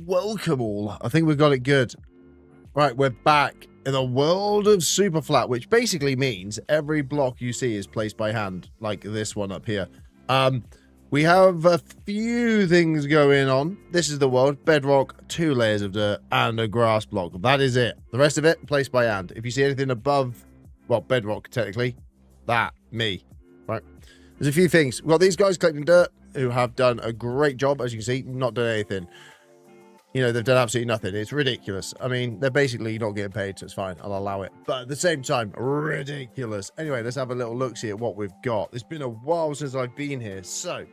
welcome all. I think we've got it good. Right, we're back in the world of Superflat, which basically means every block you see is placed by hand, like this one up here. We have a few things going on. This is the world: bedrock, 2 layers of dirt, and a grass block. That is it. The rest of it, placed by hand. If you see anything above, well, bedrock, technically, me. Right. There's a few things. We've got these guys collecting dirt who have done a great job, as you can see, not done anything. You know, they've done absolutely nothing. It's ridiculous. I mean, they're basically not getting paid, so it's fine. I'll allow it. But at the same time, ridiculous. Anyway, let's have a little look-see at what we've got. It's been a while since I've been here. So,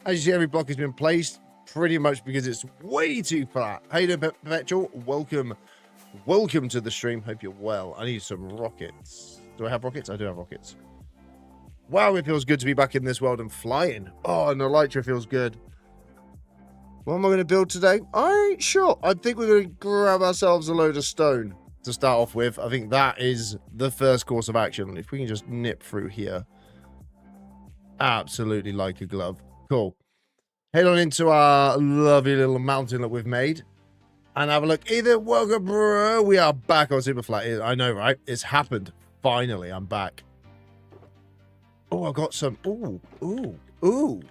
as you see, every block has been placed pretty much because it's way too flat. Hey there, Perpetual. Welcome to the stream. Hope you're well. I need some rockets. Do I have rockets? I do have rockets. Wow, it feels good to be back in this world and flying. Oh, and the elytra feels good. What am I going to build today? I ain't sure. I think we're going to grab ourselves a load of stone to start off with. I think that is the first course of action. If we can just nip through here. Absolutely like a glove. Cool. Head on into our lovely little mountain that we've made. And have a look. Either welcome, bro. We are back on Superflat. I know, right? It's happened. Finally, I'm back. Oh, I got some. Ooh. Oh,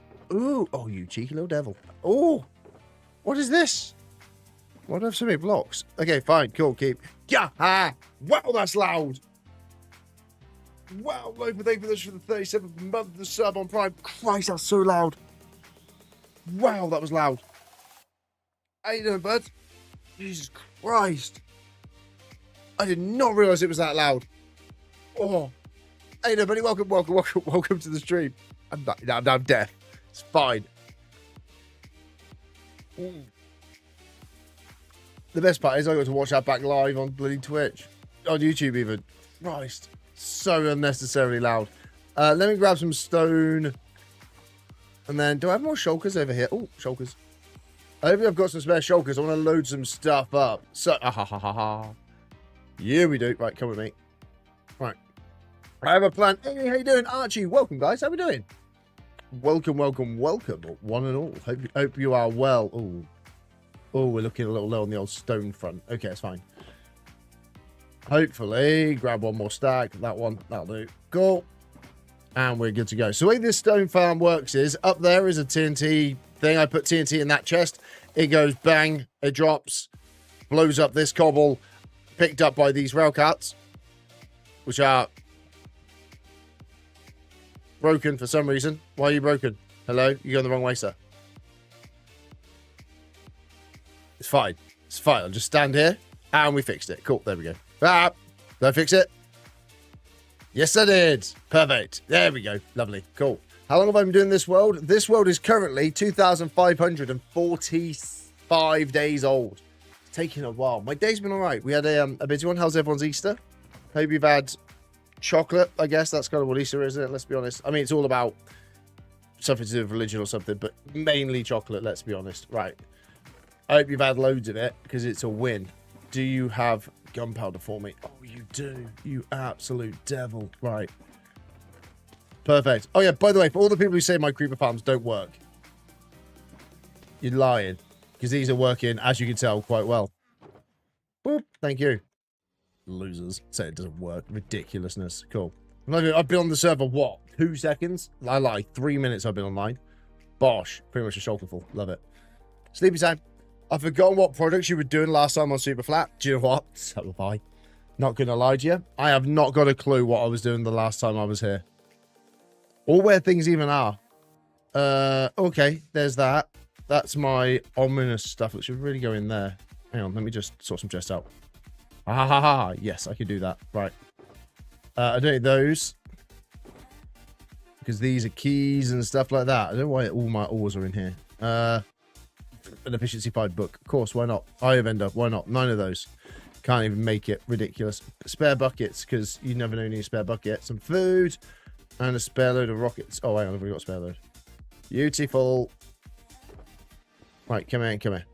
you cheeky little devil. Oh, what is this? Why do I have so many blocks? Okay, fine, cool, keep. Yeah, wow, that's loud. Wow, Loafer, thank you for this for the 37th month of the sub on Prime. Christ, that's so loud. Wow, that was loud. How you doing, bud? Jesus Christ. I did not realize it was that loud. Oh. Hey there, buddy. Welcome to the stream. I'm deaf. It's fine. The best part is I got to watch that back live on bloody Twitch. On YouTube even. Christ. So unnecessarily loud. Let me grab some stone. And then, do I have more shulkers over here? Oh, shulkers. Hopefully I've got some spare shulkers. I want to load some stuff up. So, yeah, we do. Right, come with me. Right. I have a plan. Hey, how you doing, Archie? Welcome, guys. How we doing? Welcome, one and all. Hope you are well. Oh, we're looking a little low on the old stone front. Okay, it's fine. Hopefully, grab one more stack. That one, that'll do. Cool. And we're good to go. So the way this stone farm works is, up there is a TNT thing. I put TNT in that chest. It goes bang, it drops, blows up this cobble, picked up by these rail carts, which are broken for some reason. Why are you broken? Hello? You're going the wrong way, sir. It's fine. It's fine. I'll just stand here. And we fixed it. Cool. There we go. Did I fix it? Yes, I did. Perfect. There we go. Lovely. Cool. How long have I been doing this world? This world is currently 2,545 days old. It's taking a while. My day's been all right. We had a busy one. How's everyone's Easter? Hope you've had chocolate, I guess. That's kind of what Easter is, isn't it? Let's be honest. I mean, it's all about something to do with religion or something, but mainly chocolate, let's be honest. Right. I hope you've had loads of it, because it's a win. Do you have gunpowder for me? Oh, you do. You absolute devil. Right. Perfect. Oh, yeah, by the way, for all the people who say my creeper farms don't work, you're lying, because these are working, as you can tell, quite well. Boop. Thank you. Losers say it doesn't work. Ridiculousness. Cool. I've been on the server, what, 2 seconds? I lie. 3 minutes I've been online. Bosh. Pretty much a shoulderful. Love it. Sleepy time. I've forgotten what products you were doing last time on Superflat. Do you know what? So have I. Not going to lie to you. I have not got a clue what I was doing the last time I was here. Or where things even are. Okay. There's that. That's my ominous stuff, which should really go in there. Hang on. Let me just sort some chests out. Yes, I can do that. Right. I don't need those, because these are keys and stuff like that. I don't know why all my ores are in here. An efficiency 5 book. Of course, why not? Eye of Ender. Why not? 9 of those. Can't even make it. Ridiculous. Spare buckets, because you never know you need a spare bucket. Some food and a spare load of rockets. Oh, hang on. I've already got a spare load. Beautiful. Right, come here. Let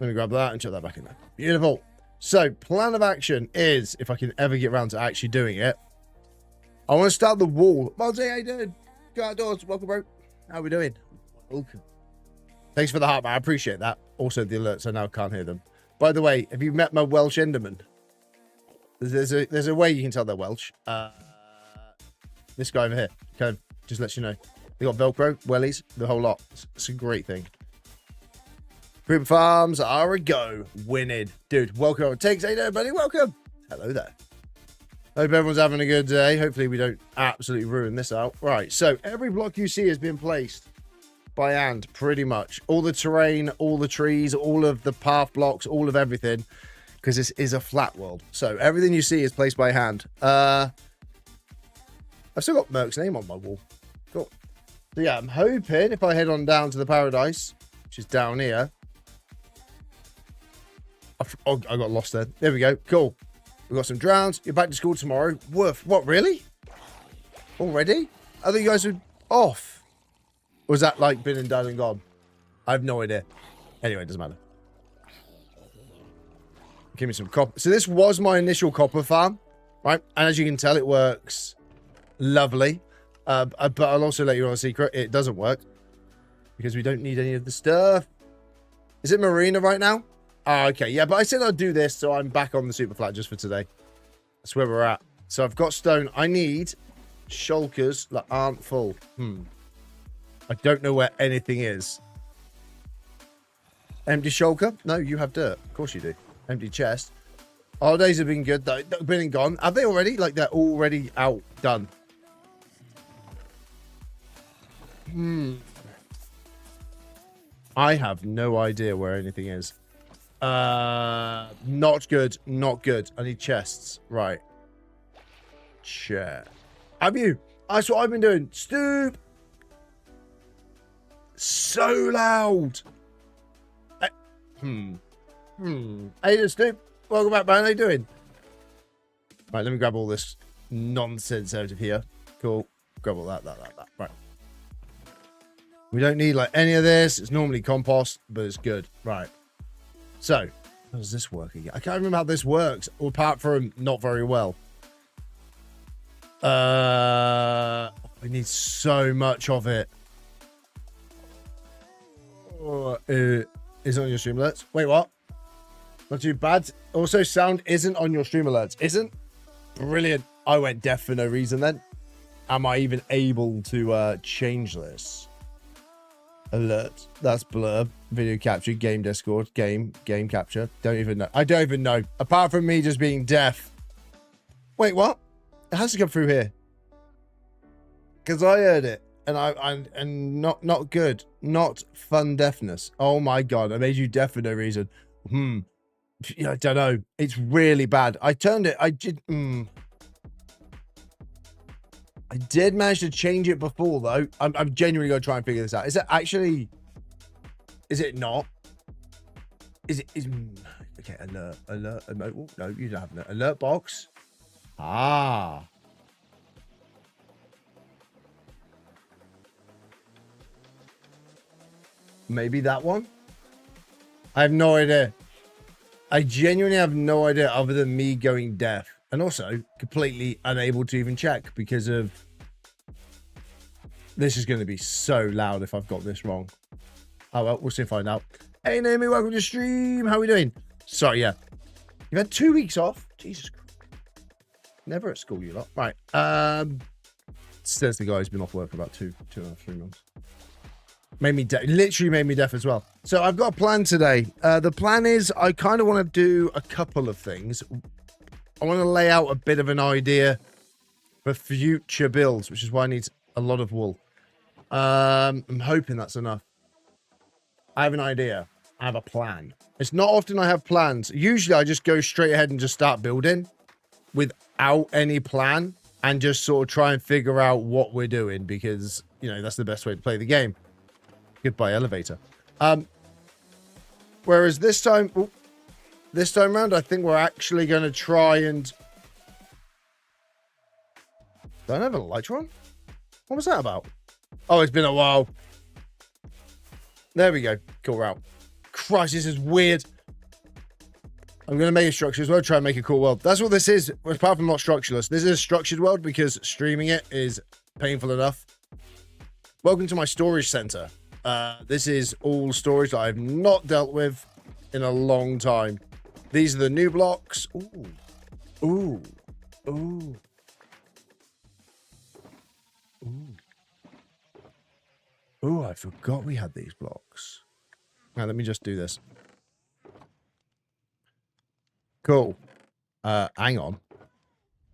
me grab that and chuck that back in there. Beautiful. So, plan of action is, if I can ever get around to actually doing it, I want to start the wall. Monty, how you doing? Go outdoors. Welcome, bro. How we doing? Welcome. Thanks for the heart, man. I appreciate that. Also, the alerts, I now can't hear them. By the way, have you met my Welsh Enderman? There's a way you can tell they're Welsh. This guy over here kind of just lets you know. They got Velcro, wellies, the whole lot. It's a great thing. Creeper Farms are a go. Winning. Dude, welcome. Takes, hey there, buddy. Welcome. Hello there. Hope everyone's having a good day. Hopefully we don't absolutely ruin this out. Right, so every block you see has been placed by hand, pretty much. All the terrain, all the trees, all of the path blocks, all of everything, because this is a flat world. So everything you see is placed by hand. I've still got Merc's name on my wall. Cool. So yeah, I'm hoping if I head on down to the paradise, which is down here. Oh, I got lost there. There we go. Cool. We've got some drowns. You're back to school tomorrow. Woof. What, really? Already? I thought you guys were off. Or was that like been and done and gone? I have no idea. Anyway, it doesn't matter. Give me some copper. So this was my initial copper farm, right? And as you can tell, it works lovely. But I'll also let you on a secret. It doesn't work because we don't need any of the stuff. Is it Marina right now? Oh, okay. Yeah, but I said I'd do this, so I'm back on the Superflat just for today. That's where we're at. So I've got stone. I need shulkers that aren't full. I don't know where anything is. Empty shulker? No, you have dirt. Of course you do. Empty chest. Holidays have been good, though. Been and gone. Have they already? Like, they're already out. Done. I have no idea where anything is. Not good. Not good. I need chests. Right. Chair. Have you? That's what I've been doing. Stoop. So loud. Hey there, Stoop. Welcome back, man. How you doing? Right, let me grab all this nonsense out of here. Cool. Grab all that. Right. We don't need like any of this. It's normally compost, but it's good. Right. So, how does this work again? I can't remember how this works, apart from not very well. We need so much of it. Is it on your stream alerts? Wait, what? Not too bad. Also, sound isn't on your stream alerts. Isn't? Brilliant. I went deaf for no reason then. Am I even able to change this? Alert. That's blurb. Video capture. Game Discord. Game capture. Don't even know. I don't even know. Apart from me just being deaf. Wait, what? It has to come through here. Because I heard it. And not good. Not fun deafness. Oh my god. I made you deaf for no reason. Yeah, I don't know. It's really bad. I turned it. I did manage to change it before, though. I'm genuinely going to try and figure this out. Is it actually... Is it not? Is it... Okay, alert. Oh, no, you don't have an alert box. Ah. Maybe that one? I have no idea. I genuinely have no idea other than me going deaf. And also completely unable to even check because of... This is going to be so loud if I've got this wrong. Oh, well, we'll soon find out. Hey, Naomi, welcome to the stream. How are we doing? Sorry, yeah. You've had 2 weeks off? Jesus Christ. Never at school, you lot. Right. Says the guy who's been off work for about 2.5, 3 months. Made me literally made me deaf as well. So I've got a plan today. The plan is I kind of want to do a couple of things. I want to lay out a bit of an idea for future builds, which is why I need a lot of wool. I'm hoping that's enough. I have an idea. I have a plan. It's not often I have plans. Usually I just go straight ahead and just start building without any plan and just sort of try and figure out what we're doing because, you know, that's the best way to play the game. Goodbye, elevator. Whereas this time around, I think we're actually going to try and... Don't I have a lighter on? What was that about? Oh, it's been a while. There we go. Cool, we're out. Christ, this is weird. I'm going to make a structure as well. Try and make a cool world. That's what this is. Apart from not structureless. This is a structured world because streaming it is painful enough. Welcome to my storage center. This is all storage that I've not dealt with in a long time. These are the new blocks. Ooh. Ooh. Ooh. Ooh. Ooh, I forgot we had these blocks. Now, let me just do this. Cool. Hang on.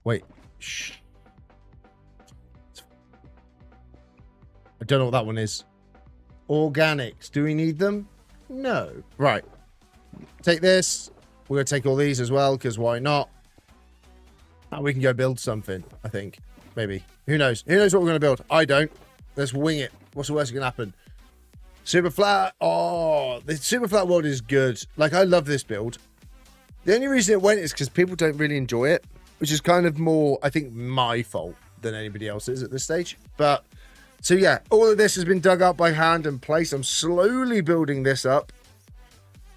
Wait. Shh. I don't know what that one is. Organics. Do we need them? No. Right. Take this. We're going to take all these as well, because why not? And we can go build something, I think. Maybe. Who knows? Who knows what we're going to build? I don't. Let's wing it. What's the worst that can happen? Superflat. Oh, the Superflat world is good. Like, I love this build. The only reason it went is because people don't really enjoy it, which is kind of more, I think, my fault than anybody else's at this stage. But, so yeah, all of this has been dug up by hand and placed. I'm slowly building this up.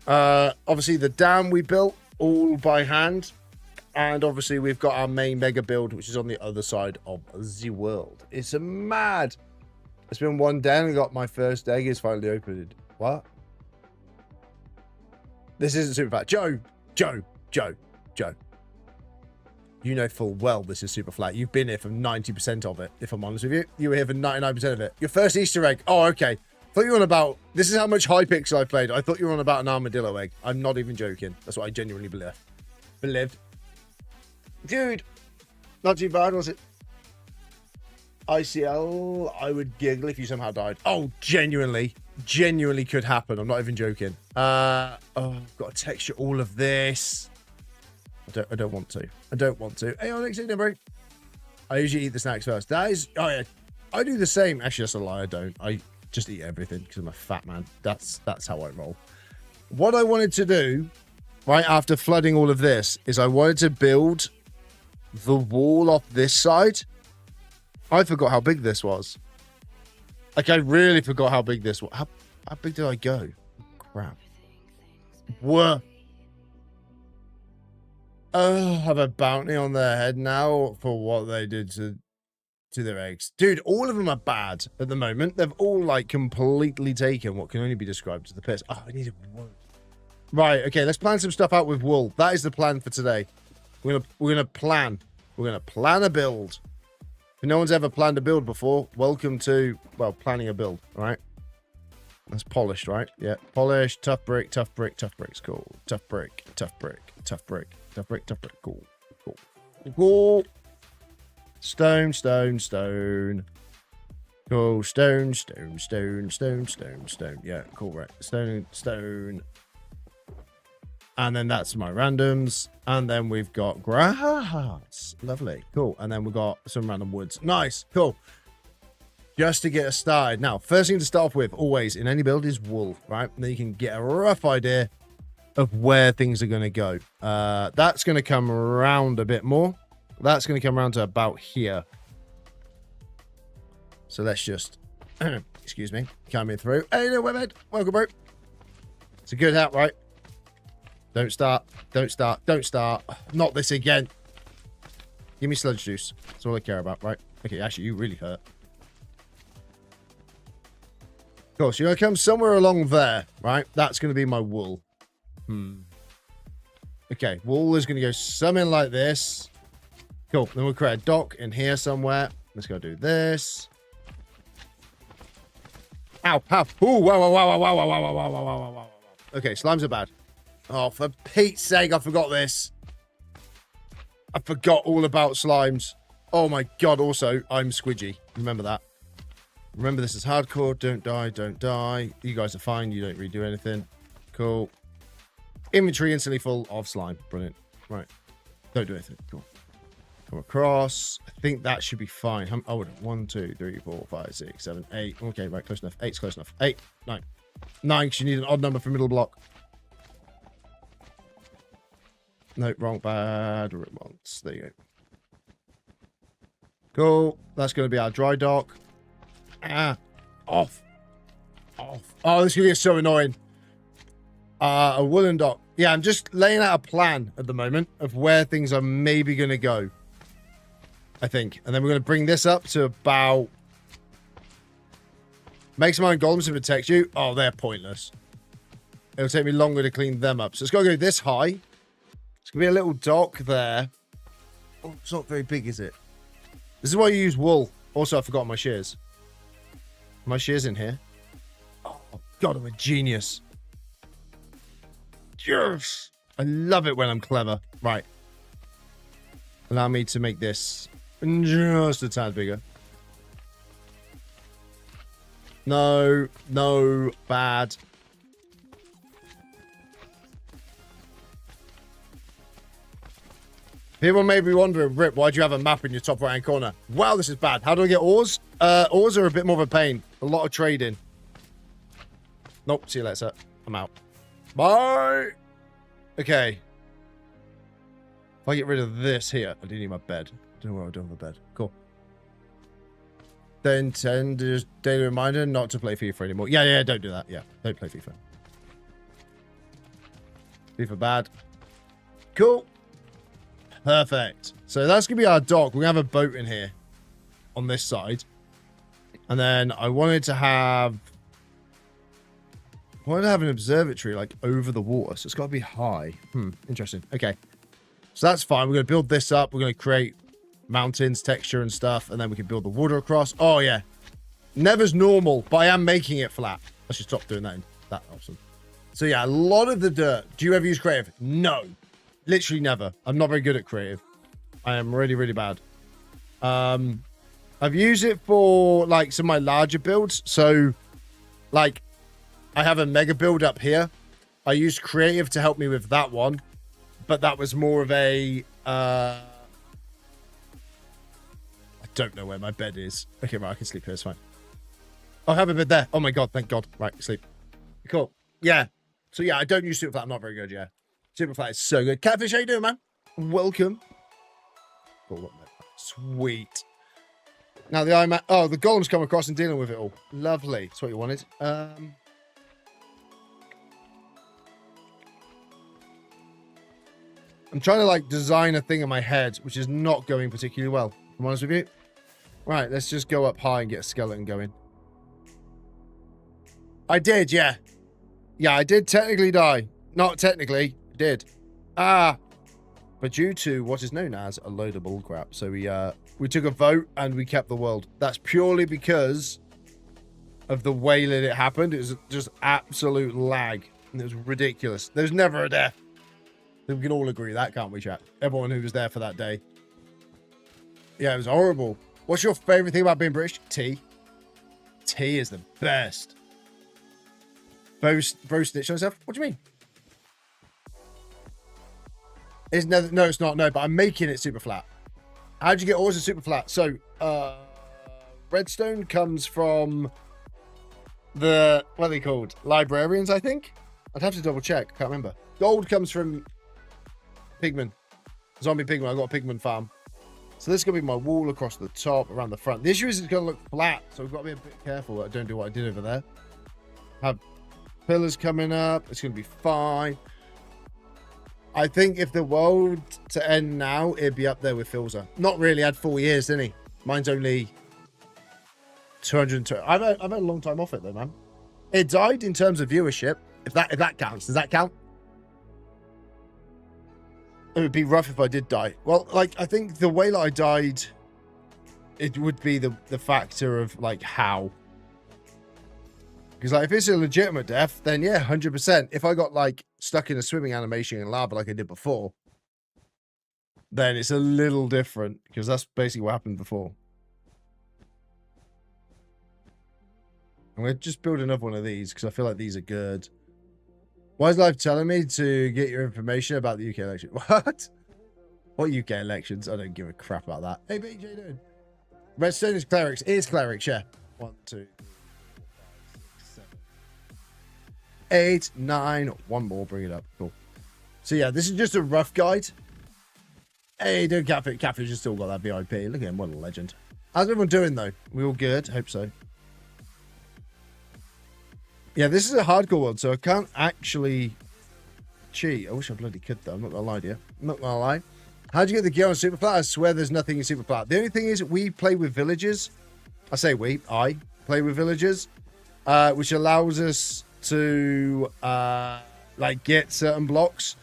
Obviously, the dam we built all by hand. And obviously, we've got our main mega build, which is on the other side of the world. It's a mad. It's been one day and I got my first egg is finally opened. What? This isn't Superflat. Joe. You know full well this is Superflat. You've been here for 90% of it, if I'm honest with you. You were here for 99% of it. Your first Easter egg. Oh, okay. Thought you were on about... This is how much Hypixel I played. I thought you were on about an armadillo egg. I'm not even joking. That's what I genuinely believed. Dude. Not too bad, was it? ICL, I would giggle if you somehow died. Oh, genuinely could happen. I'm not even joking. Oh, I've got to texture all of this. I don't want to. Hey, Onyx, bro. I usually eat the snacks first. That is, oh yeah, I do the same. Actually, that's a lie. I don't. I just eat everything because I'm a fat man. That's how I roll. What I wanted to do, right after flooding all of this, is I wanted to build the wall off this side. I forgot how big this was. Like, I really forgot how big this was. How big did I go? Crap. What? Oh, have a bounty on their head now for what they did to their eggs. Dude, all of them are bad at the moment. They've all, like, completely taken what can only be described as the piss. Oh, I need wool. Right, okay, let's plan some stuff out with wool. That is the plan for today. We're gonna plan. We're gonna plan a build. If no one's ever planned a build before, welcome to, well, planning a build, all right? That's polished, right? Yeah, polished, tough brick, cool. Tough brick, cool. Cool. Stone. Cool, stone. Yeah, cool, right. Stone. And then that's my randoms. And then we've got grass. Lovely. Cool. And then we've got some random woods. Nice. Cool. Just to get us started. Now, first thing to start off with, always, in any build, is wool, right? And then you can get a rough idea of where things are going to go. That's going to come around a bit more. That's going to come around to about here. So let's just, excuse me, coming through. Hey, no, Webhead. Welcome, bro. It's a good hat, right? Don't start. Not this again. Give me sludge juice. That's all I care about, right? Okay, actually, you really hurt. Cool, so you're going to come somewhere along there, right? That's going to be my wool. Okay, wool is going to go something like this. Cool, then we'll create a dock in here somewhere. Let's go do this. Ow. Ooh, wow. Okay, slimes are bad. Oh, for Pete's sake, I forgot this. I forgot all about slimes. Oh my god, also, I'm squidgy. Remember that. Remember, this is hardcore. Don't die. You guys are fine. You don't really do anything. Cool. Inventory instantly full of slime. Brilliant. Right. Don't do anything. Cool. Come across. I think that should be fine. Oh, 1, 2, 3, 4, 5, 6, 7, 8. Okay, right. Close enough. 8's close enough. 8, 9. 9, because you need an odd number for middle block. No, wrong. Bad response. There you go. Cool. That's going to be our dry dock. Off. Oh, this is going to get so annoying. A woolen dock. Yeah, I'm just laying out a plan at the moment of where things are maybe going to go. I think. And then we're going to bring this up to about Make some iron golems to protect you. Oh, they're pointless. It'll take me longer to clean them up. So it's got to go this high. It's going to be a little dock there. Oh, it's not very big, is it? This is why you use wool. Also, I forgot my shears. My shears in here. Oh, God, I'm a genius. Yes! I love it when I'm clever. Right. Allow me to make this just a tad bigger. No, no, bad. People may be wondering, Rip, why do you have a map in your top right-hand corner? Wow, this is bad. How do I get ores? Ores are a bit more of a pain. A lot of trading. Nope, see you later, sir. I'm out. Bye! Okay. If I get rid of this here, I do need my bed. Don't know what I'm doing with my bed. Cool. Then just daily reminder not to play FIFA anymore. Yeah, don't do that. Yeah, don't play FIFA. FIFA bad. Cool. Perfect. So that's going to be our dock. We're going to have a boat in here on this side. And then I wanted to have an observatory like over the water. So it's got to be high. Interesting. Okay. So that's fine. We're going to build this up. We're going to create mountains, texture and stuff. And then we can build the water across. Oh, yeah. Never's normal, but I am making it flat. I should stop doing that. That's awesome. So yeah, a lot of the dirt. Do you ever use creative? No. Literally never. I'm not very good at creative. I am really, really bad. I've used it for like some of my larger builds. So like I have a mega build up here. I used creative to help me with that one. But that was more of a I don't know where my bed is. Okay, right, I can sleep here, it's fine. I'll have a bed there. Oh my god, thank god. Right, sleep. Cool. Yeah. So yeah, I don't use Superflat. I'm not very good, yeah. Superflat is so good. Catfish, how you doing, man? Welcome. Cool. Sweet. Now the iMac. Oh, the golems come across and dealing with it all. Lovely. That's what you wanted. I'm trying to like design a thing in my head, which is not going particularly well. If I'm honest with you. Right, let's just go up high and get a skeleton going. I did, yeah. Yeah, I did technically die. Not technically. Did. But due to what is known as a load of bullcrap. So we took a vote and we kept the world. That's purely because of the way that it happened. It was just absolute lag. And it was ridiculous. There's never a death. We can all agree that, can't we, chat? Everyone who was there for that day. Yeah, it was horrible. What's your favorite thing about being British? Tea. Tea is the best. Bro snitched on himself? What do you mean? It's never, no, it's not. No, but I'm making it super flat. How'd you get ores in super flat? So, redstone comes from the, what are they called? Librarians, I think? I'd have to double check. Can't remember. Gold comes from pigmen. Zombie pigmen. I've got a pigmen farm. So this is going to be my wall across the top, around the front. The issue is it's going to look flat, so we've got to be a bit careful that I don't do what I did over there. Have pillars coming up. It's going to be fine. I think if the world to end now, it'd be up there with Filzer. Not really. Had 4 years, didn't he? Mine's only 220. I've had a long time off it though, man. It died in terms of viewership. If that counts, does that count? It would be rough if I did die. Well, like I think the way that I died, it would be the factor of like how. Because like if it's a legitimate death, then yeah, 100%. If I got like stuck in a swimming animation in lava like I did before, then it's a little different because that's basically what happened before. I'm going to just build another one of these because I feel like these are good. Why is life telling me to get your information about the UK election? What? What UK elections? I don't give a crap about that. Hey, BJ, dude. Redstone is clerics. It is clerics, yeah. 1, 2, 8, 9. One more. Bring it up. Cool. So yeah, this is just a rough guide. Hey, dude, Catfish has still got that VIP. Look at him. What a legend. How's everyone doing though? We all good? Hope so. Yeah, this is a hardcore world, so I can't actually cheat. I wish I bloody could though. I'm not gonna lie to you. I'm not gonna lie. How'd you get the gear on Superflat? I swear there's nothing in Superflat. The only thing is we play with villagers. I say we. I play with villagers. which allows us to like get certain blocks,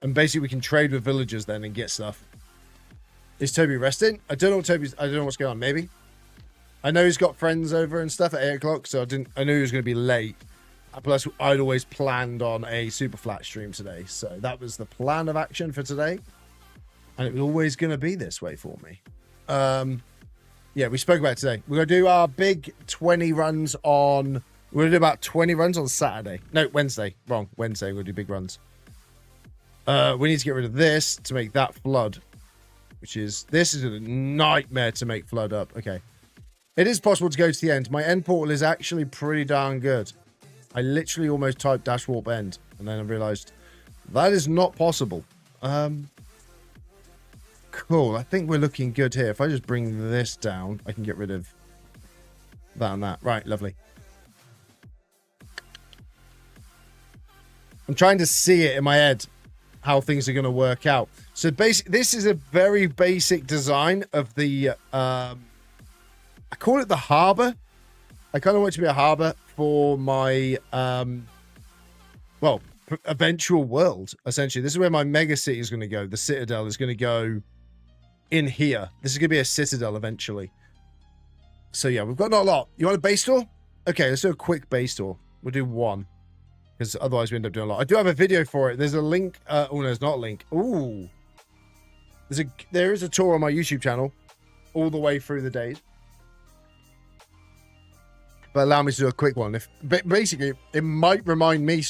and basically we can trade with villagers then and get stuff. Is Toby resting? I don't know what's going on. Maybe. I know he's got friends over and stuff at 8 o'clock, so I knew he was going to be late. Plus, I'd always planned on a Superflat stream today, so that was the plan of action for today, and it was always going to be this way for me. Yeah, we spoke about it today. We're going to do our big 20 runs on... We're going to do about 20 runs on Saturday. No, Wednesday. Wrong. Wednesday, we're going to do big runs. We need to get rid of this to make that flood, which is... This is a nightmare to make flood up. Okay. It is possible to go to the end. My end portal is actually pretty darn good. I literally almost typed dash warp end, and then I realized that is not possible. Cool. I think we're looking good here. If I just bring this down, I can get rid of that and that. Right, lovely. I'm trying to see it in my head, how things are going to work out. So basically, this is a very basic design of the, I call it the harbor. I kind of want it to be a harbor for my, well, eventual world, essentially. This is where my mega city is going to go. The citadel is going to go in here. This is going to be a citadel eventually. So yeah, we've got not a lot. You want a base tour? Okay, let's do a quick base tour. We'll do one, because otherwise we end up doing a lot. I do have a video for it. There's a link. Oh no, there's not a link. Ooh, there is a tour on my YouTube channel all the way through the days. But allow me to do a quick one. Basically, it might remind me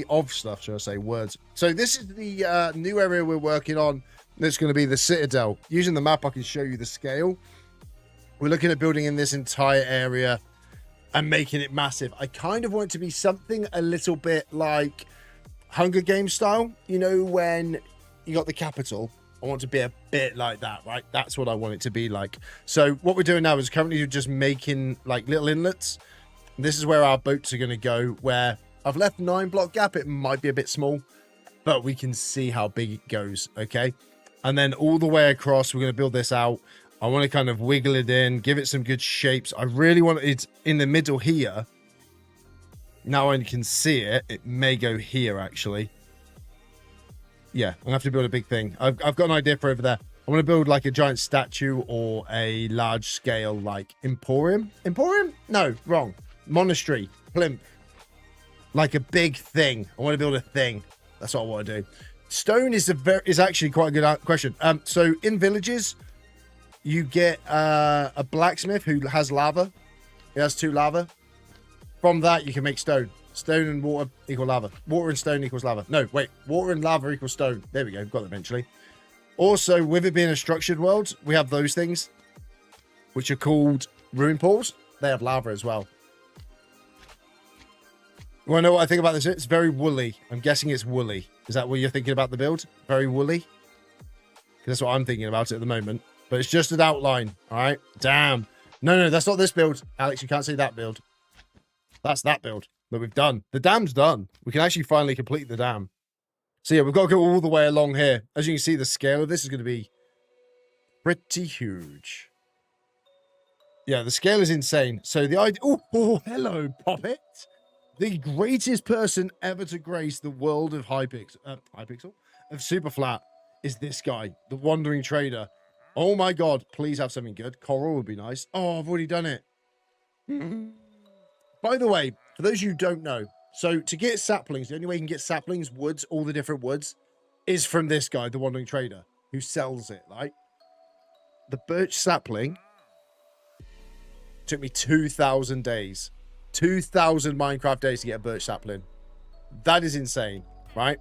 of stuff, should I say, words. So this is the new area we're working on. That's going to be the Citadel. Using the map, I can show you the scale. We're looking at building in this entire area and making it massive. I kind of want it to be something a little bit like Hunger Games style. You know, when you got the capital, I want it to be a bit like that, right? That's what I want it to be like. So what we're doing now is currently just making like little inlets. This is where our boats are going to go, where I've left 9 block gap. It might be a bit small, but we can see how big it goes, okay? And then all the way across, we're going to build this out. I want to kind of wiggle it in, give it some good shapes. I really want it in the middle here. Now I can see it. It may go here, actually. Yeah, I'm going to have to build a big thing. I've got an idea for over there. I want to build like a giant statue or a large scale like emporium. Emporium? No, wrong. Monastery. Plinth. Like a big thing. I want to build a thing. That's what I want to do. Stone is actually quite a good question. So in villages, you get a blacksmith who has lava. He has 2 lava. From that, you can make stone. Stone and water equal lava. Water and stone equals lava. No, wait. Water and lava equals stone. There we go. Got it eventually. Also, with it being a structured world, we have those things, which are called ruin pools. They have lava as well. You want to know what I think about this? It's very woolly. I'm guessing it's woolly. Is that what you're thinking about the build? Very woolly? Because that's what I'm thinking about it at the moment. But it's just an outline. All right? Damn. No, that's not this build. Alex, you can't see that build. That's that build that we've done. The dam's done. We can actually finally complete the dam. So yeah, we've got to go all the way along here. As you can see, the scale of this is going to be pretty huge. Yeah, the scale is insane. So the idea... Oh, hello, Poppet. The greatest person ever to grace the world of Hypixel, of Superflat, is this guy, the Wandering Trader. Oh my god, please have something good. Coral would be nice. Oh, I've already done it. By the way, for those of you who don't know, so to get saplings, the only way you can get saplings, woods, all the different woods, is from this guy, the Wandering Trader, who sells it, right? The birch sapling took me 2,000 days. 2,000 Minecraft days to get a birch sapling. That is insane, right?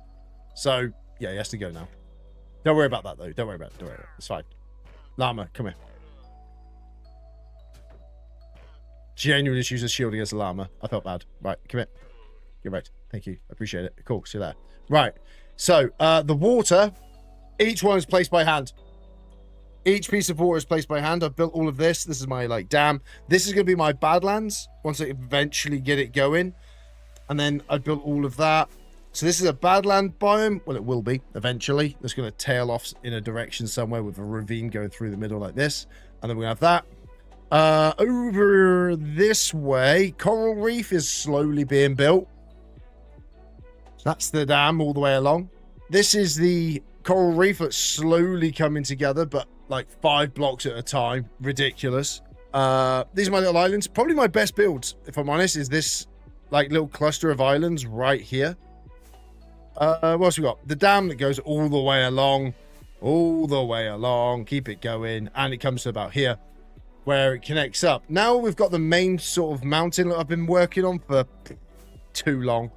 So, yeah, he has to go now. Don't worry about that, though. Don't worry about it. It's fine. Llama, come here. Genuinely just use a shield against the llama. I felt bad. Right, come here. You're right. Thank you. I appreciate it. Cool. See you there. Right. So, the water, each one is placed by hand. Each piece of water is placed by hand. I've built all of this. This is my, like, dam. This is going to be my Badlands once I eventually get it going. And then I built all of that. So this is a Badland biome. Well, it will be eventually. It's going to tail off in a direction somewhere with a ravine going through the middle like this. And then we have that. Over this way, Coral Reef is slowly being built. That's the dam all the way along. This is the Coral Reef that's slowly coming together, but like 5 blocks at a time. Ridiculous. These are my little islands. Probably my best builds, if I'm honest, is this like little cluster of islands right here. What else we got? The dam that goes all the way along. Keep it going. And it comes to about here, where it connects up. Now we've got the main sort of mountain that I've been working on for too long.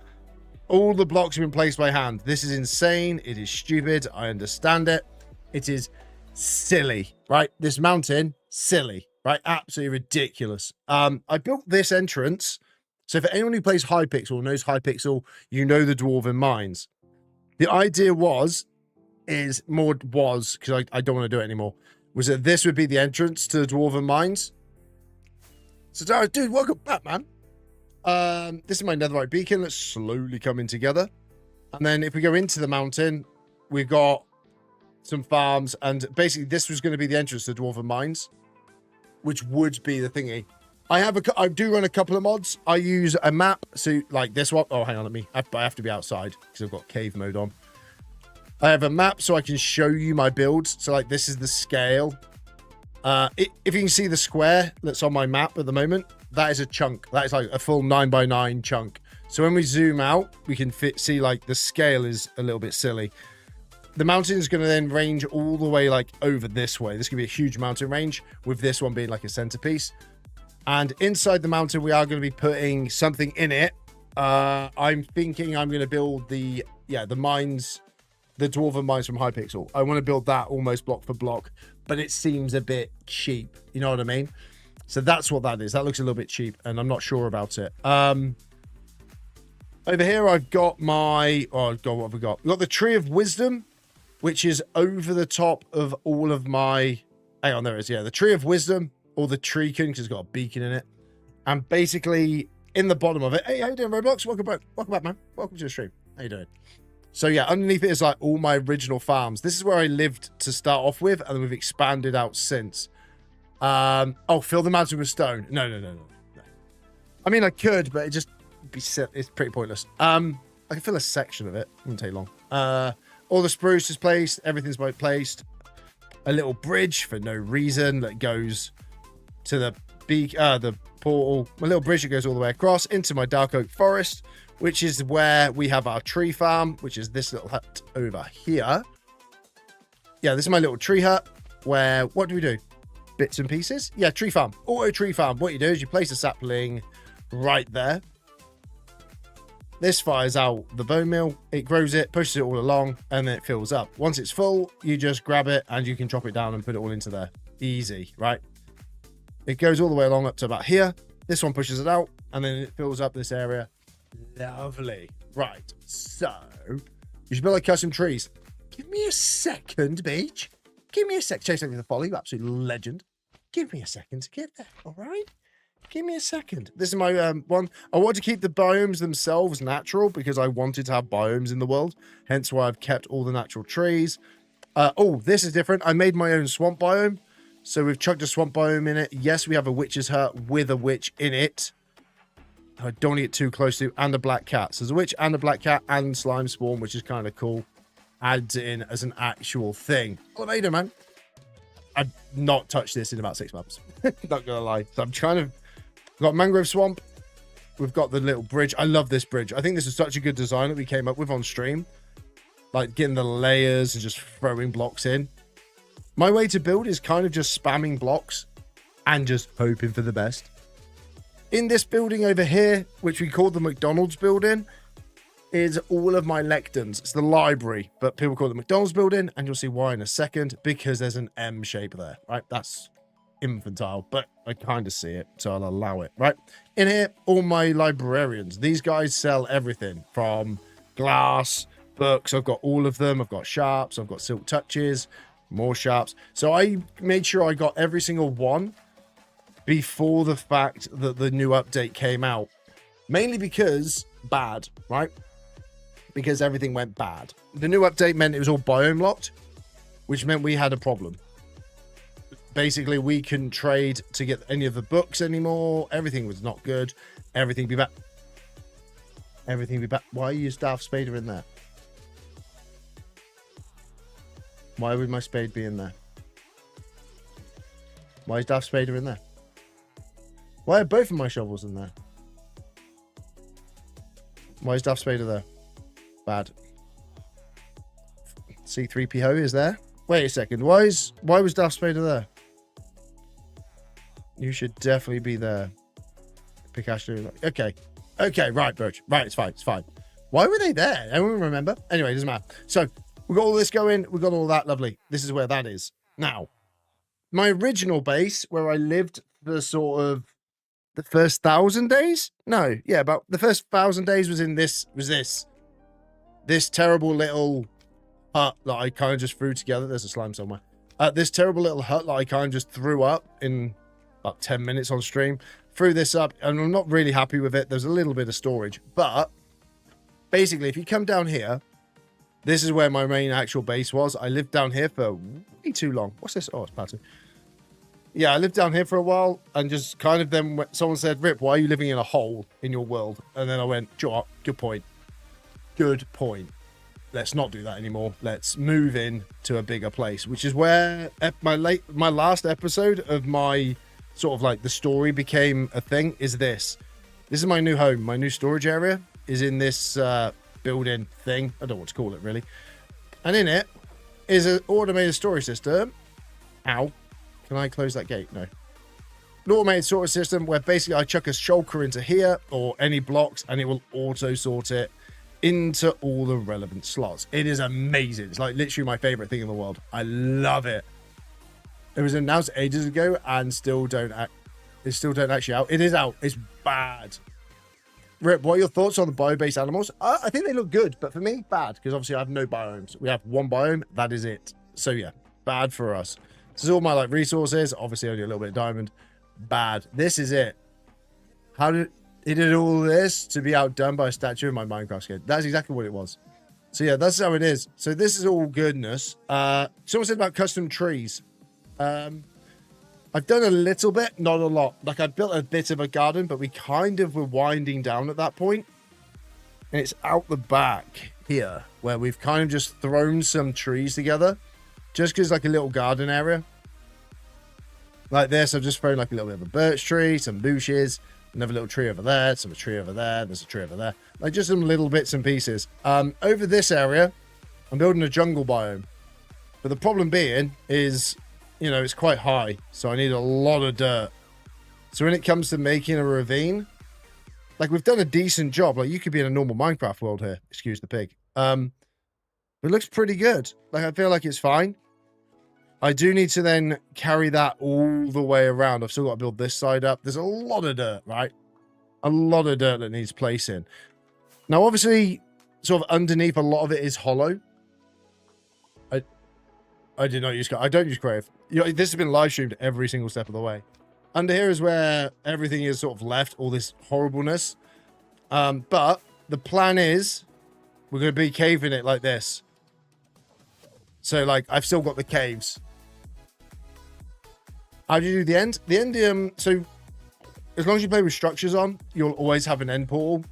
All the blocks have been placed by hand. This is insane. It is stupid. I understand it. It is silly, right? This mountain, silly, right? Absolutely ridiculous. I built this entrance. So for anyone who plays Hypixel, knows Hypixel, you know the Dwarven Mines. The idea because I don't want to do it anymore, was that this would be the entrance to the Dwarven Mines. So, dude, welcome back, man. This is my netherite beacon that's slowly coming together. And then if we go into the mountain, we've got some farms. And basically, this was going to be the entrance to the Dwarven Mines, which would be the thingy. I do run a couple of mods. I use a map. So, like this one. Oh, hang on. I have to be outside because I've got cave mode on. I have a map so I can show you my builds. So, like, this is the scale. If you can see the square that's on my map at the moment, that is a chunk. That is like a full 9x9 chunk. So when we zoom out, we can see like the scale is a little bit silly. The mountain is going to then range all the way like over this way. This could be a huge mountain range with this one being like a centerpiece. And inside the mountain, we are going to be putting something in it. I'm thinking I'm going to build the mines, the Dwarven Mines from Hypixel. I want to build that almost block for block, but it seems a bit cheap. You know what I mean? So that's what that is. That looks a little bit cheap, and I'm not sure about it. Over here, I've got my... Oh, God, what have we got? We've got the Tree of Wisdom, which is over the top of all of my... Hang on, there it is. Yeah, the Tree of Wisdom, or the Treecon, because it's got a beacon in it. And basically, in the bottom of it... Hey, how you doing, Roblox? Welcome back. Welcome back, man. Welcome to the stream. How you doing? So, yeah, underneath it is like all my original farms. This is where I lived to start off with, and then we've expanded out since. Fill the mountain with stone. No. I mean, I could, but it just be it's pretty pointless. I can fill a section of it. It wouldn't take long. All the spruce is placed. Everything's placed. A little bridge for no reason that goes to the portal. A little bridge that goes all the way across into my dark oak forest, which is where we have our tree farm, which is this little hut over here. Yeah, this is my little tree hut where, what do we do? Bits and pieces? Yeah, tree farm. Auto tree farm. What you do is you place a sapling right there. This fires out the bone meal. It grows it, pushes it all along, and then it fills up. Once it's full, you just grab it and you can drop it down and put it all into there. Easy, right? It goes all the way along up to about here. This one pushes it out, and then it fills up this area. Lovely. Right, so you should build like custom trees. Give me a second, bitch. Give me a sec. Chase over the folly, you absolute legend. Give me a second to get there, all right? Give me a second. This is my one. I want to keep the biomes themselves natural because I wanted to have biomes in the world. Hence why I've kept all the natural trees. This is different. I made my own swamp biome. So we've chucked a swamp biome in it. Yes, we have a witch's hut with a witch in it. I don't want to get too close to. And a black cat. So there's a witch and a black cat and slime spawn, which is kind of cool. Adds it in as an actual thing. What have you done, man? I've not touched this in about 6 months. Not gonna lie. So I'm trying to... We've got mangrove swamp. We've got the little bridge. I love this bridge. I think this is such a good design that we came up with on stream. Like getting the layers and just throwing blocks in. My way to build is kind of just spamming blocks and just hoping for the best. In this building over here, which we call the McDonald's building, is all of my lecterns. It's the library, but people call it the McDonald's building, and you'll see why in a second, because there's an M shape there, right? That's infantile, but I kind of see it, so I'll allow it, right? In here, all my librarians. These guys sell everything from glass, books. I've got all of them. I've got sharps. I've got silk touches, more sharps. So I made sure I got every single one before the fact that the new update came out. Mainly because bad, right? Because everything went bad. The new update meant it was all biome locked, which meant we had a problem. basically we couldn't trade to get any of the books anymore. Everything was not good. Everything be back. Everything be back. Why is Darth Spader in there? Why would my spade be in there? Why is Darth Spader in there? Why are both of my shovels in there? Why is Darth Spader there? Bad. C3PO is there? Wait a second. Why was Darth Spader there? You should definitely be there. Pikachu. Okay. Okay, right, Birch. Right, it's fine. It's fine. Why were they there? Anyone remember? Anyway, it doesn't matter. So, we got all this going. We got all that. Lovely. This is where that is. Now, my original base, where I lived for sort of the first 1,000 days? No, yeah, about the first 1,000 days was in this, this terrible little hut that I kind of just threw together. There's a slime somewhere. This terrible little hut that I kind of just threw up in about 10 minutes on stream. Threw this up, and I'm not really happy with it. There's a little bit of storage, but basically, if you come down here, this is where my main actual base was. I lived down here for way too long. What's this? Oh, it's Patty. Yeah, I lived down here for a while, and just kind of then someone said, Rip, why are you living in a hole in your world? And then I went, sure, good point. Good point. Let's not do that anymore. Let's move in to a bigger place, which is where my last episode of my sort of like the story became a thing is this. This is my new home. My new storage area is in this building thing. I don't know what to call it, really. And in it is an automated storage system. Ow. Can I close that gate? No. An automated storage system where basically I chuck a shulker into here or any blocks and it will auto sort it into all the relevant slots. It is amazing. It's like literally my favorite thing in the world. I love it. It was announced ages ago and still don't actually out. It is out. It's bad. Rip, what are your thoughts on the bio-based animals? I think they look good, but for me, bad, because obviously I have no biomes. We have one biome, that is it. So yeah, bad for us. This is all my like resources. Obviously only a little bit of diamond. Bad. This is it. How did it did all this to be outdone by a statue in my Minecraft skin? That's exactly what it was. So yeah, that's how it is. So this is all goodness. Someone said about custom trees. I've done a little bit, not a lot. Like I built a bit of a garden, but we kind of were winding down at that point. And it's out the back here where we've kind of just thrown some trees together. Just because like a little garden area. Like this, I've just thrown like a little bit of a birch tree, some bushes, another little tree over there, some tree over there, there's a tree over there. Like just some little bits and pieces. Over this area, I'm building a jungle biome. But the problem being is, you know, it's quite high. So I need a lot of dirt. So when it comes to making a ravine, like we've done a decent job. Like you could be in a normal Minecraft world here. Excuse the pig. It looks pretty good. Like I feel like it's fine. I do need to then carry that all the way around. I've still got to build this side up. There's a lot of dirt, right? A lot of dirt that needs placing. Now, obviously, sort of underneath, a lot of it is hollow. I did not use... I don't use Crave. You know, this has been live streamed every single step of the way. Under here is where everything is sort of left, all this horribleness. But the plan is we're going to be caving it like this. So, like, I've still got the caves. How do you do the end? The end, so as long as you play with structures on, you'll always have an end portal.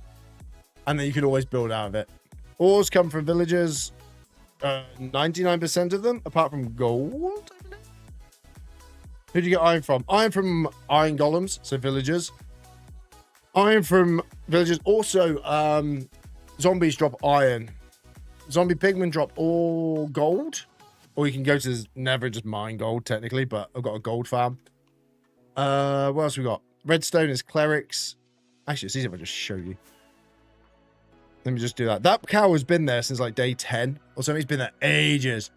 And then you can always build out of it. Ores come from villagers. 99% of them, apart from gold. Who do you get iron from? Iron from iron golems, so villagers. Iron from villagers. Also, zombies drop iron. Zombie pigmen drop all gold. Or you can go to Nether and just mine gold, technically, but I've got a gold farm. What else we got? Redstone is clerics. Actually, it's easier if I just show you. Let me just do that. That cow has been there since like day 10 or something. It's been there ages.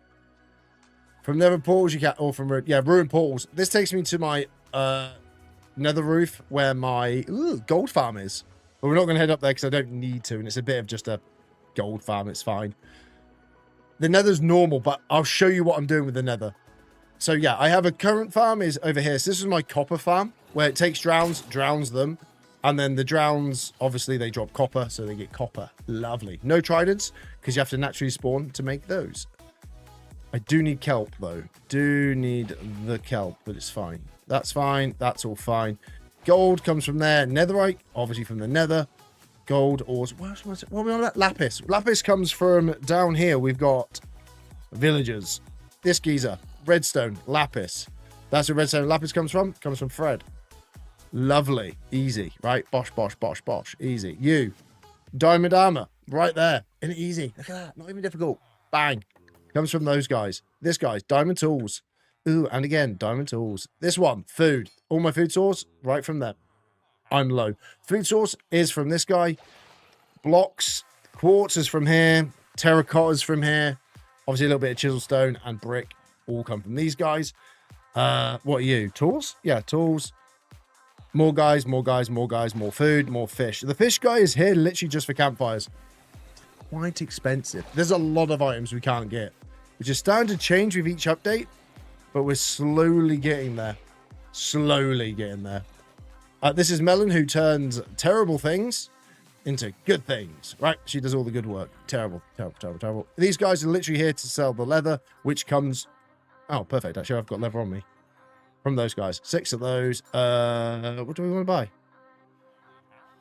From Nether portals, you can, or from, yeah, ruined portals. This takes me to my Nether roof where my gold farm is. But we're not going to head up there because I don't need to. And it's a bit of just a gold farm. It's fine. The Nether's normal, but I'll show you what I'm doing with the Nether. So yeah, I have a current farm is over here. So this is my copper farm where it takes drowns them. And then the drowns, obviously they drop copper, so they get copper. Lovely. No tridents, because you have to naturally spawn to make those. I do need kelp, though. Do need the kelp, but it's fine. That's fine. That's all fine. Gold comes from there. Netherite, obviously from the nether. Gold, ores. What are we on about? Lapis. Lapis comes from down here. We've got villagers. This geezer. Redstone. Lapis. That's where redstone lapis comes from. Comes from Fred. Lovely. Easy. Right? Bosh, bosh, bosh, bosh. Easy. You. Diamond armor. Right there. And easy. Look at that. Not even difficult. Bang. Comes from those guys. This guy's diamond tools. Ooh, and again, diamond tools. This one, food. All my food source, right from there. I'm low. Food source is from this guy. Blocks. Quartz is from here. Terracotta is from here. Obviously, a little bit of chisel stone and brick all come from these guys. What are you? Tools? Yeah, tools. More guys, more guys, more guys, more food, more fish. The fish guy is here literally just for campfires. Quite expensive. There's a lot of items we can't get, which is starting to change with each update, but we're slowly getting there. Slowly getting there. This is Melon, who turns terrible things into good things, right? She does all the good work. Terrible, terrible, terrible, terrible. These guys are literally here to sell the leather, which comes... Oh, perfect. Actually, I've got leather on me from those guys. 6 of those. What do we want to buy? I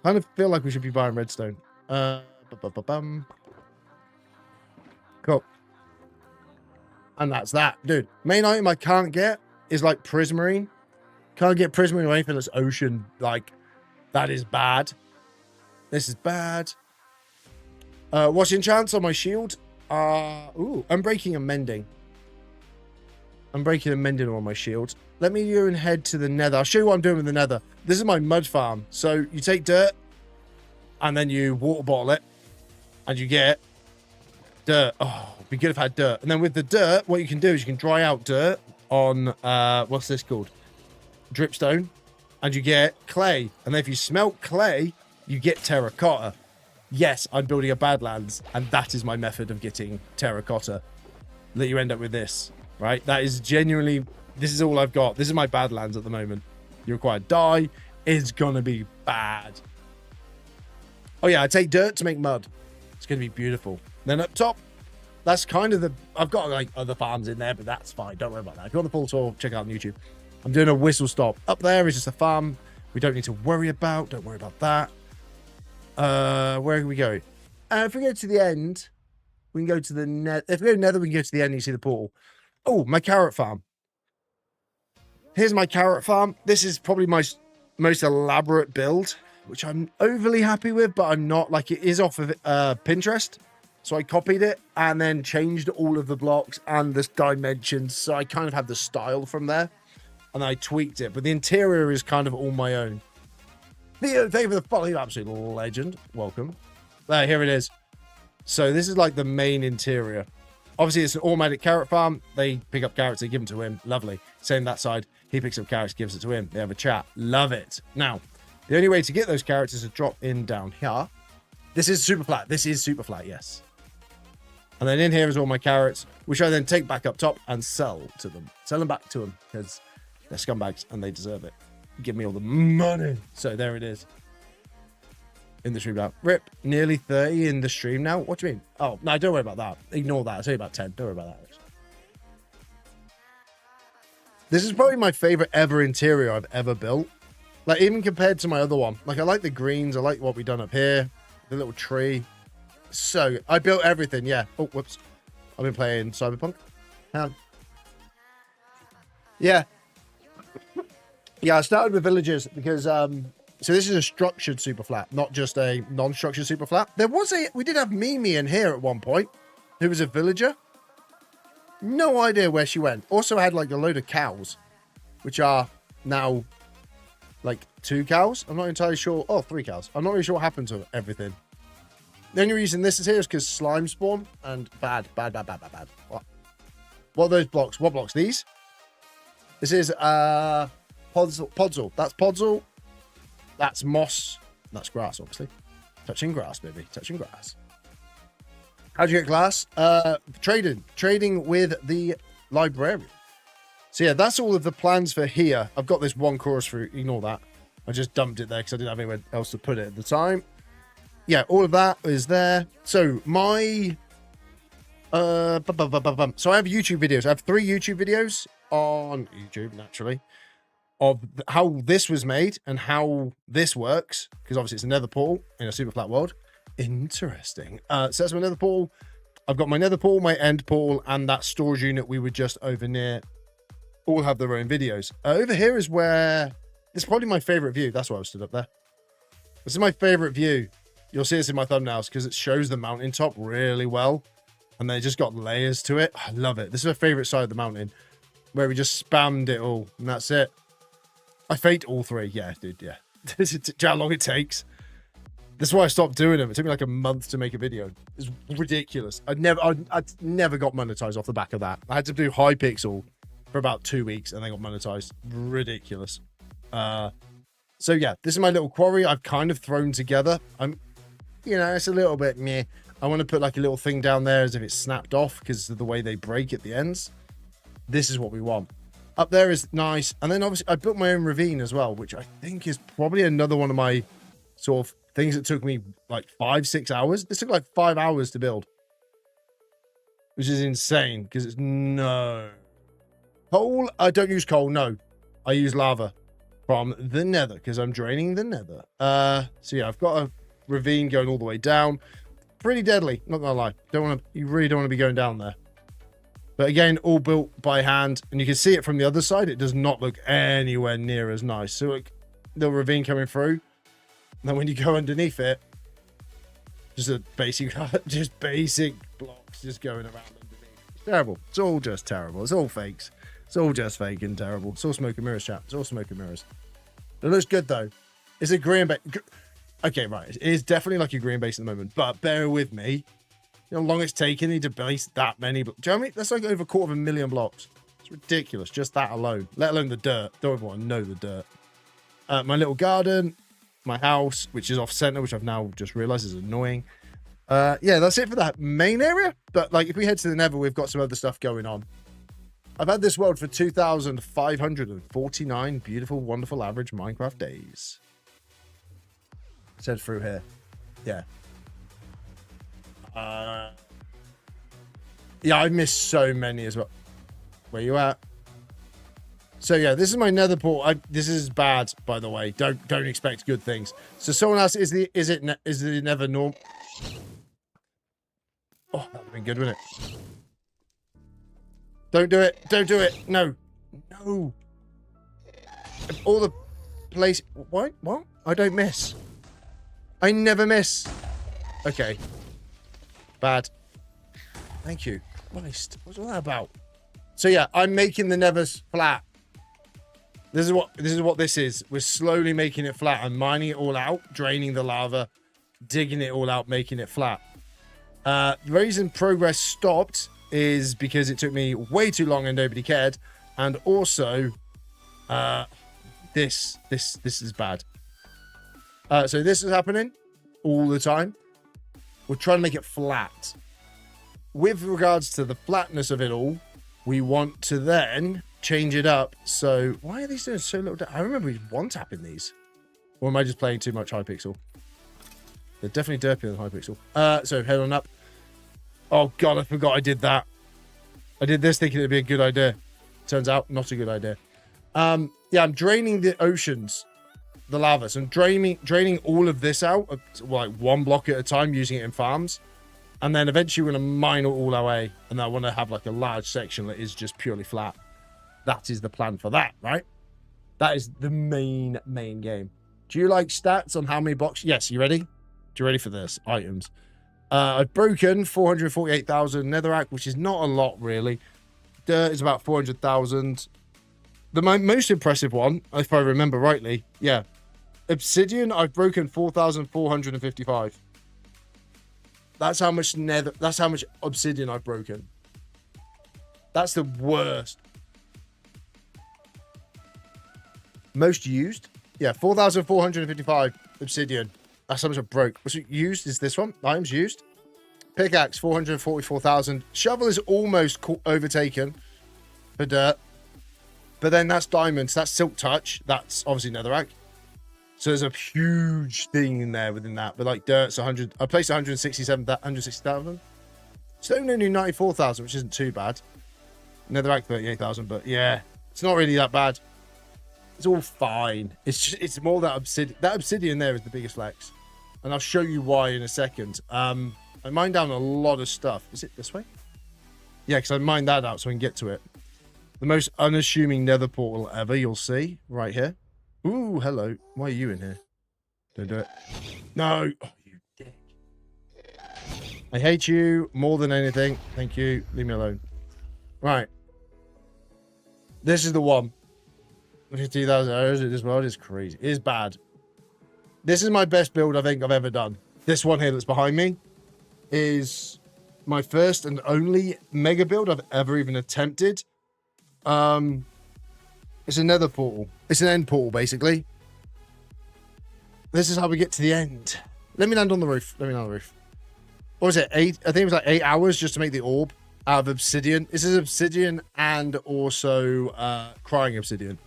kind of feel like we should be buying redstone. Cool. And that's that. Dude, main item I can't get is like prismarine. Can't get prismarine or anything that's ocean. Like, that is bad. This is bad. What's the enchants on my shield? Ooh, unbreaking and mending. Unbreaking and mending on my shield. Let me go and head to the nether. I'll show you what I'm doing with the nether. This is my mud farm. So you take dirt and then you water bottle it and you get dirt. Oh, it'd be good if I had dirt. And then with the dirt, what you can do is you can dry out dirt on, what's this called? Dripstone. And you get clay. And then if you smelt clay, you get terracotta. Yes, I'm building a Badlands, and that is my method of getting terracotta. That you end up with this, right? That is genuinely, this is all I've got. This is my Badlands at the moment. You require dye. It's gonna be bad. Oh yeah, I take dirt to make mud. It's gonna be beautiful. Then up top, that's kind of the, I've got like other farms in there, but that's fine. Don't worry about that. If you want the full tour, check out on YouTube. I'm doing a whistle stop. Up there is just a farm we don't need to worry about. Don't worry about that. Where can we go? If we go to the end, we can go to the nether. If we go nether, we can go to the end and you see the portal. Oh, my carrot farm. Here's my carrot farm. This is probably my most elaborate build, which I'm overly happy with, but I'm not. Like, it is off of Pinterest. So I copied it and then changed all of the blocks and the dimensions. So I kind of have the style from there. And I tweaked it. But the interior is kind of all my own. Theo, thank you for the follow, you absolute legend. Welcome. There, here it is. So this is like the main interior. Obviously, it's an automatic carrot farm. They pick up carrots, they give them to him. Lovely. Same that side. He picks up carrots, gives it to him. They have a chat. Love it. Now, the only way to get those carrots is to drop in down here. This is Superflat. This is Superflat, yes. And then in here is all my carrots, which I then take back up top and sell to them. Sell them back to them because they're scumbags and they deserve it. Give me all the money. So there it is. In the stream now. Rip, nearly 30 in the stream now. What do you mean? Oh, no, don't worry about that. Ignore that. I'll tell you about 10. Don't worry about that. Actually. This is probably my favorite ever interior I've ever built. Like, even compared to my other one. Like, I like the greens. I like what we've done up here. The little tree. So, I built everything, yeah. Oh, whoops. I've been playing Cyberpunk. Yeah. Yeah, I started with villagers because, so this is a structured super flat, not just a non-structured super flat. We did have Mimi in here at one point, who was a villager. No idea where she went. Also had like a load of cows, which are now like 2 cows. I'm not entirely sure. Oh, 3 cows. I'm not really sure what happened to everything. The only reason this is here is because slime spawn and bad. What are those blocks? What blocks? These? This is Podzol. That's Podzol. That's moss. That's grass, obviously. Touching grass, baby. Touching grass. How'd you get glass? Trading with the librarian. So yeah, that's all of the plans for here. I've got this one chorus fruit. Ignore that. I just dumped it there because I didn't have anywhere else to put it at the time. Yeah, all of that is there. So my So I have YouTube videos. I have 3 YouTube videos on YouTube, naturally, of how this was made and how this works. Because obviously it's a nether portal in a super flat world. Interesting. So that's my nether portal. I've got my nether portal, my end portal, and that storage unit we were just over near. All have their own videos. Over here is where... This is probably my favorite view. That's why I stood up there. This is my favorite view. You'll see this in my thumbnails because it shows the mountaintop really well. And they just got layers to it. I love it. This is my favorite side of the mountain where we just spammed it all. And that's it. I faked all 3. Yeah, dude. Yeah. This is how long it takes. That's why I stopped doing them. It took me like a month to make a video. It's ridiculous. I'd never got monetized off the back of that. I had to do Hypixel for about 2 weeks and then got monetized. Ridiculous. So yeah, this is my little quarry I've kind of thrown together. It's a little bit meh. I want to put like a little thing down there as if it's snapped off because of the way they break at the ends. This is what we want. Up there is nice. And then obviously I built my own ravine as well, which I think is probably another one of my sort of things that took me like 5-6 hours. This took like 5 hours to build, which is insane because it's no coal. I don't use coal. No, I use lava from the nether because I'm draining the nether. So yeah, I've got a ravine going all the way down. Pretty deadly, not gonna lie. You really don't want to be going down there. But again, all built by hand, and you can see it from the other side. It does not look anywhere near as nice. So like, the ravine coming through, and then when you go underneath it, just basic blocks just going around underneath. It's terrible. It's all just terrible. It's all fakes. It's all just fake and terrible. It's all smoke and mirrors, chat. It's all smoke and mirrors. It looks good though. It's a green base. Okay, right. It is definitely like a green base at the moment, but bear with me. You know how long it's taken me to base that many. Do you know what I mean? That's like over 250,000 blocks. It's ridiculous. Just that alone. Let alone the dirt. Don't ever want to know the dirt. My little garden, my house, which is off center, which I've now just realized is annoying. Yeah, that's it for that main area. But like, if we head to the nether, we've got some other stuff going on. I've had this world for 2,549 beautiful, wonderful, average Minecraft days. Let's head through here. Yeah. Yeah, I missed so many as well. Where you at? So yeah, this is my nether portal. This is bad, by the way. Don't expect good things. So someone asked, is the nether normal? Oh, that would have been good, wouldn't it? Don't do it. Don't do it. No. No. All the place. What? What? I don't miss. I never miss. Okay. Bad. Thank you. Christ. What's all that about? So yeah, I'm making the nether flat. This is what this is. We're slowly making it flat. I'm mining it all out, draining the lava, digging it all out, making it flat. The reason progress stopped is because it took me way too long and nobody cared, and also this is bad. So this is happening all the time. We're trying to make it flat. With regards to the flatness of it all, we want to then change it up. So why are these doing so little? I remember one-tapping these. Or am I just playing too much Hypixel? They're definitely derpier than Hypixel. So head on up. Oh god, I forgot I did that. I did this thinking it'd be a good idea. Turns out not a good idea. Yeah, I'm draining the oceans, the lava. So I'm draining all of this out, like one block at a time, using it in farms. And then eventually we're going to mine it all away. And I want to have like a large section that is just purely flat. That is the plan for that, right? That is the main game. Do you like stats on how many blocks? Yes, you ready? Do you ready for this? Items. I've broken 448,000 netherrack, which is not a lot, really. Dirt is about 400,000. The most impressive one, if I remember rightly, yeah. Obsidian, I've broken 4,455. That's how much obsidian I've broken. That's the worst. Most used? Yeah, 4,455 obsidian. That's how much I broke. What's used is this one. Items used. Pickaxe, 444,000. Shovel is almost overtaken for dirt. But then that's diamonds. That's silk touch. That's obviously netherrack. So there's a huge thing in there within that. But like dirt's 100. I placed 160,000. Stone only 94,000, which isn't too bad. Netherrack 38,000, but yeah, it's not really that bad. It's all fine. It's more that obsidian. That obsidian there is the biggest flex, and I'll show you why in a second. I mined down a lot of stuff. Is it this way? Yeah, because I mined that out so I can get to it. The most unassuming nether portal ever. You'll see right here. Ooh, hello. Why are you in here? Don't do it. No. Oh, you dick. I hate you more than anything. Thank you. Leave me alone. Right. This is the one. 50,000 arrows in this world is crazy. It is bad. This is my best build I think I've ever done. This one here that's behind me is my first and only mega build I've ever even attempted. It's a nether portal. It's an end portal, basically. This is how we get to the end. Let me land on the roof. Let me land on the roof. What was it? I think it was like 8 hours just to make the orb out of obsidian. This is obsidian and also crying obsidian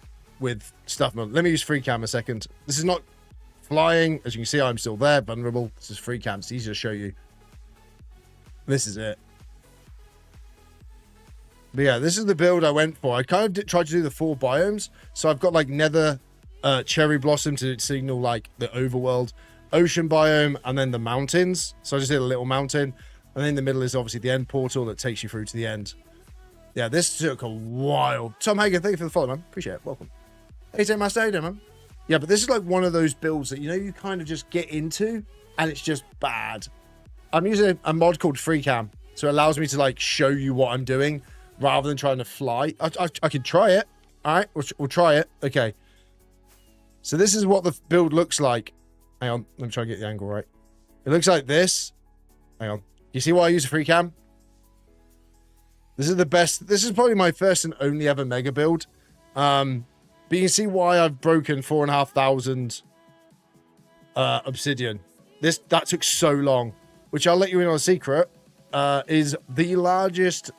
with stuff. Let me use free cam a second. This is not flying. As you can see, I'm still there, vulnerable. This is free cam. It's easy to show you. This is it. But yeah, this is the build I went for. I kind of tried to do the 4 biomes. So I've got like nether cherry blossom to signal like the overworld, ocean biome, and then the mountains. So I just did a little mountain. And then in the middle is obviously the end portal that takes you through to the end. Yeah, this took a while. Tom Hagen, thank you for the follow, man. Appreciate it. Welcome. Hey, Master, how you doing, man? Yeah, but this is like one of those builds that, you know, you kind of just get into and it's just bad. I'm using a mod called FreeCam. So it allows me to like show you what I'm doing rather than trying to fly. I can try it. All right, we'll try it. Okay. So this is what the build looks like. Hang on, let me try and get the angle right. It looks like this. Hang on. You see why I use a free cam? This is the best. This is probably my first and only ever mega build. But you can see why I've broken 4,500 obsidian. That took so long, which I'll let you in on a secret, is the largest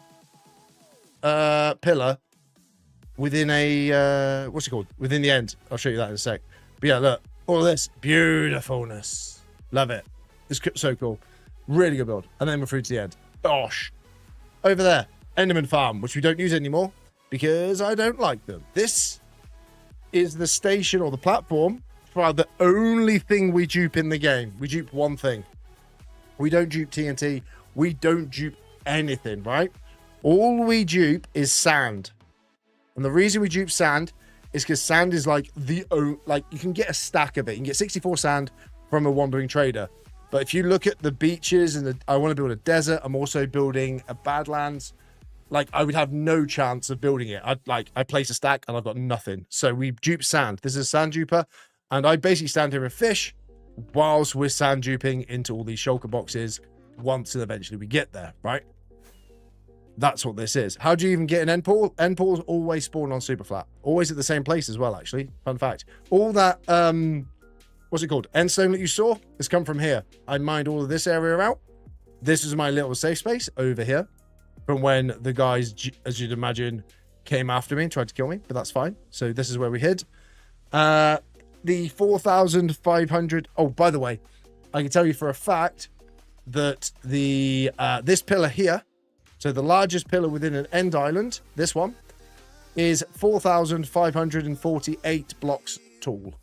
pillar within a, what's it called? Within the end. I'll show you that in a sec. But yeah, look, all of this beautifulness. Love it. It's so cool. Really good build. And then we're through to the end. Gosh. Over there, Enderman Farm, which we don't use anymore because I don't like them. This is the station or the platform for the only thing we dupe in the game. We dupe one thing. We don't dupe TNT. We don't dupe anything, right? All we dupe is sand. And the reason we dupe sand is because sand is like like you can get a stack of it. You can get 64 sand from a wandering trader. But if you look at the beaches and I want to build a desert, I'm also building a Badlands. Like I would have no chance of building it. I place a stack and I've got nothing. So we dupe sand. This is a sand duper. And I basically stand here and fish whilst we're sand duping into all these shulker boxes once and eventually we get there, right? That's what this is. How do you even get an end portal? End portals always spawn on Superflat. Always at the same place as well, actually. Fun fact. All that, what's it called? Endstone that you saw has come from here. I mined all of this area out. This is my little safe space over here from when the guys, as you'd imagine, came after me and tried to kill me, but that's fine. So this is where we hid. The 4,500. Oh, by the way, I can tell you for a fact that the this pillar here, so the largest pillar within an end island, this one, is 4,548 blocks tall.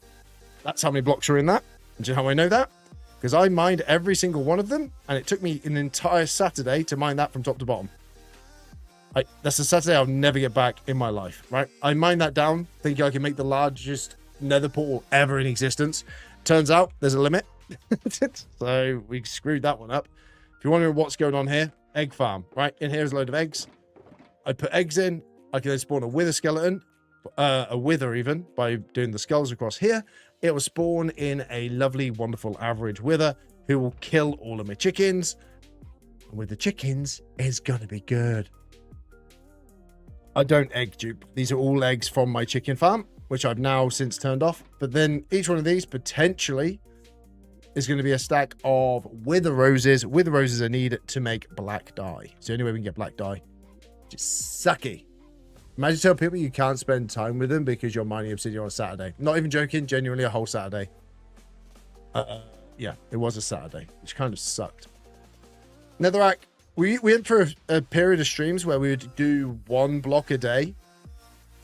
That's how many blocks are in that. And do you know how I know that? Because I mined every single one of them, and it took me an entire Saturday to mine that from top to bottom. That's a Saturday I'll never get back in my life, right? I mined that down, thinking I can make the largest nether portal ever in existence. Turns out there's a limit. So we screwed that one up. If you're wondering what's going on here, egg farm, right? In here is a load of eggs. I put eggs in. I can then spawn a wither skeleton, a wither even, by doing the skulls across here. It will spawn in a lovely, wonderful, average wither who will kill all of my chickens. And with the chickens, it's going to be good. I don't egg dupe. These are all eggs from my chicken farm, which I've now since turned off. But then each one of these potentially is going to be a stack of wither roses. Wither roses are needed to make black dye. It's the only way we can get black dye. Just sucky. Imagine telling people you can't spend time with them because you're mining obsidian on a Saturday. Not even joking, genuinely a whole Saturday. Yeah, it was a Saturday, which kind of sucked. Netherrack, We went for a period of streams where we would do 1 block a day.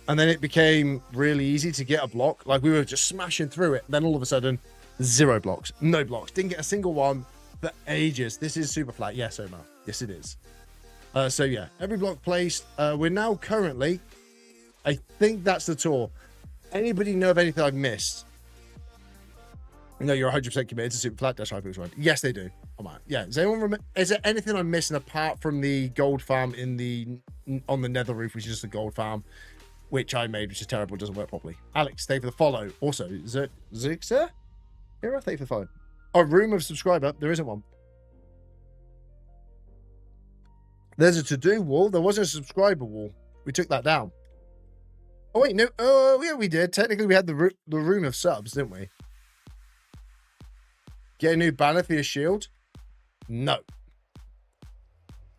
And then it became really easy to get a block. Like we were just smashing through it. Then all of a sudden, 0 blocks, no blocks. Didn't get a single one for ages. This is Superflat. Yes, Omar. Yes, it is. So yeah, every block placed. We're now currently, I think that's the tour. Anybody know of anything I've missed? No, you're 100% committed to Superflat. That's right. Yes, they do. Come on. Yeah. Does anyone remember? Is there anything I'm missing apart from the gold farm on the nether roof, which is just the gold farm, which I made, which is terrible, doesn't work properly. Alex, thank you for the follow. Also, Zixer? Here, thank you for the follow. A room of subscriber. There isn't one. There's a to-do wall. There wasn't a subscriber wall. We took that down. Oh, wait, no. Oh, yeah, we did. Technically, we had the room of subs, didn't we? Get a new banner for your shield? No.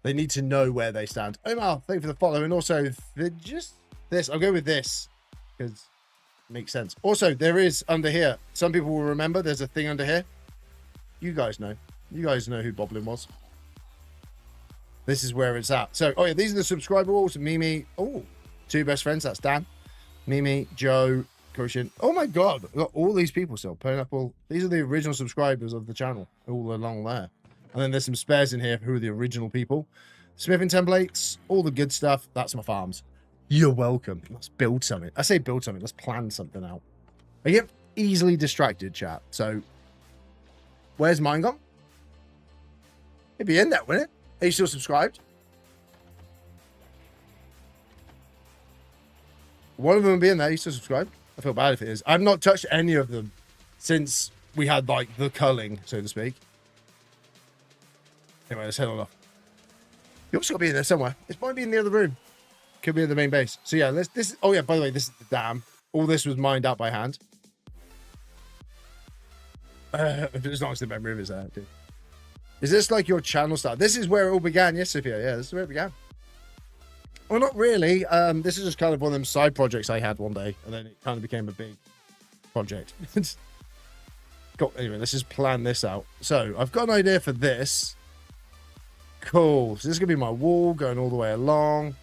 They need to know where they stand. Omar, thank you for the follow. And also, just this. I'll go with this because it makes sense. Also, there is under here. Some people will remember there's a thing under here. You guys know. You guys know who Boblin was. This is where it's at. So, oh yeah, these are the subscriber walls. Mimi. Oh, 2 best friends. That's Dan. Mimi, Joe, Koshin. Oh my God. I've got all these people still. Pineapple. These are the original subscribers of the channel. All along there. And then there's some spares in here who are the original people. Smithing templates. All the good stuff. That's my farms. You're welcome. Let's build something. I say build something. Let's plan something out. I get easily distracted, chat. So, where's mine gone? It'd be in there, wouldn't it? Are you still subscribed? One of them will be in there. Are you still subscribed? I feel bad if it is. I've not touched any of them since we had, like, the culling, so to speak. Anyway, let's head on off. You also got to be in there somewhere. It might be in the other room. Could be in the main base. So yeah, oh yeah, by the way, this is the dam. All this was mined out by hand. As long as the memory is there, dude. Is this like your channel start? This is where it all began. Yes, Sophia. Yeah, this is where it began. Well, not really. This is just kind of one of them side projects I had one day, and then it kind of became a big project. Anyway, let's just plan this out. So I've got an idea for this. Cool. So this is gonna be my wall going all the way along.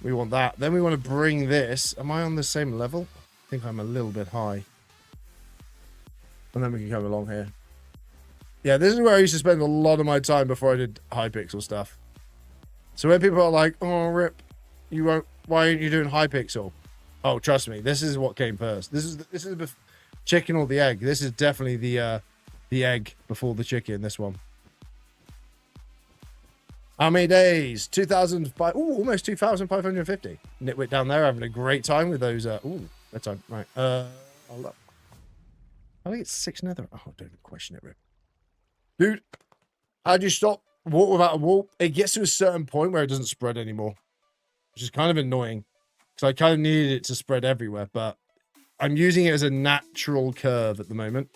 We want that. Then we want to bring this. Am I on the same level? I think I'm a little bit high. And then we can come along here. Yeah, this is where I used to spend a lot of my time before I did Hypixel stuff. So when people are like, oh, Rip, why aren't you doing Hypixel? Oh, trust me, this is what came first. This is the chicken or the egg. This is definitely the egg before the chicken, this one. How many days? 2,005. Ooh, almost 2,550. Nitwit down there having a great time with those. Bedtime. Right. Hold up. I think it's 6 nether. Oh, don't even question it, Rip. Dude, how do you stop water without a wall? It gets to a certain point where it doesn't spread anymore, which is kind of annoying because I kind of needed it to spread everywhere, but I'm using it as a natural curve at the moment.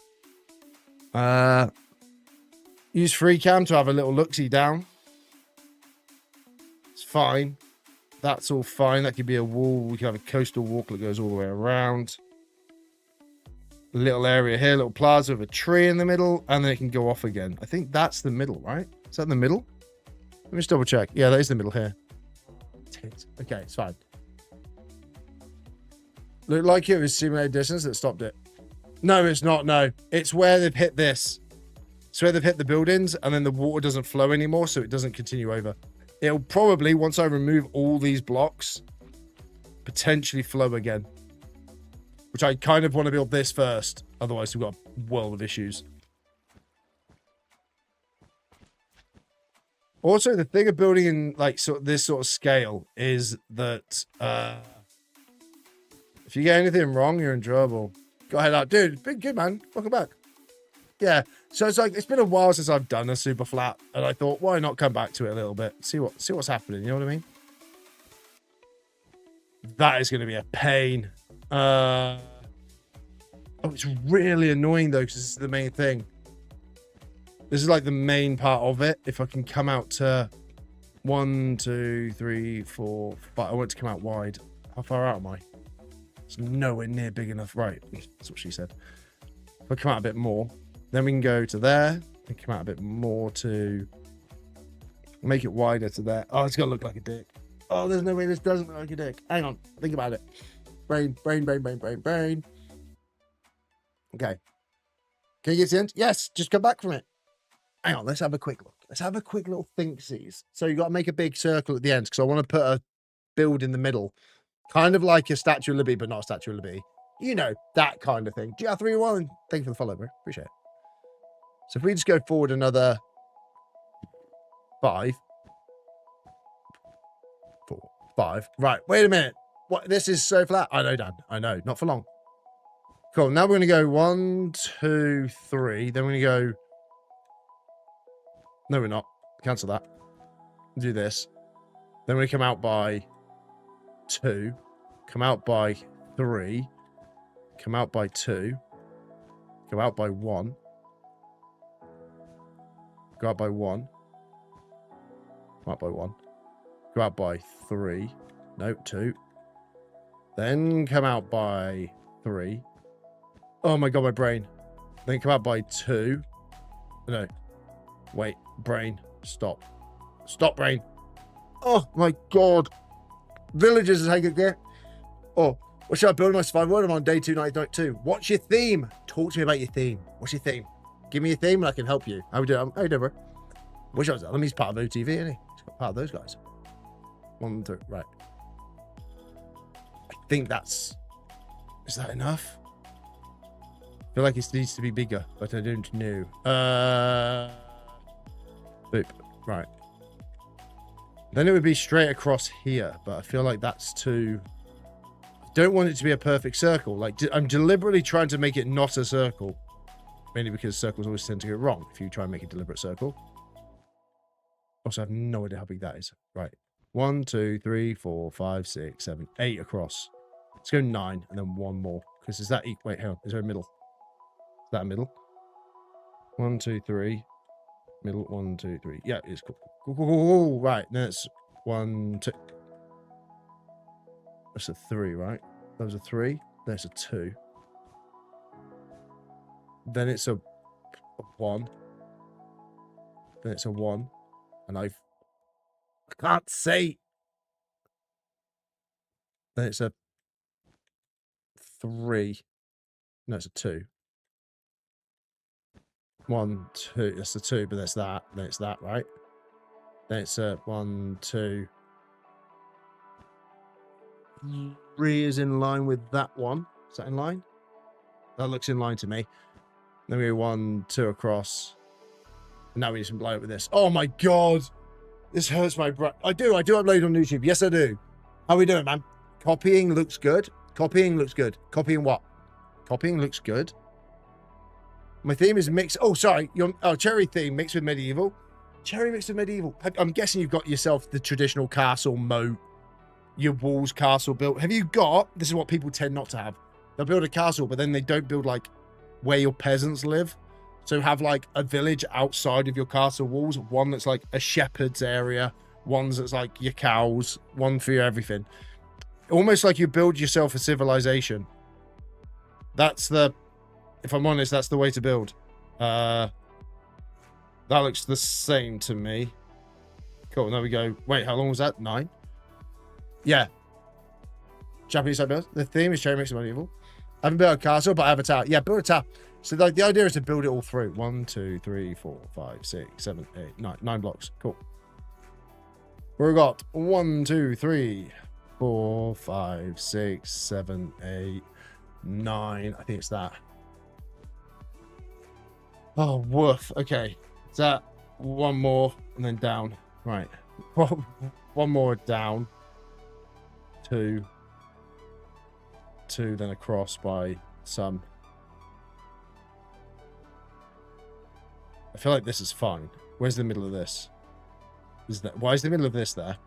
Use free cam to have a little look-see down. It's fine. That's all fine. That could be a wall. We can have a coastal walk that goes all the way around. A little area here, little plaza with a tree in the middle, and then it can go off again. I think that's the middle, right? Is that the middle? Let me just double check. Yeah, that is the middle here. Okay, it's fine. Looked like it was simulated distance that stopped it. No, it's not. No, it's where they've hit this. It's where they've hit the buildings, and then the water doesn't flow anymore, so it doesn't continue over. It'll probably, once I remove all these blocks, potentially flow again. Which I kind of want to build this first. Otherwise, we've got a world of issues. Also, the thing of building in like this sort of scale is that if you get anything wrong, you're in trouble. Go ahead out. Dude, it's been good, man. Welcome back. Yeah. So it's like, it's been a while since I've done a super flat. And I thought, why not come back to it a little bit? See what's happening. You know what I mean? That is going to be a pain. Oh, it's really annoying though, because this is the main thing. This is like the main part of it. If I can come out to 1, 2, 3, 4, 5. I want it to come out wide. How far out am I? It's nowhere near big enough. Right. That's what she said. If I come out a bit more, then we can go to there and come out a bit more to Make it wider to there. Oh, it's gonna look like a dick. Oh, there's no way this doesn't look like a dick. Hang on, think about it. Brain. Okay. Can you get to the end? Yes, just come back from it. Hang on, let's have a quick look. Let's have a quick little think-sees. So you got to make a big circle at the end because I want to put a build in the middle. Kind of like a Statue of Liberty, but not a Statue of Liberty. You know, that kind of thing. GR31, thank you for the follow, bro. Appreciate it. So if we just go forward another 5. 4, 5. Right, wait a minute. What? This is so flat. I know, Dan. I know. Not for long. Cool. Now we're going to go 1, 2, 3. Then we're going to go... No, we're not. Cancel that. Do this. Then we come out by 2. Come out by 3. Come out by 2. Go out by 1. Go out by 1. Come out by 1. Go out by 3. No, 2. Then come out by 3. Oh my god, my brain. Then come out by 2. No. Wait, brain. Stop. Stop, brain. Oh my god. Villagers is how you get. Oh, what should I build in my survival world? I'm on day 292. What's your theme? Talk to me about your theme. What's your theme? Give me a theme and I can help you. How we doing? How you doing, bro? Wish I was. Let me. He's part of OTV, isn't he? He's part of those guys. 1, 2, right. I think that's... Is that enough? I feel like it needs to be bigger, but I don't know. Boop. Right. Then it would be straight across here, but I feel like that's too... I don't want it to be a perfect circle. Like, I'm deliberately trying to make it not a circle. Mainly because circles always tend to go wrong if you try and make a deliberate circle. Also, I have no idea how big that is. Right. 1, 2, 3, 4, 5, 6, 7, 8 across. Let's go 9 and then 1 more. Because is that... Wait, hang on. Is there a middle? Is that a middle? 1, 2, 3. Middle. 1, 2, 3. Yeah, it's cool. Cool. Right. Then it's 1, 2. That's a 3, right? That was a 3. There's a 2. Then it's a 1. Then it's a 1. And I can't say. Then it's a 3. No, it's a 2. 1, 2. That's the 2, but that's that. Then it's that, right? Then it's a 1, 2. 3 is in line with that one. Is that in line? That looks in line to me. Then we go 1, 2 across. And now we just blow it with this. Oh my god! This hurts my brain. I do upload on YouTube. Yes, I do. How are we doing, man? Copying looks good. Copying looks good. Copying what? Copying looks good. My theme is mixed. Oh, sorry. Cherry theme mixed with medieval. Cherry mixed with medieval. I'm guessing you've got yourself the traditional castle moat. Your walls castle built. Have you got... This is what people tend not to have. They'll build a castle, but then they don't build, like, where your peasants live. So have, like, a village outside of your castle walls. One that's, like, a shepherd's area. One that's, like, your cows. One for your everything. Almost like you build yourself a civilization. That's the... If I'm honest, that's the way to build. That looks the same to me. Cool, there we go. Wait, how long was that? 9? Yeah. Japanese side build. The theme is cherry mix and medieval. I haven't built a castle, but I have a tower. Yeah, build a tower. So like the idea is to build it all through. 1, 2, 3, 4, 5, 6, 7, 8, 9. 9 blocks. Cool. We've got 1, 2, 3, 4, 5, 6, 7, 8, 9. I think it's that. Oh, woof. Okay. Is that 1 more and then down? Right. 1 more down. 2. 2, then across by some. I feel like this is fine. Where's the middle of this? Why is the middle of this there?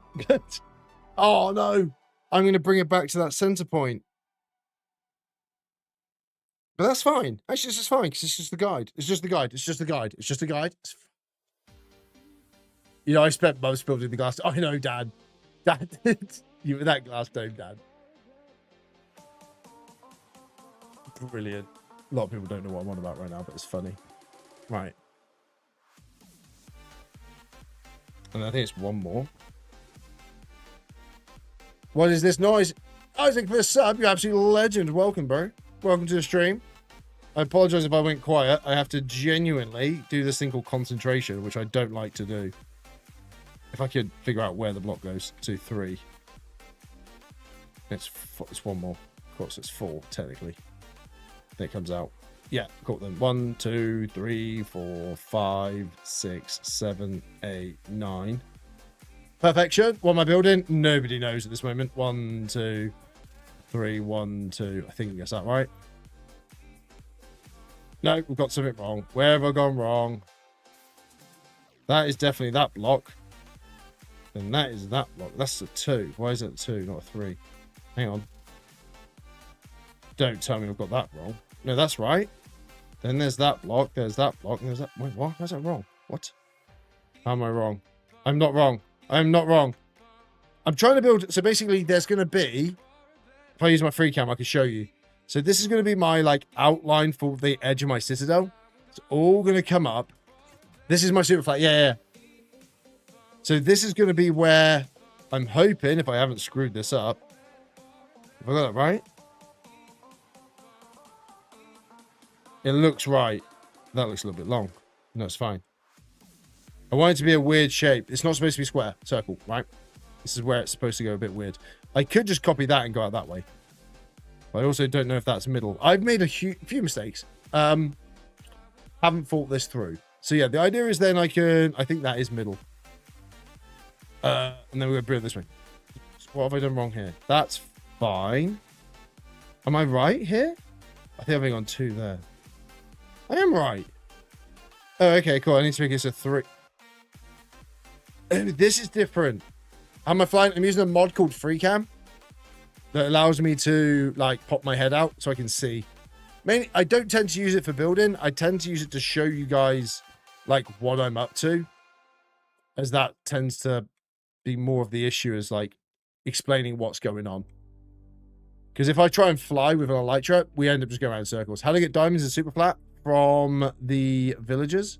Oh, no. I'm going to bring it back to that center point. But that's fine. Actually, this is fine because it's just the guide. It's just the guide. It's just the guide. It's just the guide. You know, I spent months building the glass. Oh, I know, Dad. Dad, you were that glass dome, Dad. Brilliant. A lot of people don't know what I'm on about right now, but it's funny. Right. And I think it's one more. What is this noise? Isaac for the sub, you absolute legend. Welcome, bro. Welcome to the stream. I apologize if I went quiet. I have to genuinely do this thing called concentration, which I don't like to do. If I could figure out where the block goes. 2, 3. It's one more. Of course, it's 4, technically. Then it comes out. Yeah, cool. Then 1, 2, 3, 4, 5, 6, 7, 8, 9. Perfection. What am I building? Nobody knows at this moment. 1, 2, 3, 1, 2. I think I guess that right. No, we've got something wrong. Where have I gone wrong? That is definitely that block. And that is that block. That's a 2. Why is it a 2, not a 3? Hang on. Don't tell me I've got that wrong. No, that's right. Then there's that block. There's that block. And there's that. Wait, what? How's that wrong? What? How am I wrong? I'm not wrong. I'm not wrong. I'm trying to build. So basically, there's going to be. If I use my free cam, I can show you. So this is going to be my like outline for the edge of my citadel. It's all going to come up. This is my Superflat. Yeah. So this is going to be where I'm hoping, if I haven't screwed this up. Have I got that right? It looks right. That looks a little bit long. No, it's fine. I want it to be a weird shape. It's not supposed to be square. Circle, right? This is where it's supposed to go a bit weird. I could just copy that and go out that way. But I also don't know if that's middle. I've made a few mistakes. Haven't thought this through. So yeah, the idea is then I think that is middle. And then we're going to build this way. What have I done wrong here? That's fine. Am I right here? I think I've only gone 2 there. I am right. Oh, okay, cool. I need to make this a 3. Oh, this is different. How am I flying? I'm using a mod called FreeCam that allows me to like pop my head out so I can see. Mainly, I don't tend to use it for building. I tend to use it to show you guys like what I'm up to, as that tends to be more of the issue, as like explaining what's going on. Because if I try and fly with an elytra, we end up just going around in circles. How to get diamonds in Superflat from the villagers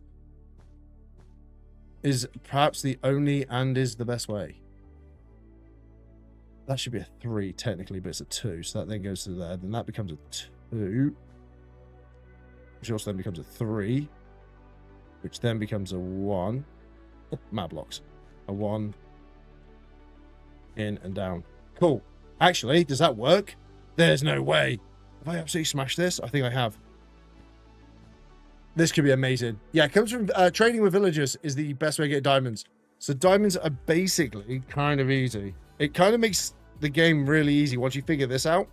is perhaps the only and is the best way. That should be a 3 technically, but it's a 2. So that then goes to there. Then that becomes a 2. Which also then becomes a 3. Which then becomes a 1. Oh, map blocks. A 1. In and down. Cool. Actually, does that work? There's no way. Have I absolutely smashed this? I think I have. This could be amazing. Yeah, it comes from trading with villagers is the best way to get diamonds. So diamonds are basically kind of easy. It kind of makes the game really easy once you figure this out.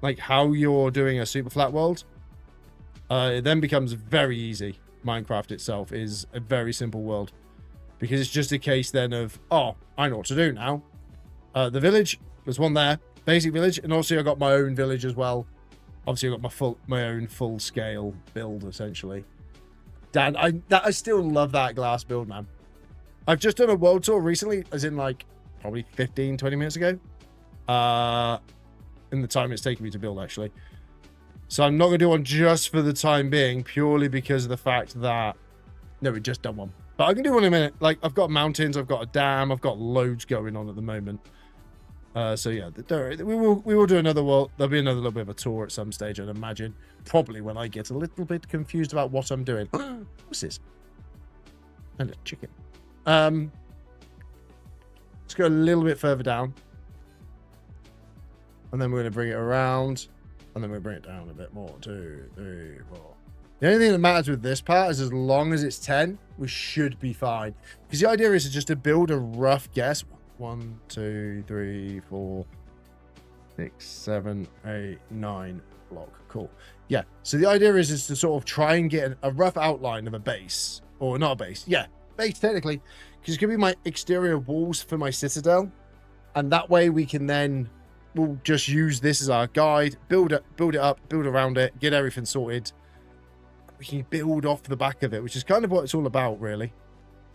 Like how you're doing a Superflat world. It then becomes very easy. Minecraft itself is a very simple world. Because it's just a case then of, oh, I know what to do now. The village, there's one there. Basic village. And also I got my own village as well. Obviously, I've got my own full-scale build, essentially. Dan, I still love that glass build, man. I've just done a world tour recently, as in, like, probably 15, 20 minutes ago. In the time it's taken me to build, actually. So I'm not going to do one just for the time being, purely because of the fact that... No, we've just done one. But I can do one in a minute. Like, I've got mountains, I've got a dam, I've got loads going on at the moment. So yeah, we will do another world. There'll be another little bit of a tour at some stage, I'd imagine. Probably when I get a little bit confused about what I'm doing. What's this? And a chicken. Let's go a little bit further down. And then we're going to bring it around. And then we'll bring it down a bit more. 2, 3, 4. The only thing that matters with this part is as long as it's 10, we should be fine. Because the idea is just to build a rough guess. 1, 2, 3, 4, 6, 7, 8, 9 block. Cool. Yeah. So the idea is to sort of try and get a rough outline of a base. Or not a base. Yeah. Base, technically. Because it's going to be my exterior walls for my citadel. And that way we can then... We'll just use this as our guide. Build it up. Build around it. Get everything sorted. We can build off the back of it. Which is kind of what it's all about, really.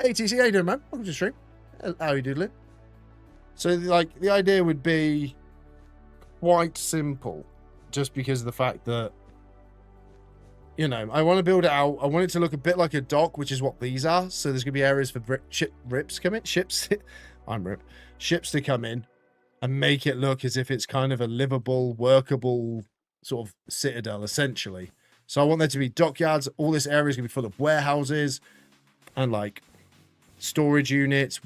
Hey, TC. How you doing, man? Welcome to the stream. How are you doing? So, like, the idea would be quite simple, just because of the fact that you know, I want to build it out. I want it to look a bit like a dock, which is what these are. So there's gonna be areas for ships to come in and make it look as if it's kind of a livable, workable sort of citadel, essentially. So I want there to be dockyards. All this area is gonna be full of warehouses and like storage units,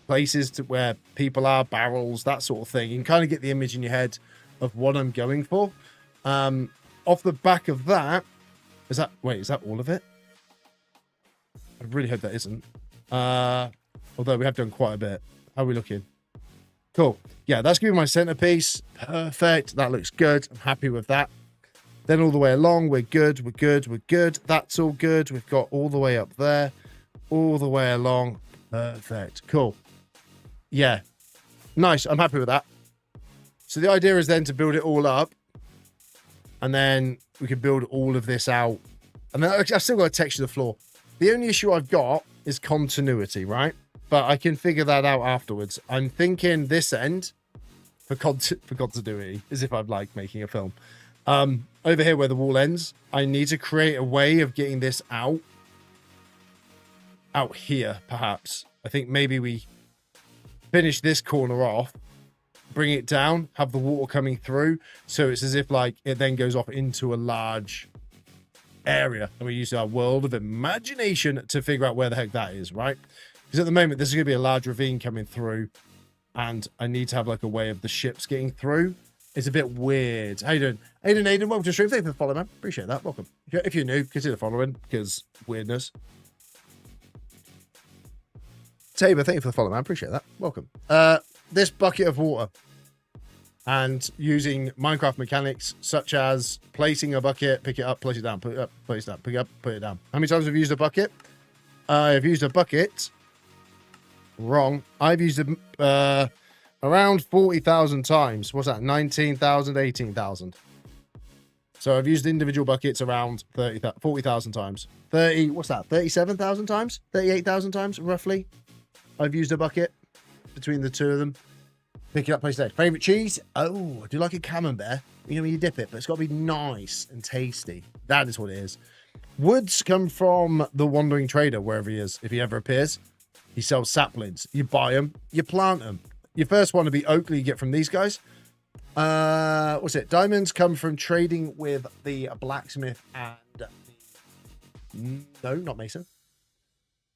places to where people are, barrels, that sort of thing. You can kind of get the image in your head of what I'm going for. Off the back of that, is that all of it? I really hope that isn't. Although we have done quite a bit. How are we looking? Cool. Yeah, that's gonna be my centerpiece. Perfect. That looks good. I'm happy with that. Then all the way along, we're good. That's all good. We've got all the way up there, all the way along. Perfect. Cool. Yeah. Nice. I'm happy with that. So the idea is then to build it all up, and then we can build all of this out. And then I've still got to texture the floor. The only issue I've got is continuity, right? But I can figure that out afterwards. I'm thinking this end for continuity, as if I'm like making a film. Over here where the wall ends, I need to create a way of getting this out here, perhaps. I think maybe we finish this corner off, bring it down, have the water coming through, so it's as if like it then goes off into a large area, and we use our world of imagination to figure out where the heck that is, right? Because at the moment this is going to be a large ravine coming through, and I need to have like a way of the ships getting through. It's a bit weird. How you doing? Aiden, welcome to the stream. Thank you for the follow, man. Appreciate that. Welcome. If you're new, consider following, because weirdness. Tabor, thank you for the follow, man. Appreciate that. Welcome. This bucket of water and using Minecraft mechanics such as placing a bucket, pick it up, place it down, put it up, place it down, pick it up, put it down. How many times have you used a bucket? I've used a bucket. Wrong. I've used it around 40,000 times. What's that? 19,000, 18,000. So I've used individual buckets around 40,000 times. 30, what's that? 37,000 times? 38,000 times, roughly. I've used a bucket between the two of them. Pick it up, place it down. Favorite cheese? Oh, I do like a camembert. You know when you dip it, but it's got to be nice and tasty. That is what it is. Woods come from the Wandering Trader, wherever he is, if he ever appears. He sells saplings. You buy them, you plant them. Your first one to be oak you get from these guys. What's it? Diamonds come from trading with the blacksmith and no, not Mason.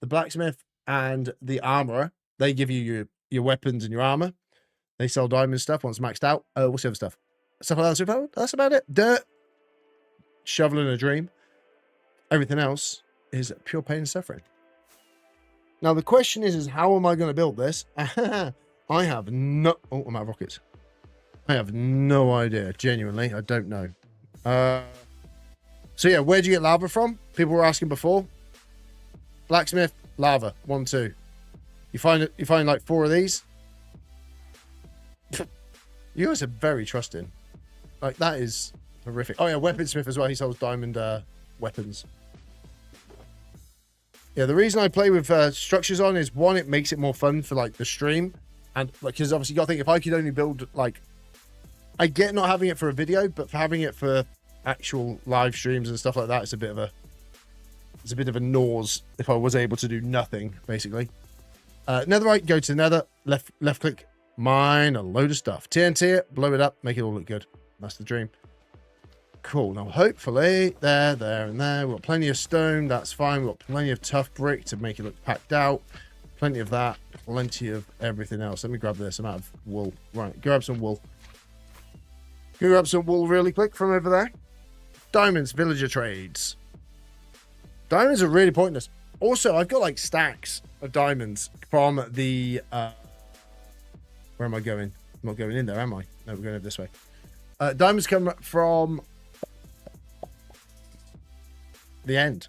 The blacksmith and the armorer. They give you your weapons and your armor. They sell diamond stuff once maxed out. What's the other stuff? Stuff like that. That's about it. Dirt. Shovel in a dream. Everything else is pure pain and suffering. Now the question is how am I going to build this? I have no... Oh, I'm out of rockets. I have no idea. Genuinely, I don't know. So yeah, where'd you get lava from? People were asking before. Blacksmith, lava, 1, 2. You find like 4 of these. You guys are very trusting. Like that is horrific. Oh yeah, weaponsmith as well. He sells diamond weapons. Yeah, the reason I play with structures on is one, it makes it more fun for like the stream, and because obviously you got to think if I could only build like, I get not having it for a video, but for having it for actual live streams and stuff like that, it's a bit of a nose if I was able to do nothing basically. Netherite, go to the nether, left click, mine a load of stuff, TNT it, blow it up, make it all look good. That's the dream. Cool. Now hopefully there and there we've got plenty of stone. That's fine. We've got plenty of tough brick to make it look packed out, plenty of that, plenty of everything else. Let me grab this. I'm out of wool. Right, grab some wool. Grab some wool really quick from over there. Diamonds, villager trades. Diamonds are really pointless. Also, I've got like stacks of diamonds from the where am I going? I'm not going in there, am I? No, we're going over this way. Diamonds come from the end.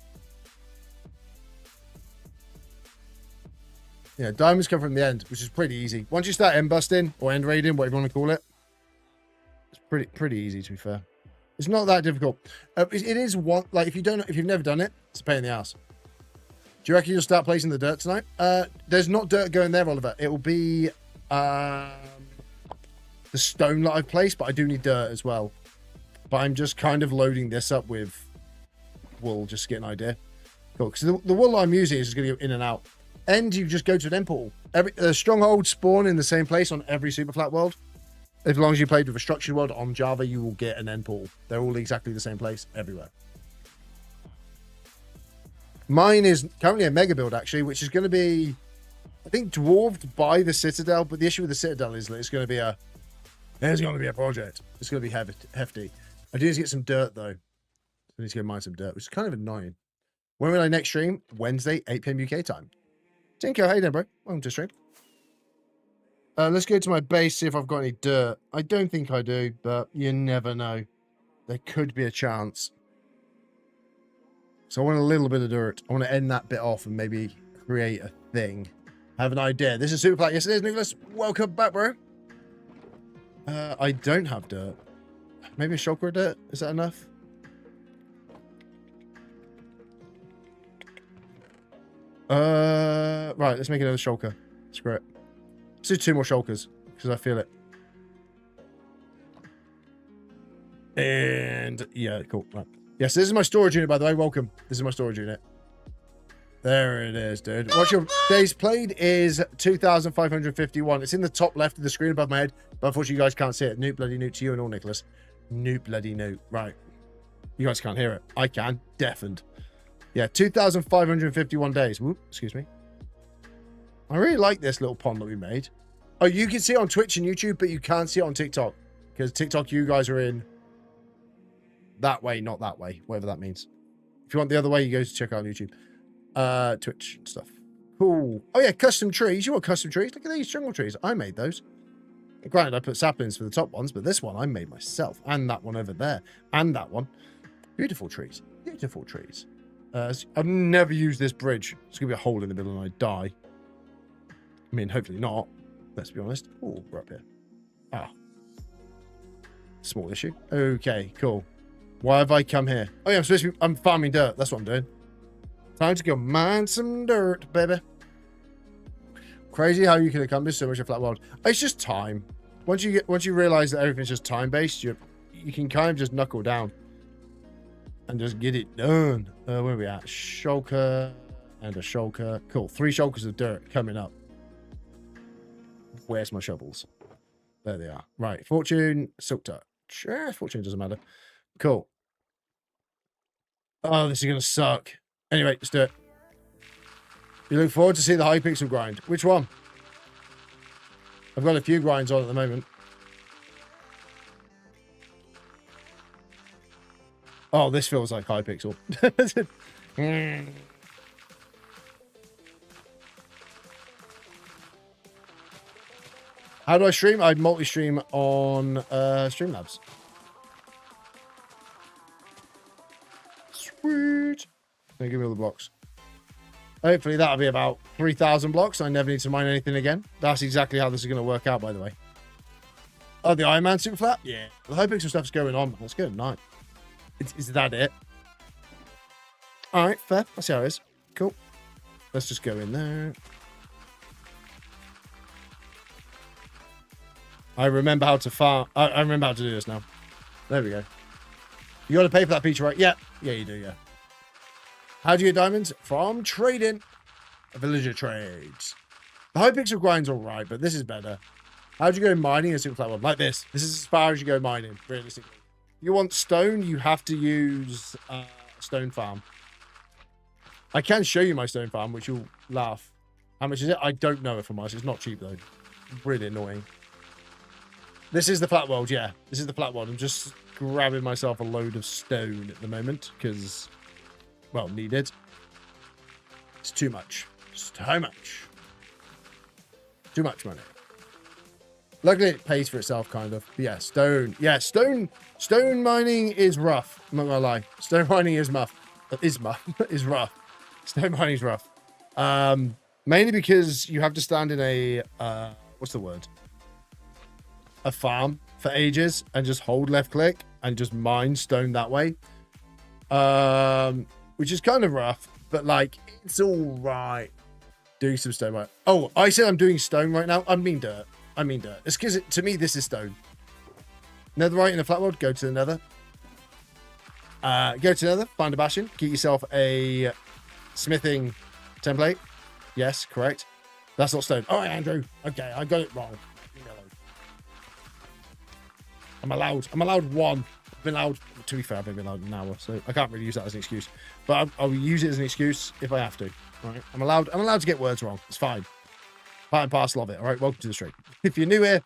Yeah, diamonds come from the end, which is pretty easy. Once you start end busting or end raiding, whatever you want to call it, it's pretty easy to be fair. It's not that difficult. It is one like if you've never done it, it's a pain in the ass. Do you reckon you'll start placing the dirt tonight? There's not dirt going there, Oliver. It will be the stone that I've placed, but I do need dirt as well. But I'm just kind of loading this up with wool, just to get an idea. Cool, because the wool I'm using is just going to go in and out. And you just go to an end portal. Strongholds spawn in the same place on every Superflat world. As long as you played with a structured world on Java, you will get an end portal. They're all exactly the same place everywhere. Mine is currently a mega build, actually, which is going to be, I think, dwarfed by the Citadel. But the issue with the Citadel is that it's going to be a project. It's going to be hefty. I do need to get some dirt, though. I need to go mine some dirt, which is kind of annoying. When will I next stream? Wednesday, 8 p.m. UK time. Tinko, how you doing, bro? Welcome to stream. Let's go to my base, see if I've got any dirt. I don't think I do, but you never know. There could be a chance. So I want a little bit of dirt. I want to end that bit off and maybe create a thing. I have an idea. This is Superflat. Yes, it is, Nicholas. Welcome back, bro. I don't have dirt. Maybe a shulker of dirt? Is that enough? Right, let's make another shulker. Screw it. Let's do 2 more shulkers, because I feel it. And, yeah, cool. Right. Yes, this is my storage unit, by the way. Welcome. This is my storage unit. There it is, dude. What's your days played is 2,551. It's in the top left of the screen above my head, but unfortunately you guys can't see it. Newt bloody newt to you and all, Nicholas. Newt bloody newt. Right. You guys can't hear it. I can. Deafened. Yeah, 2,551 days. Whoop, excuse me. I really like this little pond that we made. Oh, you can see it on Twitch and YouTube, but you can't see it on TikTok. Because TikTok, you guys are in that way, not that way. Whatever that means. If you want the other way, you go to check out YouTube. Twitch stuff. Cool. Oh, yeah, custom trees. You want custom trees? Look at these jungle trees. I made those. Granted, I put saplings for the top ones, but this one I made myself. And that one over there. And that one. Beautiful trees. Beautiful trees. I've never used this bridge. It's going to be a hole in the middle and I die. I mean, hopefully not. Let's be honest. Oh, we're up here. Ah. Small issue. Okay, cool. Why have I come here? Oh, yeah, I'm farming dirt. That's what I'm doing. Time to go mine some dirt, baby. Crazy how you can accomplish so much in Flat World. It's just time. Once you realize that everything's just time-based, you can kind of just knuckle down. And just get it done. Where are we at? Shulker and a shulker. Cool. 3 shulkers of dirt coming up. Where's my shovels? There they are. Right. Fortune. Silk touch. Sure. Fortune doesn't matter. Cool. Oh, this is going to suck. Anyway, let's do it. You look forward to see the Hypixel grind. Which one? I've got a few grinds on at the moment. Oh, this feels like Hypixel. How do I stream? I multi-stream on Streamlabs. Sweet. Now give me all the blocks. Hopefully that'll be about 3,000 blocks. I never need to mine anything again. That's exactly how this is going to work out, by the way. Oh, the Iron Man Superflat? Yeah. The Hypixel stuff's going on. That's good. Nice. Is that it? All right, fair. That's how it is. Cool. Let's just go in there. I remember how to farm. I remember how to do this now. There we go. You got to pay for that feature, right? Yeah. Yeah, you do, yeah. How do you get diamonds? From trading. Villager trades. The Hypixel grind's all right, but this is better. How do you go mining in a Superflat one? Like this. This is as far as you go mining, realistically. You want stone, you have to use stone farm. I can show you my stone farm, which you'll laugh. How much is it? I don't know if I'm honest. It's not cheap, though. Really annoying. This is the flat world, yeah. This is the flat world. I'm just grabbing myself a load of stone at the moment, because, well, needed. It's too much. It's too much. Too much money. Luckily, it pays for itself, kind of. But yeah, stone. Yeah, stone mining is rough. I'm not gonna lie. Stone mining is rough. Is rough. Stone mining is rough. Mainly because you have to stand in a what's the word? A farm for ages and just hold left click and just mine stone that way. Which is kind of rough, but like it's all right. Doing some stone right. Oh, I said I'm doing stone right now. I mean dirt. It's because to me this is stone. Netherite in a flat world, go to the nether. Go to Nether, find a bastion, get yourself a smithing template. Yes, correct. That's not stone. Oh, Andrew. Okay, I got it wrong. I'm allowed one. I've been allowed, to be fair, I've been allowed an hour, so I can't really use that as an excuse. But I'll use it as an excuse if I have to. All right, I'm allowed to get words wrong. It's fine. Part and parcel of it. All right, welcome to the stream. If you're new here,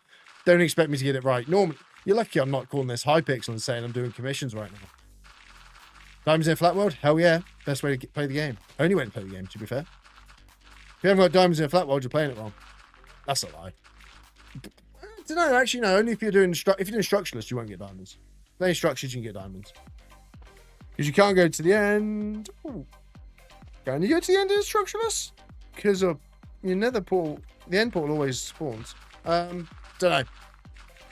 don't expect me to get it right. Normally, you're lucky I'm not calling this Hypixel and saying I'm doing commissions right now. Diamonds in Flat World? Hell yeah. Best way to play the game. Only way to play the game, to be fair. If you haven't got diamonds in a flat world, you're playing it wrong. That's a lie. I don't know, actually, no. Only if you're doing structuralist, you won't get diamonds. Playing structures, you can get diamonds. Because you can't go to the end. Ooh. Can you go to the end of the structuralist? Because of your nether portal, the end portal always spawns. Don't know.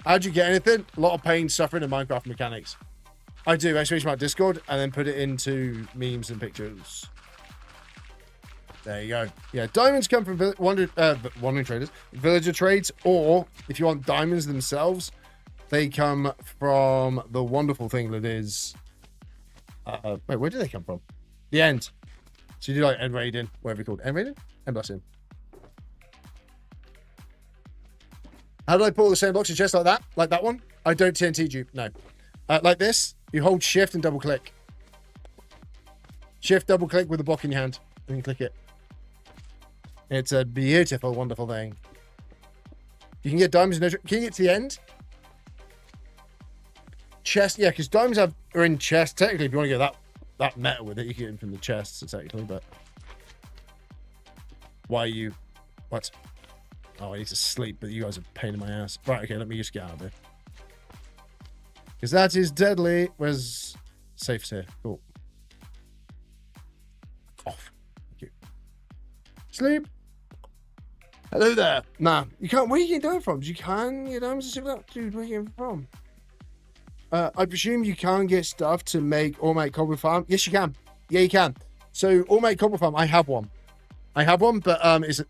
How'd you get anything? A lot of pain, suffering, and Minecraft mechanics. I do. Exclamation mark Discord, and then put it into memes and pictures. There you go. Yeah, diamonds come from wandering traders, villager trades, or if you want diamonds themselves, they come from the wonderful thing that is. Wait, where do they come from? The end. So you do like end raiding, whatever you call it. End raiding? End blessing. How do I pull the same box of chest like that? Like that one? I don't TNT dupe. No. Like this, you hold shift and double click. Shift, double click with the block in your hand. And you click it. It's a beautiful, wonderful thing. You can get diamonds. Can you get to the end? Chest, yeah, because diamonds are in chests. Technically, if you want to get that meta with it, you can get them from the chests, technically, but why are you? What? Oh, I need to sleep, but you guys are a pain in my ass. Right, okay, let me just get out of here. Because that is deadly. Where's safes here? Cool. Off. Thank you. Sleep. Hello there. Nah, you can't. Where are you getting diamonds from? You can get diamonds. Dude, where are you getting from? I presume you can get stuff to make Automatic Cobble Farm. Yes, you can. Yeah, you can. So Automatic Cobble Farm, I have one. But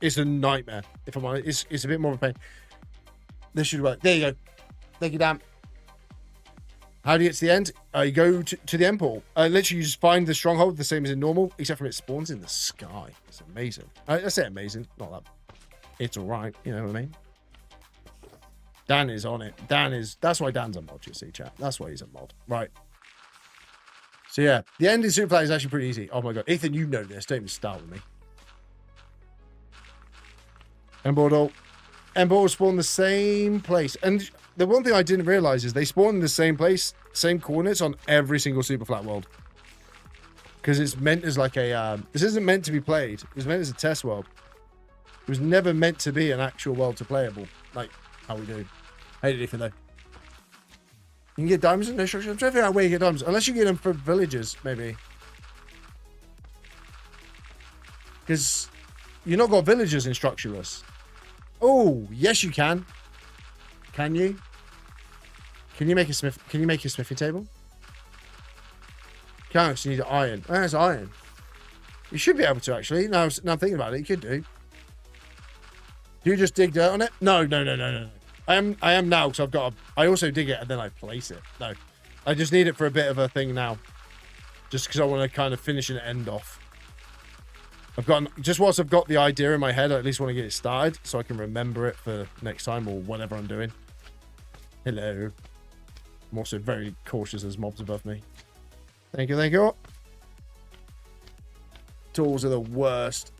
it's a nightmare. If I'm honest, it's a bit more of a pain. This should work. There you go. Thank you, Dan. How do you get to the end? You go to the end portal. Literally, you just find the stronghold the same as in normal, except for it spawns in the sky. It's amazing. I say amazing, not that. It's all right. You know what I mean? Dan is on it. That's why Dan's a mod, you see, chat. That's why he's a mod. Right. So yeah, the end in Superflat is actually pretty easy. Oh my god, Ethan, you know this. Don't even start with me. End portal spawn the same place. And the one thing I didn't realize is they spawn in the same place, same coordinates on every single Superflat world. Because it's meant as like a, this isn't meant to be played. It was meant as a test world. It was never meant to be an actual world to playable. Like how we do. Hate it, Ethan, though. You can get diamonds in no structure. I'm trying to figure out where you get diamonds. Unless you get them from villagers, maybe. Because you've not got villagers in structureless. Oh, yes you can. Can you? Can you make a smithing table? Can't, so you need iron. Oh, that's iron. You should be able to, actually. Now I'm thinking about it, you could do. Do you just dig dirt on it? No. I am now, because I also dig it and then I place it. No. I just need it for a bit of a thing now. Just because I want to kind of finish and end off. Just whilst I've got the idea in my head, I at least want to get it started so I can remember it for next time or whatever I'm doing. Hello. I'm also very cautious as mobs above me. Thank you. Tools are the worst.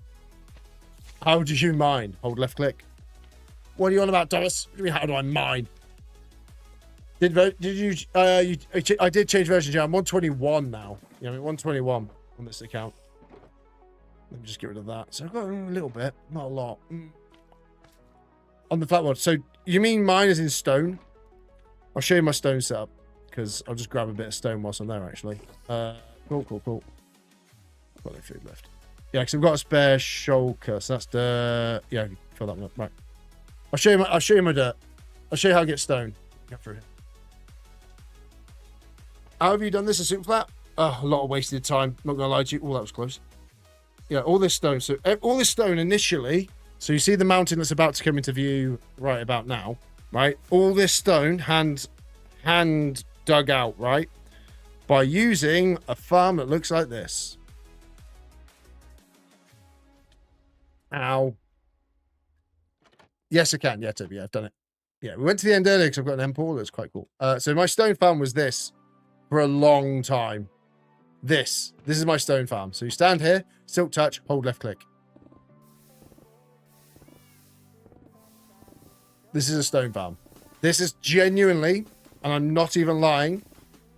How do you mine? Hold left click. What are you on about, Thomas? What do you mean, how do I mine? I did change version. I'm 121 now. Yeah, I'm 121 on this account. Let me just get rid of that. So I've got a little bit, not a lot. On the flat world. So you mean mine is in stone? I'll show you my stone setup because I'll just grab a bit of stone whilst I'm there. Actually, cool. I've got no food left. Yeah, because I've got a spare shulker. So that's the fill that one up. Right. I'll show you my dirt. I'll show you how to get stone. Get through here. How have you done this in Superflat? Oh, a lot of wasted time. Not gonna lie to you. Oh, that was close. Yeah, all this stone. So all this stone initially. So you see the mountain that's about to come into view right about now, right? All this stone hand dug out, right? by using a farm that looks like this. Ow. Yes, I can. Yeah, Toby, yeah, I've done it. Yeah, we went to the end earlier because I've got an end portal. That's quite cool. So my stone farm was this for a long time. This is my stone farm. So you stand here, silk touch, hold left click. This is a stone farm. This is genuinely, and I'm not even lying,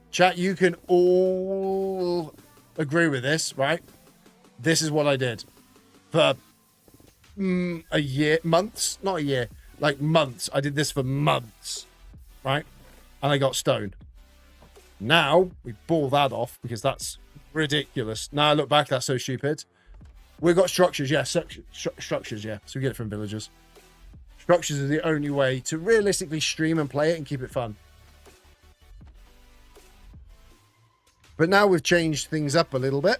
chat, you can all agree with this, right? This is what I did for a year, months, not a year, like months. I did this for months, right? And I got stone. Now we ball that off because that's ridiculous. Now I look back, that's so stupid. We've got structures, yeah, structures, yeah. So we get it from villagers. Structures is the only way to realistically stream and play it and keep it fun. But now we've changed things up a little bit.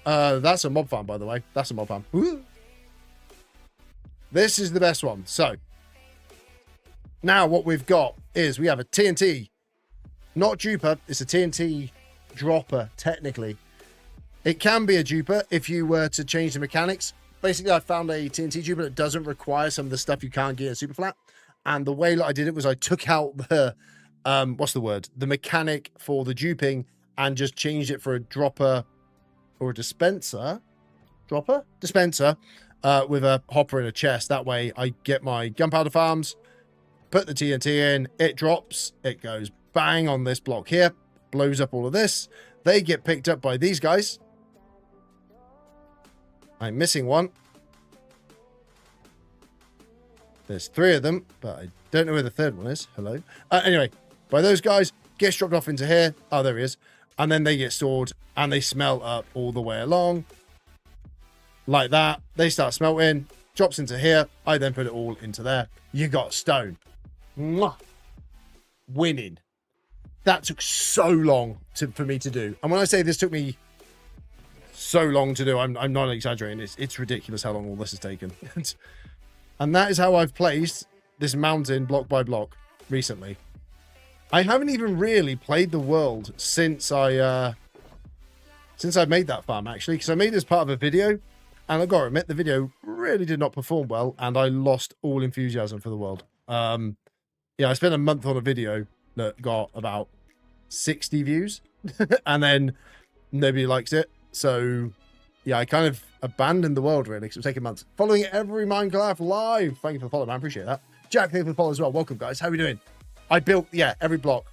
That's a mob farm, by the way. That's a mob farm. Woo! This is the best one. So now what we've got is we have a TNT, not duper. It's a TNT dropper, technically. It can be a duper if you were to change the mechanics. Basically, I found a TNT duper that doesn't require some of the stuff you can't get in Superflat. And the way that I did it was I took out the, what's the word? The mechanic for the duping and just changed it for a dropper or a dispenser. Dropper? Dispenser. With a hopper in a chest. That way I get my gunpowder farms, put the TNT in, it drops, it goes bang on this block here, blows up all of this. They get picked up by these guys. I'm missing one. There's 3 of them, but I don't know where the third one is. Hello. Anyway, by those guys, gets dropped off into here. Oh, there he is. And then they get stored and they smelt up all the way along. Like that. They start smelting. Drops into here. I then put it all into there. You got stone. Mwah. Winning. That took so long for me to do. And when I say this took me so long to do, I'm not exaggerating. It's ridiculous how long all this has taken. And that is how I've placed this mountain block by block recently. I haven't even really played the world since I made that farm, actually, because I made it as part of a video, and I gotta admit the video really did not perform well, and I lost all enthusiasm for the world. Yeah, I spent a month on a video that got about 60 views, and then nobody likes it. So yeah, I kind of abandoned the world, really, because it was taking months. Following every Minecraft live. Thank you for the follow, man. Appreciate that. Jack, thank you for the follow as well. Welcome, guys. How are we doing? I built, yeah, every block.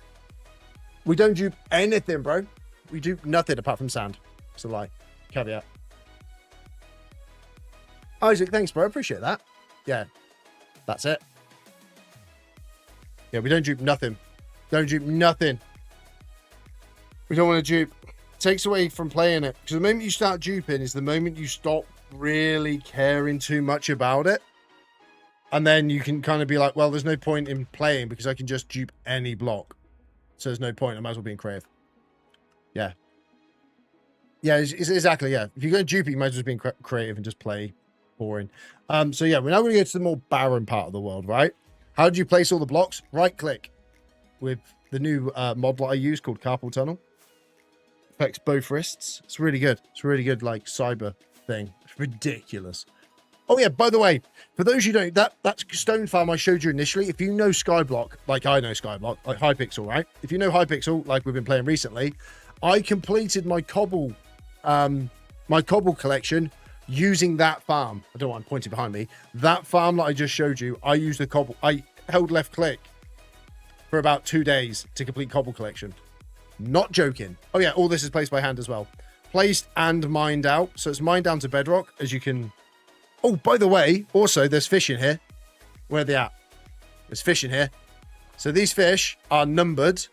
We don't dupe anything, bro. We dupe nothing apart from sand. It's a lie. Caveat. Isaac, thanks, bro. Appreciate that. Yeah, that's it. Yeah, we don't dupe nothing. Don't dupe nothing. We don't want to dupe. Takes away from playing it, because the moment you start duping is the moment you stop really caring too much about it, and then you can kind of be like, well, there's no point in playing because I can just dupe any block, so there's no point. I might as well be in creative. Yeah, it's exactly, yeah, if you're going to dupe, you might as well be in creative and just play boring. So yeah, we're now going to go to the more barren part of the world, right? How do you place all the blocks? Right click with the new mod that I use called Carpal Tunnel. Affects both wrists. It's really good. It's a really good, like, cyber thing. It's ridiculous. Oh yeah, by the way, for those you don't, that stone farm I showed you initially, if you know Skyblock, like I know Skyblock, like Hypixel, right? If you know Hypixel, like we've been playing recently, I completed my cobble collection using that farm. I don't know what I'm pointing behind me. That farm that I just showed you, I used the cobble. I held left click for about 2 days to complete cobble collection. Not joking. Oh yeah, all this is placed by hand as well. Placed and mined out. So it's mined down to bedrock, as you can... Oh, by the way, also there's fish in here. Where are they at? There's fish in here. So these fish are numbered.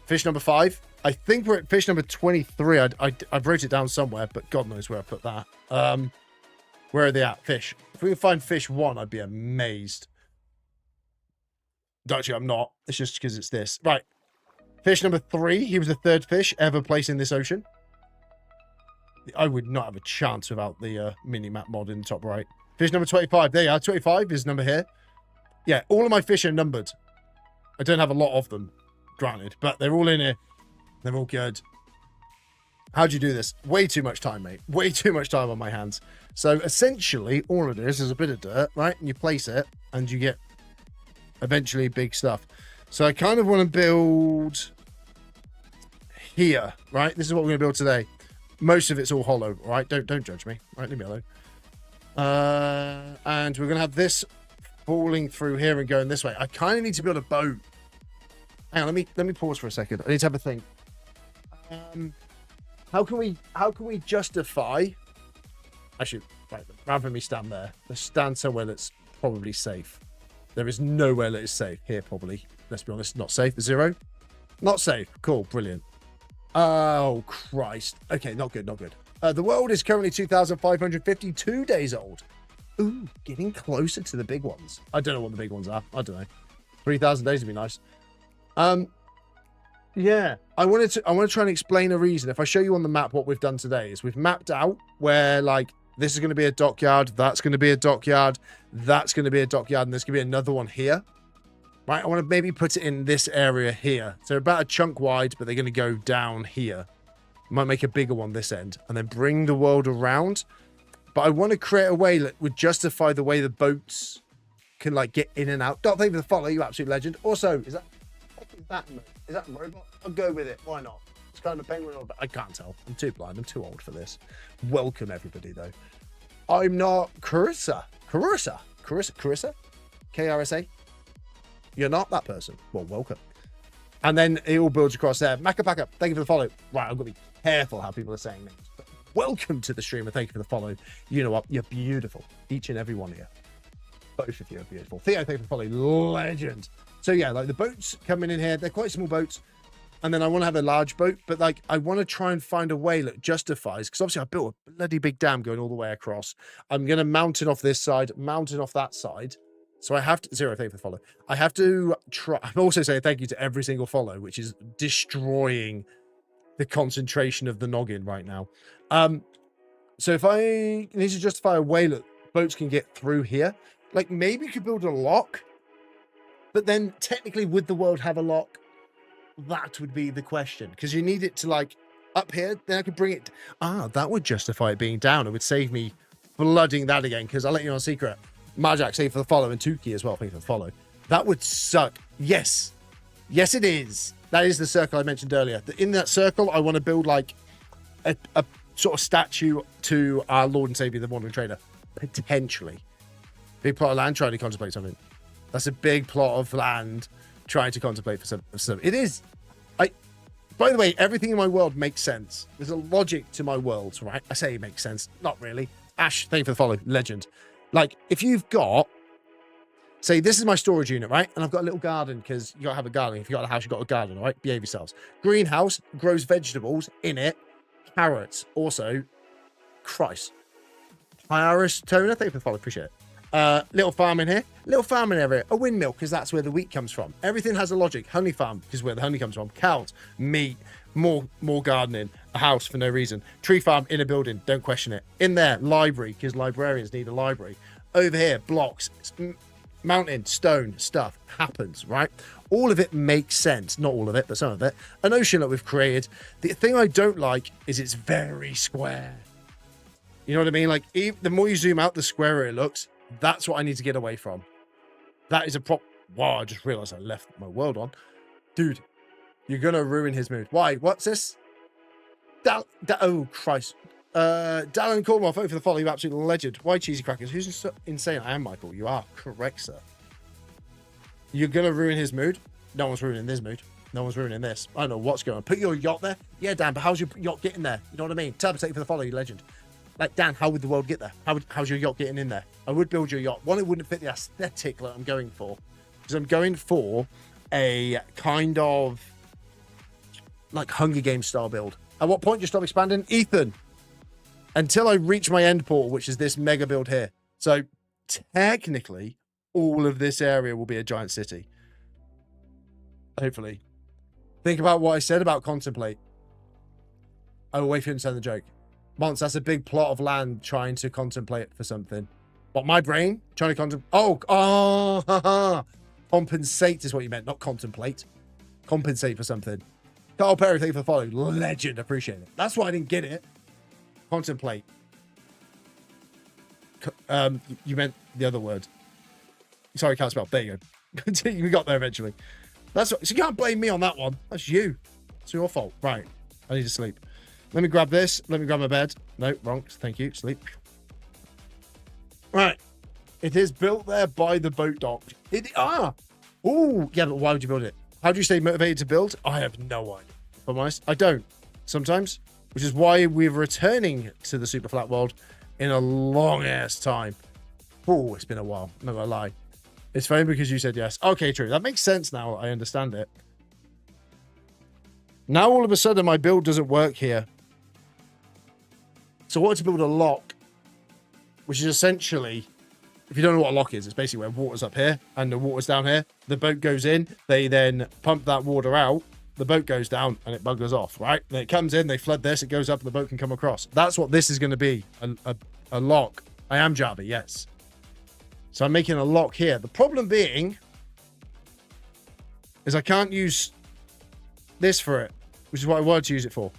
Fish number 5. I think we're at fish number 23. I've wrote it down somewhere, but God knows where I put that. Where are they at? Fish. If we can find fish 1, I'd be amazed. Actually, I'm not. It's just because it's this. Right. Fish number 3. He was the 3rd fish ever placed in this ocean. I would not have a chance without the mini-map mod in the top right. Fish number 25. There you are. 25 is number here. Yeah, all of my fish are numbered. I don't have a lot of them, granted, but they're all in here. They're all good. How'd you do this? Way too much time, mate. Way too much time on my hands. So essentially, all it is a bit of dirt, right? And you place it, and you get eventually big stuff. So I kind of want to build here, right? This is what we're going to build today. Most of it's all hollow, right? Don't judge me, right? Leave me alone. And we're going to have this falling through here and going this way. I kind of need to build a boat. Hang on, let me pause for a second. I need to have a think. How can we justify? Actually, right, rather than me stand there, let's stand somewhere that's probably safe. There is nowhere that is safe here. Probably. Let's be honest. Not safe. 0. Not safe. Cool. Brilliant. Oh Christ. Okay. Not good. Not good. The world is currently 2,552 days old. Ooh, getting closer to the big ones. I don't know what the big ones are. I don't know. 3,000 days would be nice. Yeah, I want to try and explain a reason. If I show you on the map what we've done today is we've mapped out where like this is going to be a dockyard, that's going to be a dockyard, that's going to be a dockyard, and there's going to be another one here. Right, I want to maybe put it in this area here. So about a chunk wide, but they're going to go down here. Might make a bigger one this end, and then bring the world around. But I want to create a way that would justify the way the boats can like get in and out. Don't think for the follow, you absolute legend. Also, is that a robot? I'll go with it. Why not? It's kind of a penguin, but I can't tell. I'm too blind. I'm too old for this. Welcome everybody, though. I'm not Carissa. KRSA. You're not that person. Well, welcome. And then it all builds across there. Macapaka, thank you for the follow. Right, I've got to be careful how people are saying names. But welcome to the stream and thank you for the follow. You know what? You're beautiful. Each and every one of you. Both of you are beautiful. Theo, thank you for the follow. Legend. So yeah, like the boats coming in here, they're quite small boats. And then I want to have a large boat, but like I want to try and find a way that justifies, because obviously I built a bloody big dam going all the way across. I'm going to mount it off this side, mount it off that side. So I have to, 0, thank you for the follow. I have to try, I'm also saying thank you to every single follow, which is destroying the concentration of the noggin right now. So if I need to justify a way that boats can get through here, like maybe you could build a lock, but then technically would the world have a lock? That would be the question, because you need it to like up here, then I could bring it. That would justify it being down. It would save me flooding that again, because I'll let you know a secret. Majak, save for the follow, and Tuki as well, thank you for the follow. That would suck. Yes, it is. That is the circle I mentioned earlier. In that circle, I want to build like a sort of statue to our Lord and Savior, the Wandering Trader, potentially. Big plot of land, trying to contemplate something. That's a big plot of land trying to contemplate for some. It is. By the way, everything in my world makes sense. There's a logic to my worlds, right? I say it makes sense. Not really. Ash, thank you for the follow. Legend. Like, if you've got, say, this is my storage unit, right? And I've got a little garden, because you got to have a garden. If you've got a house, you've got a garden, all right? Behave yourselves. Greenhouse grows vegetables in it. Carrots. Also, Christ. Iris Toner, thank you for the follow. Appreciate it. Little farm in here, little farming area, a windmill, because that's where the wheat comes from. Everything has a logic. Honey farm, because where the honey comes from. Cows, meat, more gardening, a house for no reason. Tree farm in a building, don't question it. In there, library, because librarians need a library. Over here, blocks, mountain, stone, stuff happens, right? All of it makes sense. Not all of it, but some of it. An ocean that we've created. The thing I don't like is it's very square. You know what I mean? Like, the more you zoom out, the squarer it looks. That's what I need to get away from. That is a prop. Wow, I just realized I left my world on. Dude, you're going to ruin his mood. Why? What's this? Oh, Christ. Dallin Cornwall, thank you for the follow. You absolute legend. Why cheesy crackers? Who's so insane? I am Michael. You are correct, sir. You're going to ruin his mood? No one's ruining this mood. No one's ruining this. I don't know what's going on. Put your yacht there? Yeah, Dan, but how's your yacht getting there? You know what I mean? Turbo, thank you for the follow, you legend. Like, Dan, how would the world get there? How's your yacht getting in there? I would build your yacht. One, it wouldn't fit the aesthetic that I'm going for. Because I'm going for a kind of like Hunger Games style build. At what point do you stop expanding? Ethan. Until I reach my end portal, which is this mega build here. So technically, all of this area will be a giant city. Hopefully. Think about what I said about contemplate. Oh, wait for you to understand the joke. Months, that's a big plot of land trying to contemplate for something. But my brain trying to contemplate. Compensate is what you meant, not contemplate. Compensate for something. Carl Perry, thank you for the follow. Legend, appreciate it. That's why I didn't get it. Contemplate. You meant the other word. Sorry, can't spell. There you go. We got there eventually. That's what, so you can't blame me on that one. That's you. It's your fault. Right. I need to sleep. Let me grab this. Let me grab my bed. No, wrong. Thank you. Sleep. Right. It is built there by the boat dock. Oh, yeah, but why would you build it? How do you stay motivated to build? I have no idea. If I'm honest, I don't. Sometimes, which is why we're returning to the Superflat world in a long ass time. Oh, it's been a while. I'm not gonna lie. It's funny because you said yes. Okay, true. That makes sense now. I understand it. Now all of a sudden my build doesn't work here. So I wanted to build a lock, which is essentially, if you don't know what a lock is, it's basically where water's up here and the water's down here. The boat goes in, they then pump that water out, the boat goes down and it buggers off, right? Then it comes in, they flood this, it goes up and the boat can come across. That's what this is going to be, a lock. I am Java, yes. So I'm making a lock here. The problem being is I can't use this for it, which is what I wanted to use it for.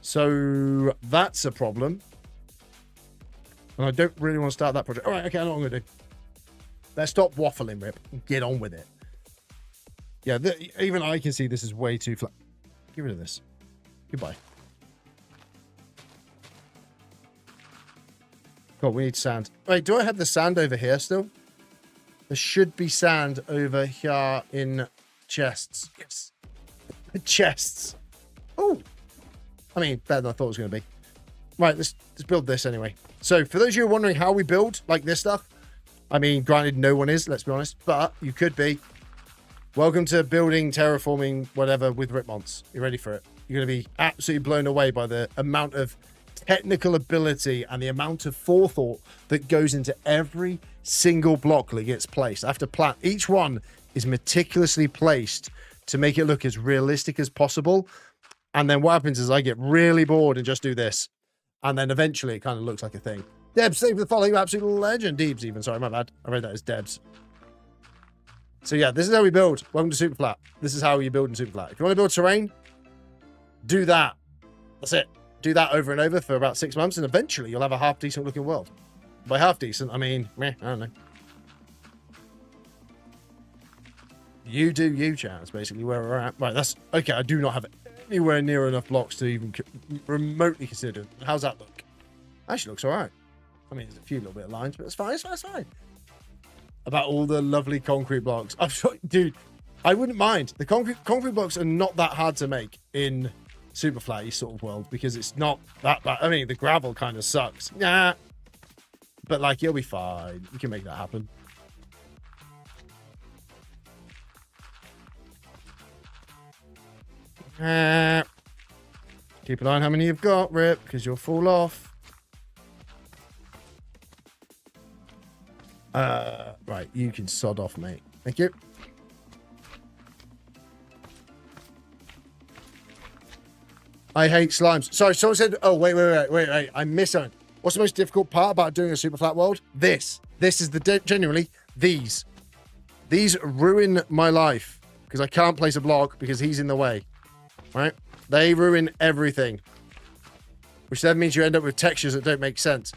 So that's a problem. And I don't really want to start that project. All right, okay, I know what I'm going to do. Let's stop waffling, Rip, and get on with it. Yeah, even I can see this is way too flat. Get rid of this. Goodbye. Cool, we need sand. Wait, do I have the sand over here still? There should be sand over here in chests. Yes. Chests. Oh. I mean, better than I thought it was going to be. Right, let's build this anyway. So, for those of you who are wondering how we build, like this stuff, I mean, granted, no one is, let's be honest, but you could be. Welcome to building, terraforming, whatever, with Ripmonts. You ready for it? You're going to be absolutely blown away by the amount of technical ability and the amount of forethought that goes into every single block that gets placed. I have to plan. Each one is meticulously placed to make it look as realistic as possible. And then what happens is I get really bored and just do this. And then eventually it kind of looks like a thing. Debs, thank you for the follow. You absolute legend. Deebs even. Sorry, my bad. I read that as Debs. So yeah, this is how we build. Welcome to Superflat. This is how you build in Superflat. If you want to build terrain, do that. That's it. Do that over and over for about 6 months, and eventually you'll have a half-decent looking world. By half-decent, I mean, meh, I don't know. You do you, chat. That's basically where we're at. Right, that's... Okay, I do not have anywhere near enough blocks to even remotely consider. How's that look? Actually looks all right. I mean, there's a few little bit of lines, but it's fine. It's fine. It's fine. About all the lovely concrete blocks. I'm sure, dude, I wouldn't mind. The concrete blocks are not that hard to make in Superflat sort of world because it's not that bad. I mean, the gravel kind of sucks. Nah. But, like, you'll be fine. You can make that happen. Keep an eye on how many you've got, Rip, because you'll fall off. Right, you can sod off, mate. Thank you. I hate slimes. Sorry, someone said, oh, wait. I missed something. What's the most difficult part about doing a Superflat world? This is genuinely, these ruin my life because I can't place a block because he's in the way, right? They ruin everything, which then means you end up with textures that don't make sense.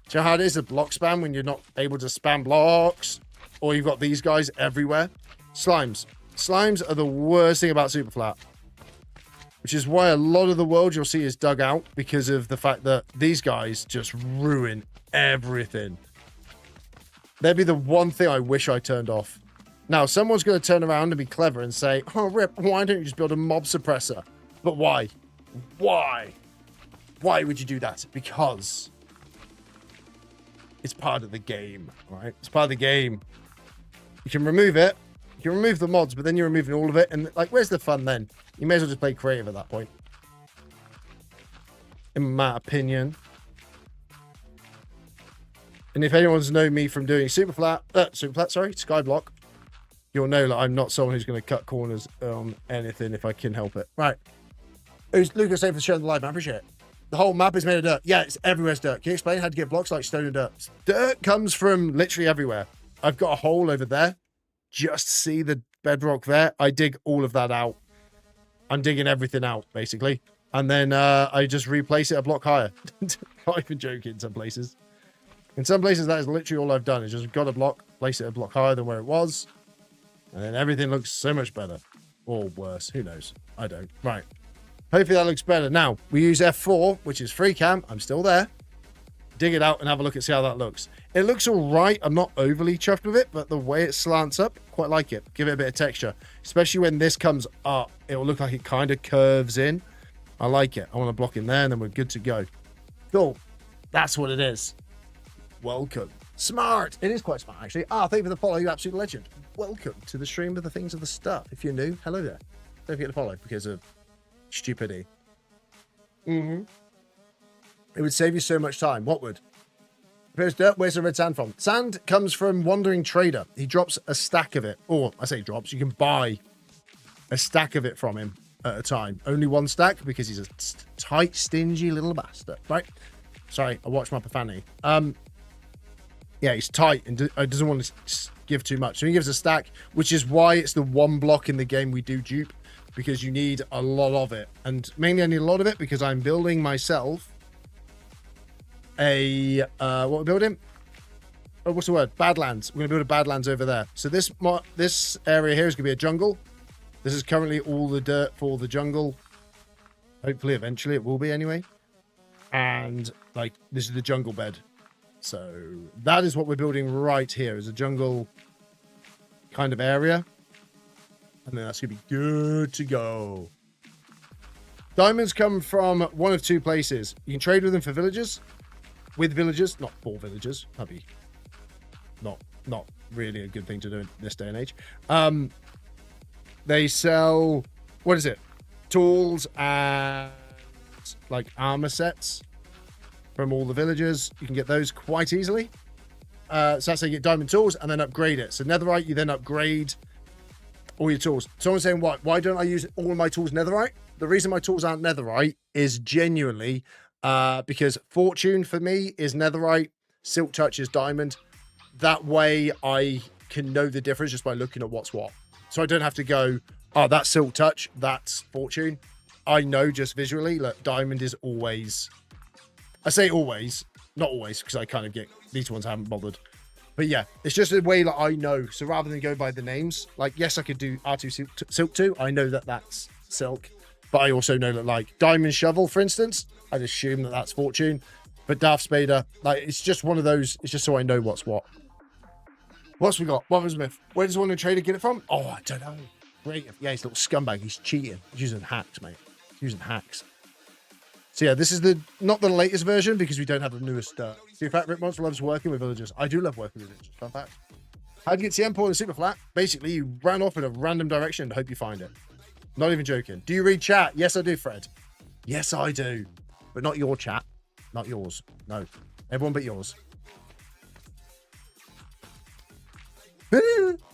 Do you know how it is to block spam when you're not able to spam blocks? Or you've got these guys everywhere? Slimes. Slimes are the worst thing about Superflat. Which is why a lot of the world you'll see is dug out because of the fact that these guys just ruin everything. That'd be the one thing I wish I turned off. Now, someone's going to turn around and be clever and say, oh, Rip, why don't you just build a mob suppressor? But why? Why? Why would you do that? Because it's part of the game, right? It's part of the game. You can remove it. You can remove the mods, but then you're removing all of it. And, like, where's the fun then? You may as well just play creative at that point. In my opinion. And if anyone's known me from doing Skyblock, you'll know that I'm not someone who's going to cut corners on anything if I can help it. Right. Who's Lucas saying for sharing the live, man? I appreciate it. The whole map is made of dirt. Yeah, it's everywhere's dirt. Can you explain how to get blocks like stone and dirt? Dirt comes from literally everywhere. I've got a hole over there. Just see the bedrock there. I dig all of that out. I'm digging everything out, basically. And then I just replace it a block higher. Not even joking in some places. In some places, that is literally all I've done. Is just got a block, place it a block higher than where it was. And then everything looks so much better. Or worse. Who knows? I don't. Right. Hopefully that looks better. Now, we use F4, which is free cam. I'm still there. Dig it out and have a look and see how that looks. It looks all right. I'm not overly chuffed with it, but the way it slants up, quite like it. Give it a bit of texture. Especially when this comes up, it will look like it kind of curves in. I like it. I want to block in there and then we're good to go. Cool. That's what it is. Welcome. Smart. It is quite smart, actually. Thank you for the follow, you absolute legend. Welcome to the stream of the things of the stuff. If you're new, hello there. Don't forget to follow because of stupidity. It would save you so much time. What would? Where's dirt? Where's the red sand from? Sand comes from Wandering Trader. He drops a stack of it. Or, I say drops. You can buy a stack of it from him at a time. Only one stack because he's a tight, stingy little bastard. Right? Sorry, I watched my profanity. Yeah, he's tight and doesn't want to give too much. So he gives a stack, which is why it's the one block in the game we do dupe, because you need a lot of it. And mainly I need a lot of it because I'm building myself a, what we're building? Oh, what's the word? Badlands. We're going to build a Badlands over there. So this area here is going to be a jungle. This is currently all the dirt for the jungle. Hopefully, eventually it will be anyway. And like, this is the jungle bed. So that is what we're building right here, is a jungle kind of area. And then that's going to be good to go. Diamonds come from one of two places. You can trade with them for villagers. With villagers, not for villagers. That'd be not really a good thing to do in this day and age. They sell, what is it? Tools and like armor sets from all the villagers. You can get those quite easily. So that's how you get diamond tools and then upgrade it. So netherite, you then upgrade all your tools. Someone's saying, why don't I use all of my tools netherite? The reason my tools aren't netherite is genuinely because fortune for me is netherite, silk touch is diamond. That way I can know the difference just by looking at what's what. So I don't have to go, oh, that's silk touch, that's fortune. I know just visually, look, diamond is always, I say always, not always, because I kind of get, these ones I haven't bothered. But yeah, it's just a way that I know. So rather than go by the names, like, yes, I could do R2 Silk 2. I know that that's silk. But I also know that, like, Diamond Shovel, for instance, I'd assume that that's fortune. But Daft Spader, like, it's just one of those. It's just so I know what's what. What's we got? What was Smith? Where does Wandering Trader get it from? Oh, I don't know. Great. Yeah, he's a little scumbag. He's cheating. He's using hacks, mate. He's using hacks. So yeah, this is not the latest version because we don't have the newest stuff. See, Fat Rip Monster loves working with villagers. I do love working with villagers. Fun fact. How'd you get to the endpoint in Superflat? Basically, you ran off in a random direction and hope you find it. Not even joking. Do you read chat? Yes, I do, Fred. Yes, I do. But not your chat. Not yours. No. Everyone but yours.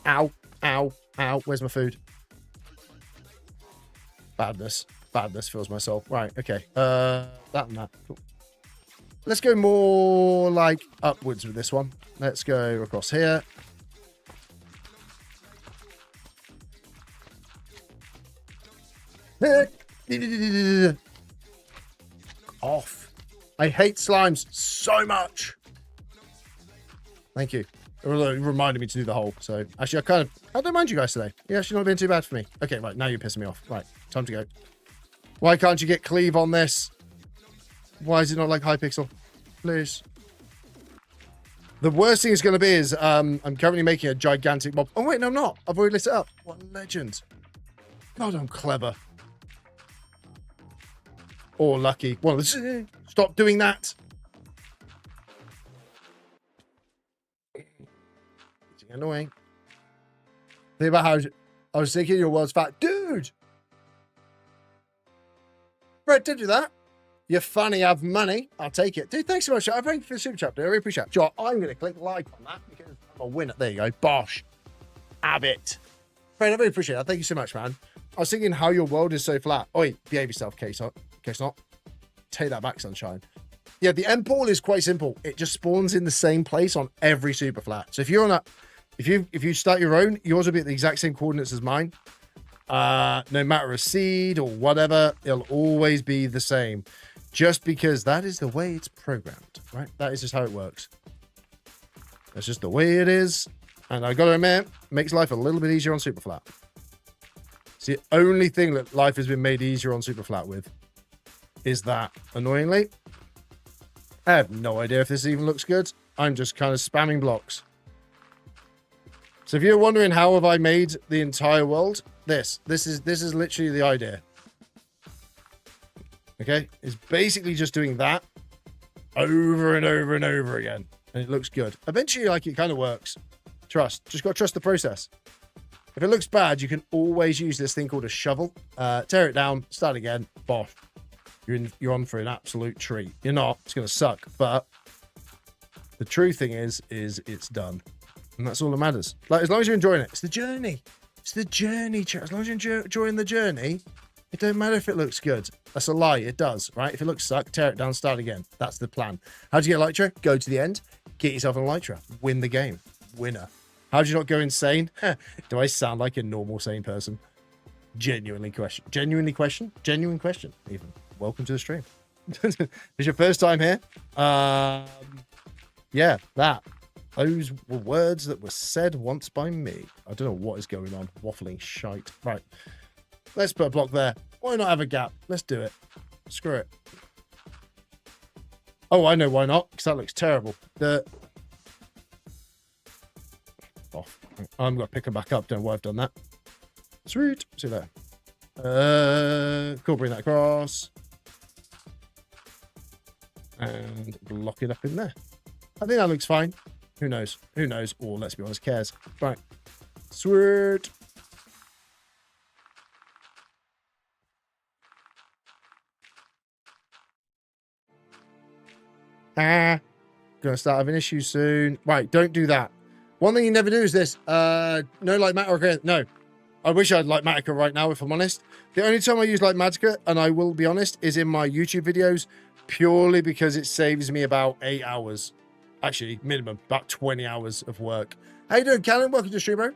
Ow. Ow. Ow. Where's my food? Badness fills my soul. Right, okay. That and that. Cool. Let's go more like upwards with this one. Let's go across here. Off. I hate slimes so much. Thank you. It reminded me to do the hole. So actually, I don't mind you guys today. You're actually not been too bad for me. Okay, right. Now you're pissing me off. Right. Time to go. Why can't you get cleave on this? Why is it not like Hypixel? Please. The worst thing it's going to be is I'm currently making a gigantic mob. Oh, wait, no, I'm not. I've already lit it up. What a legend. God, I'm clever. Or lucky. Well, stop doing that. It's annoying. Think about how I was thinking your world's fat. Dude! Fred, don't do that. You're funny, have money. I'll take it. Dude, thanks so much. I thank you for the super chat, dude. I really appreciate it. Joe, I'm going to click like on that because I'm a winner. There you go. Bosh. Have it. Fred, I really appreciate it. Thank you so much, man. I was thinking how your world is so flat. Oi, behave yourself, case not. Take that back, sunshine. Yeah, the end portal is quite simple. It just spawns in the same place on every super flat. So if you're on a, if you start your own, yours will be at the exact same coordinates as mine. No matter a seed or whatever, it'll always be the same. Just because that is the way it's programmed, right? That is just how it works. That's just the way it is. And I gotta admit, makes life a little bit easier on Superflat. It's the only thing that life has been made easier on Superflat with. Is that, annoyingly. I have no idea if this even looks good. I'm just kind of spamming blocks. So if you're wondering how have I made the entire world, this is literally the idea. Okay, it's basically just doing that over and over and over again, and it looks good. Eventually, like, it kind of works. Just got to trust the process. If it looks bad, you can always use this thing called a shovel. Tear it down, start again, bosh. You're on for an absolute treat. You're not, it's going to suck, but the true thing is it's done. And that's all that matters. Like, as long as you're enjoying it, it's the journey. It's the journey, chat. As long as you're enjoying the journey, it don't matter if it looks good. That's a lie. It does, right? If it looks suck, tear it down, start again. That's the plan. How do you get Elytra? Go to the end, get yourself an Elytra, win the game. Winner. How do you not go insane? Do I sound like a normal, sane person? Genuine question, even. Welcome to the stream. If it's your first time here, yeah, those were words that were said once by me. I don't know what is going on. Waffling shite. Right. Let's put a block there. Why not have a gap? Let's do it. Screw it. Oh, I know why not. Because that looks terrible. Off. I'm going to pick them back up. Don't know why I've done that. Sweet. See there. Cool. Bring that across. And block it up in there. I think that looks fine. Who knows? Who knows? Or let's be honest, cares. Right. Sweet. Gonna start having issues soon. Right, don't do that. One thing you never do is this. No Lightmatica. No. I wish I'd Lightmatica right now, if I'm honest. The only time I use Lightmatica, and I will be honest, is in my YouTube videos, purely because it saves me about 8 hours. Actually, minimum, about 20 hours of work. How you doing, Cannon? Welcome to the stream, bro.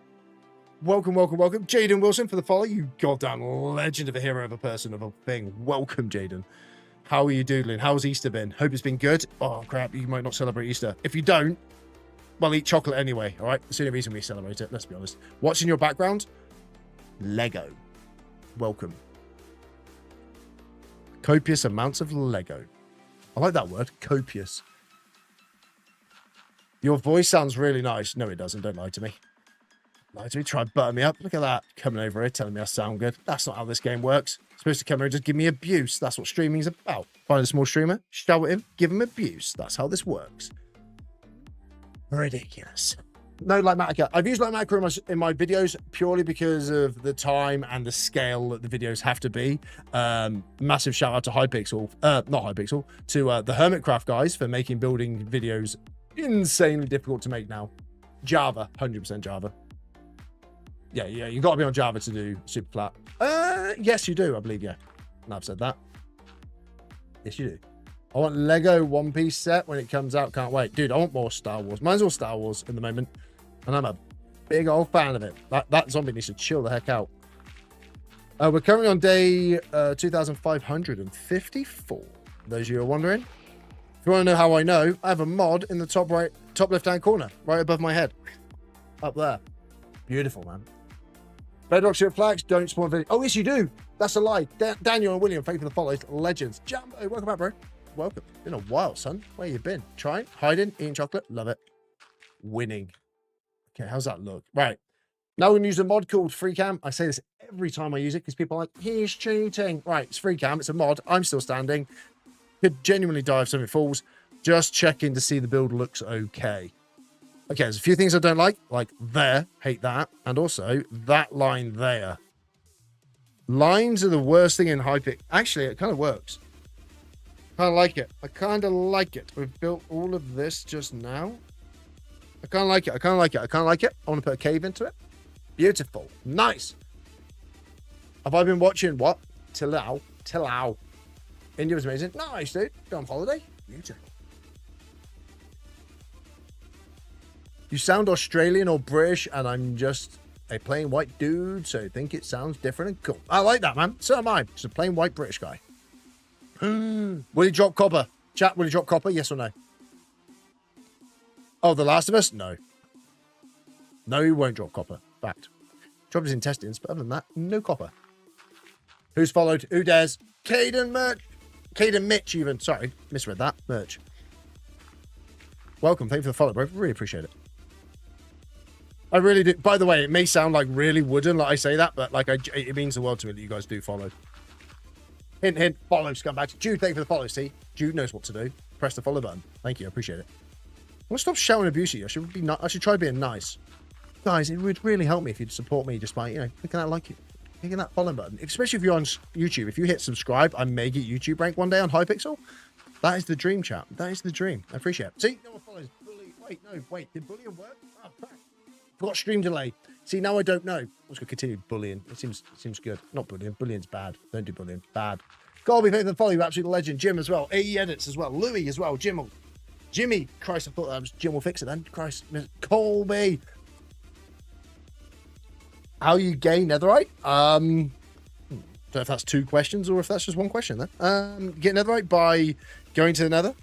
Welcome. Jaden Wilson for the follow. You goddamn legend of a hero of a person of a thing. Welcome, Jaden. How are you doodling? How's Easter been? Hope it's been good. Oh, crap. You might not celebrate Easter. If you don't, well, eat chocolate anyway, all right? That's the only reason we celebrate it, let's be honest. What's in your background? Lego. Welcome. Copious amounts of Lego. I like that word. Copious. Your voice sounds really nice. No, it doesn't. Don't lie to me. Lie to me. Try and butter me up. Look at that. Coming over here telling me I sound good. That's not how this game works. Supposed to come here and just give me abuse. That's what streaming is about. Find a small streamer, shout at him, give him abuse. That's how this works. Ridiculous. No Lightmatica. I've used Lightmatica in my videos purely because of the time and the scale that the videos have to be. Massive shout out to Hypixel, not Hypixel, to the Hermitcraft guys for making building videos insanely difficult to make now. Java, 100% Java. Yeah, you got to be on Java to do Superflat. Yes, you do, I believe, yeah. And I've said that. Yes, you do. I want Lego One Piece set when it comes out. Can't wait. Dude, I want more Star Wars. Mine's all Star Wars in the moment. And I'm a big old fan of it. That zombie needs to chill the heck out. We're currently on day 2554. Those of you who are wondering. If you want to know how I know, I have a mod in the top left-hand corner, right above my head. Up there. Beautiful, man. Bedrock Super Flags, don't spawn video. Oh, yes, you do. That's a lie. Daniel and William, thank you for the follows. Legends. Jumbo, welcome back, bro. Welcome. Been a while, son. Where you been? Trying? Hiding? Eating chocolate? Love it. Winning. Okay, how's that look? Right. Now we're going to use a mod called FreeCam. I say this every time I use it because people are like, he's cheating. Right, it's FreeCam. It's a mod. I'm still standing. Could genuinely die if something falls. Just checking to see the build looks okay. Okay, there's a few things I don't like there, hate that, and also that line there. Lines are the worst thing in Hypixel. Actually, it kind of works. Kind of like it. I kind of like it. We've built all of this just now. I kind of like it. I kind of like it. I kind of like it. I want to put a cave into it. Beautiful. Nice. Have I been watching what? Tilao. India was amazing. Nice, dude. Go on holiday. Beautiful. You sound Australian or British, and I'm just a plain white dude, so think it sounds different and cool. I like that, man. So am I. Just a plain white British guy. Will he drop copper? Chat, will he drop copper? Yes or no? Oh, The Last of Us? No. No, he won't drop copper. Fact. Drop his intestines, but other than that, no copper. Who's followed? Who dares? Caden Merch. Caden Mitch, even. Sorry, misread that. Merch. Welcome. Thank you for the follow, bro. Really appreciate it. I really do. By the way, it may sound like really wooden, like I say that, but like it means the world to me that you guys do follow. Hint, hint. Follow, scumbags. Jude, thank you for the follow. See, Jude knows what to do. Press the follow button. Thank you. I appreciate it. I want to stop shouting abuse at you. I should try being nice. Guys, it would really help me if you'd support me just by, clicking that like it, clicking that follow button. Especially if you're on YouTube. If you hit subscribe, I may get YouTube rank one day on Hypixel. That is the dream, chat. That is the dream. I appreciate it. See, no one follows. Bully. Wait. Did bullying work? Oh, crap. Forgot stream delay. See, now I don't know. I'm just going to continue bullying. It seems good. Not bullying. Bullying's bad. Don't do bullying. Bad. Colby, thank you for the follow. You absolute legend. Jim as well. AE edits as well. Louis as well. Jimmy. Christ, I thought that was Jim will fix it then. Christ. Colby. How you gain netherite? Don't know if that's two questions or if that's just one question then. Get netherite by going to the nether,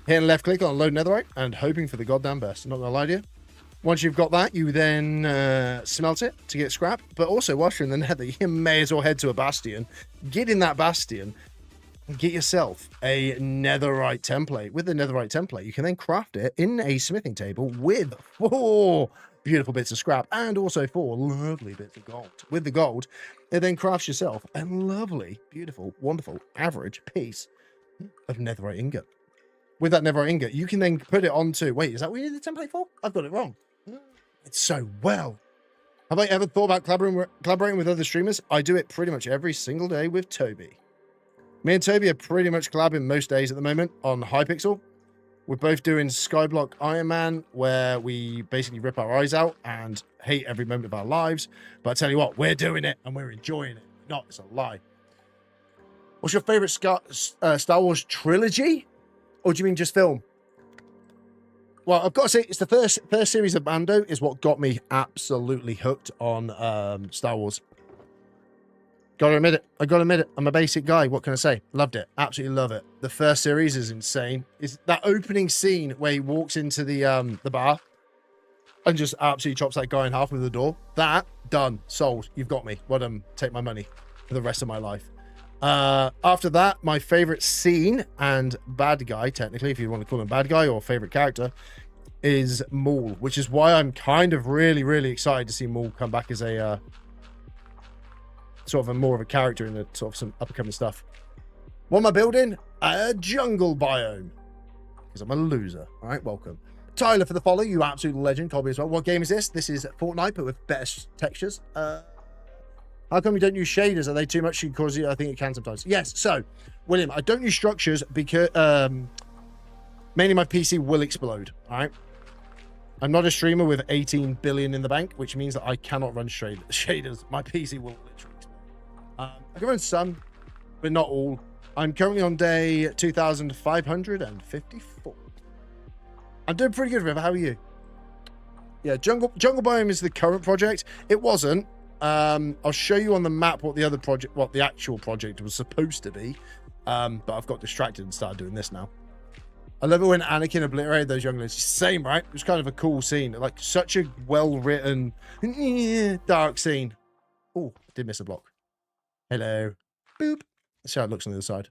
hitting left click on load netherite, and hoping for the goddamn best. I'm not gonna lie to you. Once you've got that, you then smelt it to get scrap. But also, whilst you're in the nether, you may as well head to a bastion, get in that bastion, and get yourself a netherite template. With the netherite template, you can then craft it in a smithing table with 4 beautiful bits of scrap and also 4 lovely bits of gold. With the gold, it then crafts yourself a lovely, beautiful, wonderful, average piece of netherite ingot. With that netherite ingot, you can then put it onto... Wait, is that what you need the template for? I've got it wrong. It's so well. Have I ever thought about collaborating with other streamers? I do it pretty much every single day with Toby. Me and Toby are pretty much collabing most days at the moment on Hypixel. We're both doing Skyblock Iron Man, where we basically rip our eyes out and hate every moment of our lives. But I tell you what, we're doing it and we're enjoying it. Not, it's a lie. What's your favorite Star Wars trilogy? Or do you mean just film? Well, I've got to say, it's the first series of Mando is what got me absolutely hooked on Star Wars. Gotta admit it. I gotta admit it. I'm a basic guy. What can I say? Loved it. Absolutely love it. The first series is insane. Is that opening scene where he walks into the bar and just absolutely chops that guy in half with the door. That, done. Sold. You've got me. Well done. Take my money for the rest of my life. After that, my favorite scene and bad guy, technically, if you want to call him bad guy or favorite character, is Maul, which is why I'm kind of really, really excited to see Maul come back as a sort of a more of a character in the sort of some up-and-coming stuff. What am I building? A jungle biome. Because I'm a loser. All right, welcome. Tyler for the follow. You absolute legend. Colby as well. What game is this? This is Fortnite, but with better textures. How come you don't use shaders? Are they too much? Because I think it can sometimes. Yes. So, William, I don't use structures because mainly my PC will explode. All right. I'm not a streamer with 18 billion in the bank, which means that I cannot run shaders. My PC will literally explode. I can run some, but not all. I'm currently on day 2,554. I'm doing pretty good, River. How are you? Yeah, Jungle Biome is the current project. It wasn't. I'll show you on the map what the actual project was supposed to be. But I've got distracted and started doing this now. I love it when Anakin obliterated those younglings. Same, right? It was kind of a cool scene. Like, such a well-written, dark scene. Oh, I did miss a block. Hello. Boop. Let's see how it looks on the other side.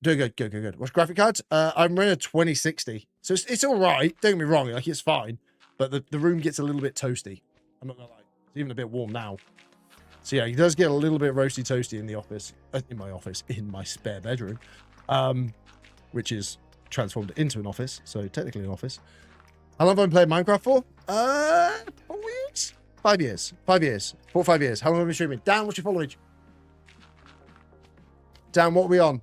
Doing good, good. What's graphic cards? I'm running a 2060. So it's all right. Don't get me wrong. Like, it's fine. But the room gets a little bit toasty. I'm not going to lie. It's even a bit warm now. So, yeah, he does get a little bit roasty toasty in the office. In my spare bedroom. Which is transformed into an office, so technically an office. How long have I been playing Minecraft for? 4 years? 5 years. 5 years. 4 or 5 years. How long have I been streaming? Dan, what's your followage? Dan, what are we on?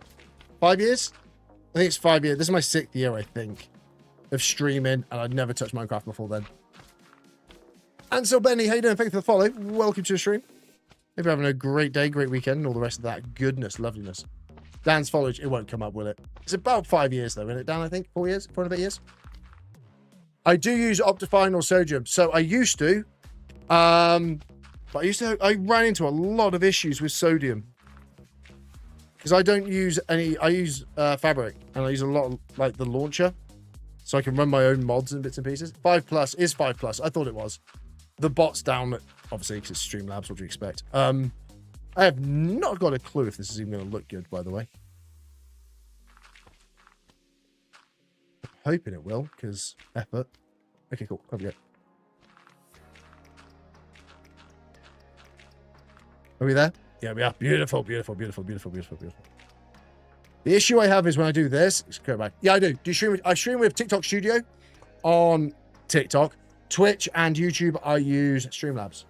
5 years? I think it's 5 years. This is my 6th year, I think, of streaming, and I'd never touched Minecraft before then. Ansel Benny, how you doing? Thank you for the follow. Welcome to the stream. Hope you're having a great day, great weekend, and all the rest of that goodness, loveliness. Dan's followage, it won't come up, will it? It's about 5 years, though, isn't it, Dan, I think? 4 years? 4 and a bit years? I do use Optifine or Sodium. So I used to. But I ran into a lot of issues with sodium. Because I don't use any, I use Fabric, and I use a lot of, like, the launcher. So I can run my own mods and bits and pieces. 5+ is 5+. I thought it was. The bot's down, obviously, because it's Streamlabs, what do you expect? I have not got a clue if this is even going to look good, by the way. I'm hoping it will, because effort. Okay, cool. There we go. Are we there? Yeah, we are. Beautiful, beautiful, beautiful, beautiful, beautiful, beautiful. The issue I have is when I do this. Let's go back. Yeah, I do. I stream with TikTok Studio on TikTok. Twitch and YouTube, I use Streamlabs.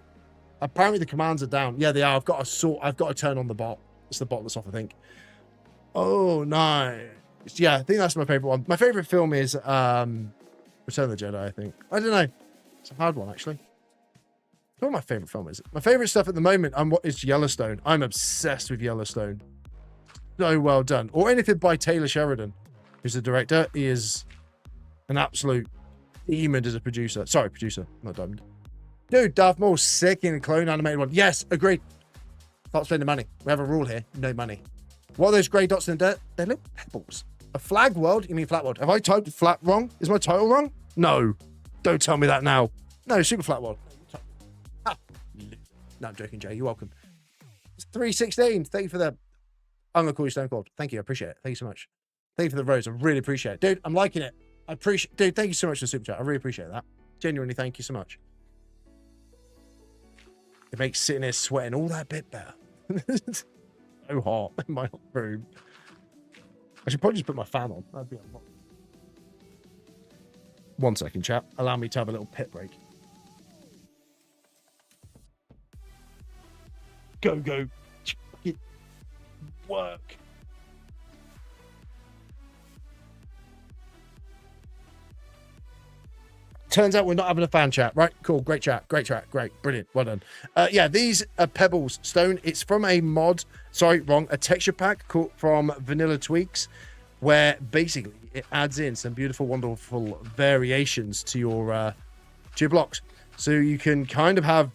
Apparently the commands are down. Yeah, they are. I've got to turn on the bot. It's the bot that's off, I think. Oh, nice. Yeah, I think that's my favorite one. My favorite film is Return of the Jedi, I think. I don't know. It's a hard one, actually. What my favorite film is? My favorite stuff at the moment is Yellowstone. I'm obsessed with Yellowstone. So well done. Or anything by Taylor Sheridan, who's the director. He is an absolute demon as a producer. Sorry, producer, not diamond. Dude, Darth Maul's sick in a clone animated one. Yes, agreed. Stop spending money. We have a rule here. No money. What are those grey dots in the dirt? They're little pebbles. A flag world? You mean flat world? Have I typed flat wrong? Is my title wrong? No. Don't tell me that now. No, super flat world. No, I'm joking, Jay. You're welcome. It's 316. Thank you for the... I'm going to call you Stone Cold. Thank you. I appreciate it. Thank you so much. Thank you for the rose. I really appreciate it. Dude, I'm liking it. I appreciate... Dude, thank you so much for the super chat. I really appreciate that. Genuinely, thank you so much. It makes sitting here sweating all that bit better. It's so hot in my room. I should probably just put my fan on. That'd be a lot. 1 second, chat. Allow me to have a little pit break. Go. Work. Turns out we're not having a fan chat. Right, cool. Great chat. Great. Brilliant. Well done. Yeah, these are Pebbles Stone. It's from a mod. Sorry, wrong. A texture pack from Vanilla Tweaks, where basically it adds in some beautiful, wonderful variations to your blocks. So you can kind of have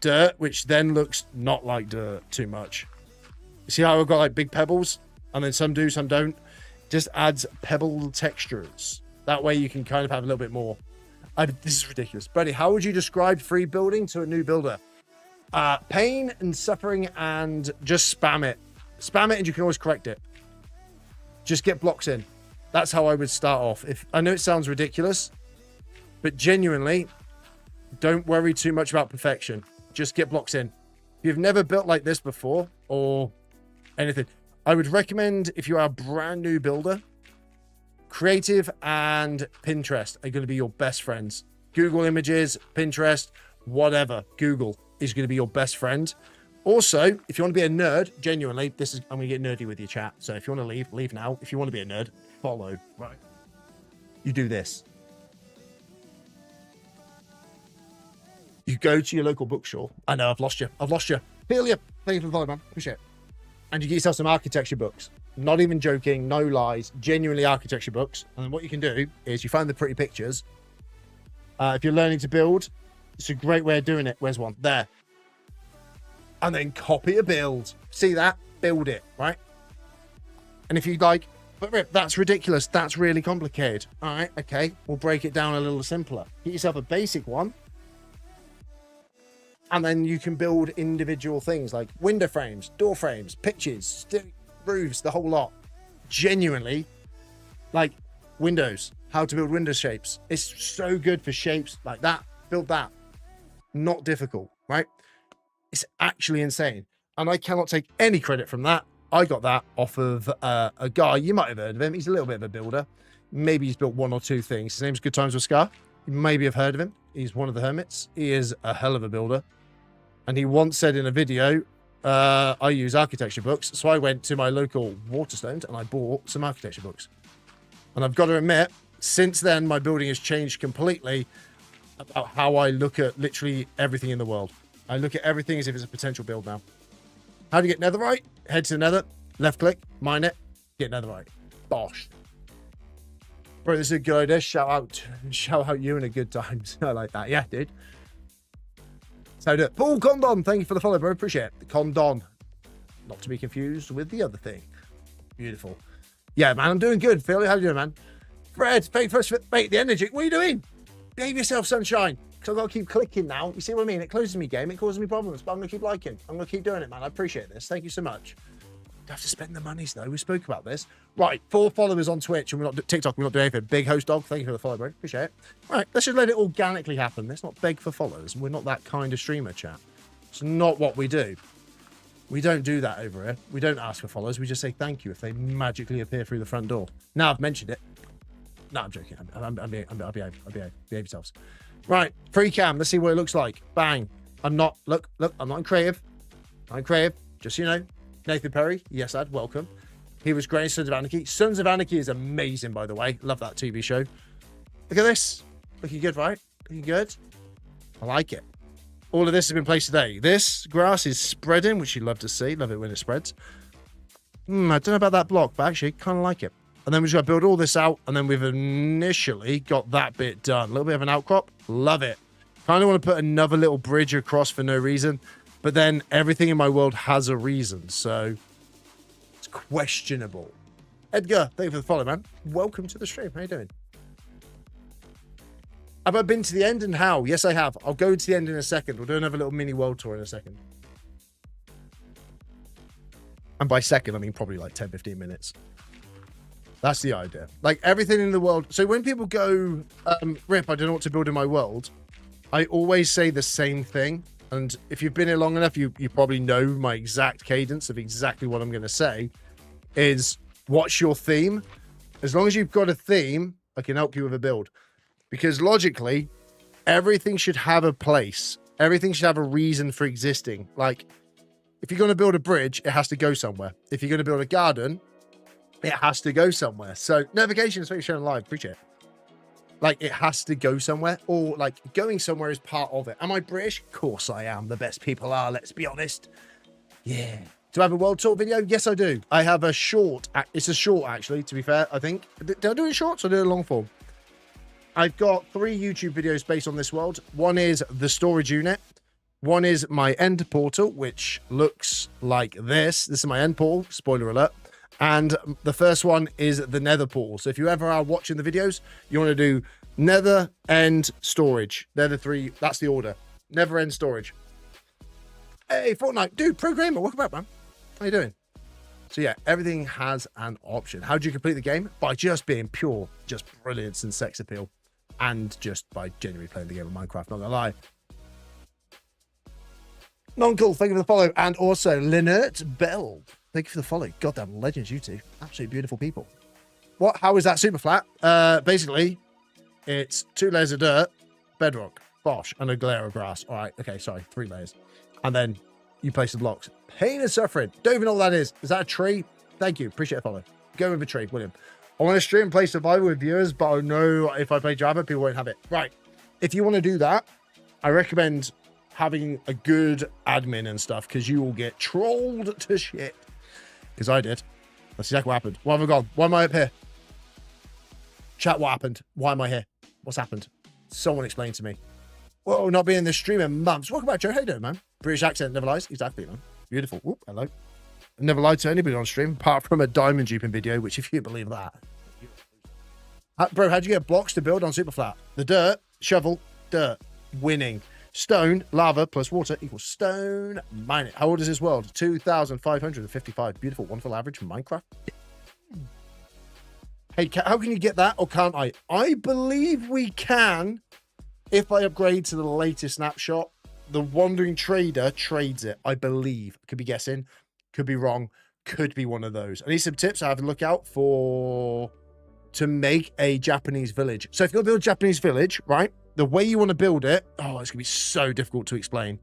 dirt, which then looks not like dirt too much. See how I've got like big pebbles, and then some do, some don't. Just adds pebble textures. That way you can kind of have a little bit more. This is ridiculous. Buddy, how would you describe free building to a new builder? Pain and suffering, and just spam it. Spam it and you can always correct it. Just get blocks in. That's how I would start off. I know it sounds ridiculous, but genuinely, don't worry too much about perfection. Just get blocks in. If you've never built like this before or anything, I would recommend, if you are a brand new builder, Creative and Pinterest are going to be your best friends. Google Images, Pinterest, whatever. Google is going to be your best friend. Also, if you want to be a nerd, genuinely, I'm going to get nerdy with your chat. So if you want to leave now. If you want to be a nerd, follow. Right. You do this. You go to your local bookstore. I know, I've lost you. Feel you. Thank you for the follow, man. Appreciate it. And you get yourself some architecture books. Not even joking, no lies, genuinely architecture books. And then what you can do is you find the pretty pictures. If you're learning to build, it's a great way of doing it. Where's one? There. And then copy a build. See that? Build it, right? And if you like, but Rip, that's ridiculous. That's really complicated. All right, okay. We'll break it down a little simpler. Get yourself a basic one. And then you can build individual things like window frames, door frames, pitches, roofs, the whole lot. Genuinely, like windows, how to build window shapes. It's so good for shapes like that. Build that. Not difficult, right? It's actually insane. And I cannot take any credit from that. I got that off of a guy. You might have heard of him. He's a little bit of a builder. Maybe he's built one or two things. His name's Good Times with Scar. You maybe have heard of him. He's one of the hermits. He is a hell of a builder. And he once said in a video, I use architecture books. So I went to my local Waterstones and I bought some architecture books. And I've got to admit, since then, my building has changed completely about how I look at literally everything in the world. I look at everything as if it's a potential build now. How do you get netherite? Head to the nether, left click, mine it, get netherite. Bosh. Bro, this is a good idea. Shout out you and a Good Times. I like that. Yeah, dude. how do it. Paul Condon, thank you for the follow, bro. Appreciate it. The Condon. Not to be confused with the other thing. Beautiful. Yeah, man, I'm doing good. Phil, how you doing, man? Fred, thank you for mate, the energy. What are you doing? Behave yourself, sunshine. Because I've got to keep clicking now. You see what I mean? It closes me game. It causes me problems. But I'm going to keep liking. I'm going to keep doing it, man. I appreciate this. Thank you so much. You have to spend the monies, though. We spoke about this. Right, 4 followers on Twitch. And we're not TikTok. We're not doing anything. Big host dog. Thank you for the follow, bro. Appreciate it. Right, let's just let it organically happen. Let's not beg for followers. We're not that kind of streamer, chat. It's not what we do. We don't do that over here. We don't ask for followers. We just say thank you if they magically appear through the front door. Now I've mentioned it. No, I'm joking. I'll behave. Behave yourselves. Right, free cam. Let's see what it looks like. Bang. I'm not. Look. I'm not in creative. I'm creative. Just so you know. Nathan Perry. Yes, I'd welcome. He was great in Sons of Anarchy. Sons of Anarchy is amazing, by the way. Love that TV show. Look at this. Looking good, right? Looking good. I like it. All of this has been placed today. This grass is spreading, which you love to see. Love it when it spreads. I don't know about that block, but actually kind of like it. And then we've got to build all this out, and then we've initially got that bit done. A little bit of an outcrop. Love it. Kind of want to put another little bridge across for no reason, but then everything in my world has a reason, so it's questionable. Edgar, thank you for the follow, man. Welcome to the stream. How you doing? Have I been to the end and how? Yes, I have. I'll go to the end in a second. We'll do another little mini world tour in a second. And by second, I mean probably like 10, 15 minutes. That's the idea. Like everything in the world. So when people go, Rip, I don't know what to build in my world, I always say the same thing. And if you've been here long enough, you probably know my exact cadence of exactly what I'm going to say is what's your theme? As long as you've got a theme, I can help you with a build. Because logically, everything should have a place. Everything should have a reason for existing. Like, if you're going to build a bridge, it has to go somewhere. If you're going to build a garden, it has to go somewhere. So, notifications, thanks for sharing live. Appreciate it. Like, it has to go somewhere. Or, like, going somewhere is part of it. Am I British? Of course I am. The best people are, let's be honest. Yeah. Do I have a world tour video? Yes, I do. I have a short. It's a short, actually, to be fair, I think. Did I do it short or do it long form? I've got 3 YouTube videos based on this world. One is the storage unit. One is my end portal, which looks like this. This is my end portal, spoiler alert. And the first one is the nether portal. So if you ever are watching the videos, you want to do nether, end, storage. They're the 3, that's the order. Nether, end, storage. Hey, Fortnite. Dude, pro gamer, welcome back, man. How you doing? So yeah, everything has an option. How do you complete the game? By just being pure, just brilliance and sex appeal. And just by genuinely playing the game of Minecraft, not gonna lie. Non-cool, thank you for the follow. And also, Lynette Bell, thank you for the follow. Goddamn legends, you two. Absolutely beautiful people. What? How is that Superflat? Basically, it's 2 layers of dirt, bedrock, bosh, and a layer of grass. All right, okay, sorry, 3 layers. And then you place the blocks. Pain and suffering. Don't even know what that is. Is that a tree? Thank you. Appreciate the follow. Go with a tree, William. I want to stream and play survival with viewers, but I know if I play Java, people won't have it. Right. If you want to do that, I recommend having a good admin and stuff, because you will get trolled to shit. Because I did. That's exactly what happened. Why have I gone? Why am I up here? Chat, what happened? Why am I here? What's happened? Someone explain to me. Whoa, not being in this stream in months. Welcome back, Joe. How you doing, man? British accent never lies. Exactly, man. Beautiful. Whoop, hello. I never lied to anybody on stream, apart from a diamond duping video, which if you believe that. Bro, how'd you get blocks to build on Superflat? The dirt, shovel, dirt, winning. Stone, lava plus water equals stone, mine it. How old is this world? 2,555. Beautiful, wonderful average from Minecraft. Hey, how can you get that, or can't I? I believe we can if I upgrade to the latest snapshot. The Wandering Trader trades it, I believe. Could be guessing. Could be wrong. Could be one of those. I need some tips I have to look out for to make a Japanese village. So if you're going to build a Japanese village, right, the way you want to build it, oh, it's going to be so difficult to explain,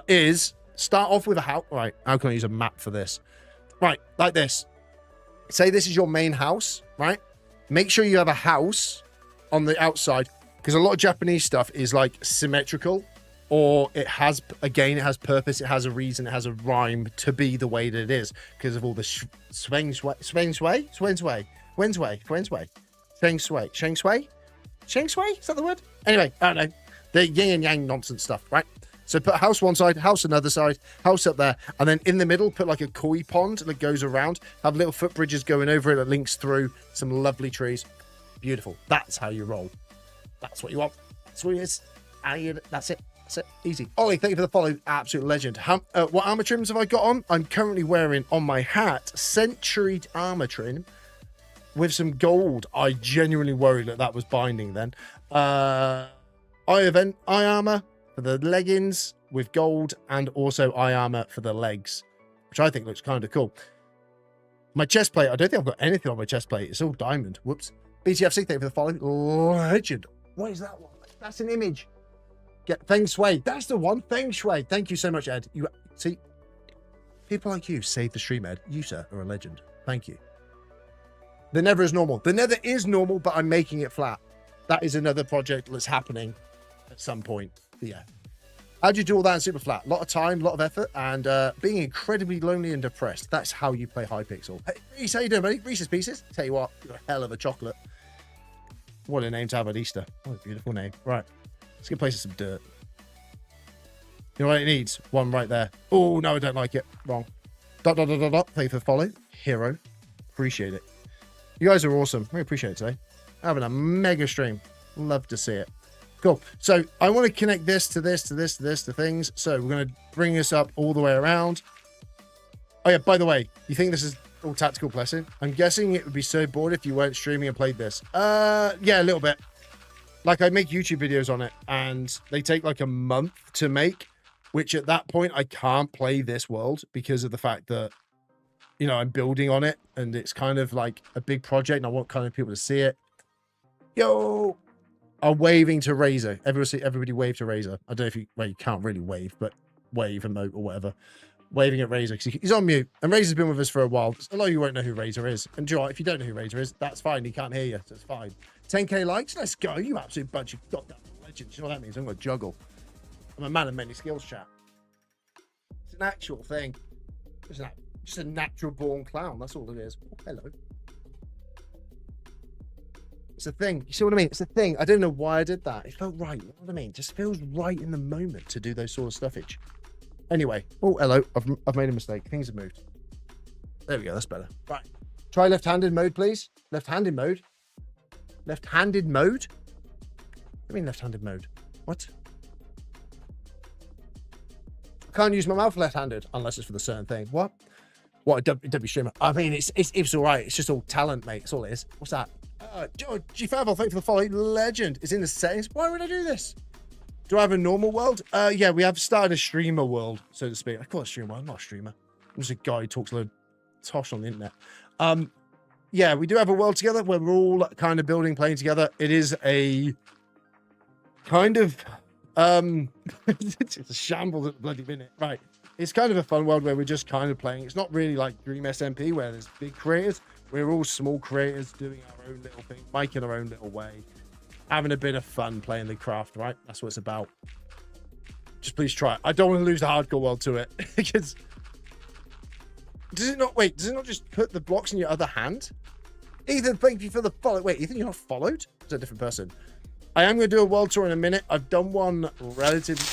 is start off with a house. Right, how can I use a map for this? Right, like this. Say this is your main house, right? Make sure you have a house on the outside, because a lot of Japanese stuff is like symmetrical. Or it has, again, it has purpose, it has a reason, it has a rhyme to be the way that it is because of all the sheng shui, is that the word? Anyway, I don't know, the yin and yang nonsense stuff, right? So put house one side, house another side, house up there, and then in the middle, put like a koi pond that goes around, have little footbridges going over it that links through some lovely trees. Beautiful. That's how you roll. That's what you want. That's what it is. And that's it. That's it. Easy. Ollie, thank you for the follow. Absolute legend. What armor trims have I got on? I'm currently wearing on my hat Century armor trim with some gold. I genuinely worried that was binding then. Eye armor for the leggings with gold, and also eye armor for the legs, which I think looks kind of cool. My chest plate, I don't think I've got anything on my chest plate. It's all diamond. Whoops. BTFC, thank you for the follow. Legend. What is that one? That's an image. Get Feng Shui. That's the one. Feng Shui. Thank you so much, Ed. You see, people like you save the stream, Ed. You, sir, are a legend. Thank you. The Nether is normal. The Nether is normal, but I'm making it flat. That is another project that's happening at some point. But yeah. How'd you do all that in Superflat? A lot of time, a lot of effort, and being incredibly lonely and depressed. That's how you play Hypixel. Hey, Reese, how you doing, buddy? Reese's Pieces. Tell you what, you're a hell of a chocolate. What a name to have at Easter. What a beautiful name. Right. Let's get places some dirt. You know what it needs? One right there. Oh, no, I don't like it. Wrong. ... Thank you for the follow. Hero. Appreciate it. You guys are awesome. I appreciate it today. Having a mega stream. Love to see it. Cool. So I want to connect this to this, to this, to this, to things. So we're going to bring this up all the way around. Oh, yeah, by the way, you think this is all tactical blessing? I'm guessing it would be so bored if you weren't streaming and played this. Yeah, a little bit. Like, I make YouTube videos on it, and they take like a month to make, which at that point, I can't play this world because of the fact that, you know, I'm building on it, and it's kind of like a big project, and I want kind of people to see it. Yo! I'm waving to Razor. Everybody wave to Razor. I don't know if you, well, you can't really wave, but wave, emote, or whatever. Waving at Razor, because he's on mute, and Razor's been with us for a while. A lot of you won't know who Razor is. And do you know what? If you don't know who Razor is, that's fine. He can't hear you, so it's fine. 10k likes? Let's go, you absolute bunch of goddamn legends. You know what that means? I'm going to juggle. I'm a man of many skills, chat. It's an actual thing. Just a natural born clown. That's all it is. Oh, hello. It's a thing. You see what I mean? It's a thing. I don't know why I did that. It felt right. You know what I mean? It just feels right in the moment to do those sort of stuffage. Anyway. Oh, hello. I've made a mistake. Things have moved. There we go. That's better. Right. Try left-handed mode, please. Left-handed mode. Left-handed mode? What do you mean left-handed mode? What? I can't use my mouth left-handed unless it's for the certain thing. What? What a W streamer. I mean, it's all right. It's just all talent, mate. That's all it is. What's that? G5, thank you for the follow. Legend is in the settings. Why would I do this? Do I have a normal world? Yeah, we have started a streamer world, so to speak. I call it streamer. I'm not a streamer. I'm just a guy who talks a load of tosh on the internet. Yeah, we do have a world together where we're all kind of building, playing together. It is a kind of it's a shambles at the bloody minute. Right. It's kind of a fun world where we're just kind of playing. It's not really like Dream SMP where there's big creators. We're all small creators doing our own little thing, making our own little way, having a bit of fun playing the craft, right? That's what it's about. Just please try it. I don't want to lose the hardcore world to it. Because does it not just put the blocks in your other hand? Ethan, thank you for the follow. Wait, Ethan, you're not followed? It's a different person. I am going to do a world tour in a minute. I've done one relatively...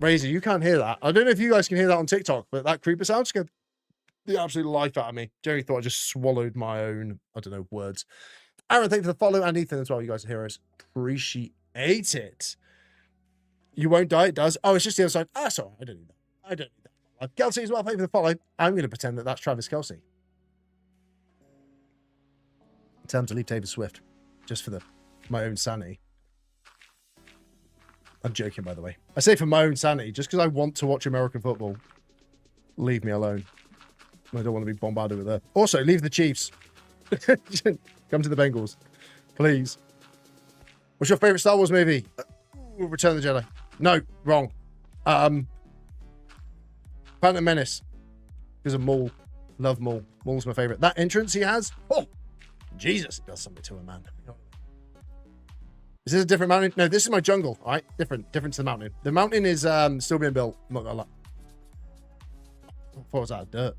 Razor, you can't hear that. I don't know if you guys can hear that on TikTok, but that creeper sound scared the absolute life out of me. Jerry thought I just swallowed my own, I don't know, words. Aaron, thank you for the follow, and Ethan as well. You guys are heroes. Appreciate it. You won't die, it does. Oh, it's just the other side. Ah, sorry, I don't need that. I don't need that. Kelsey as well, thank you for the follow. I'm going to pretend that that's Travis Kelsey. Tell him to leave Taylor Swift, just for my own sanity. I'm joking, by the way. I say for my own sanity, just because I want to watch American football. Leave me alone. I don't want to be bombarded with that. Also, leave the Chiefs. Come to the Bengals. Please. What's your favorite Star Wars movie? Return of the Jedi. No, wrong. Phantom Menace. Because of Maul. Love Maul. Maul's my favorite. That entrance he has. Oh, Jesus. It does something to him, man. Is this a different mountain? No, this is my jungle. All right, different to the mountain. The mountain is still being built. I'm not gonna lie. I thought it was out of dirt.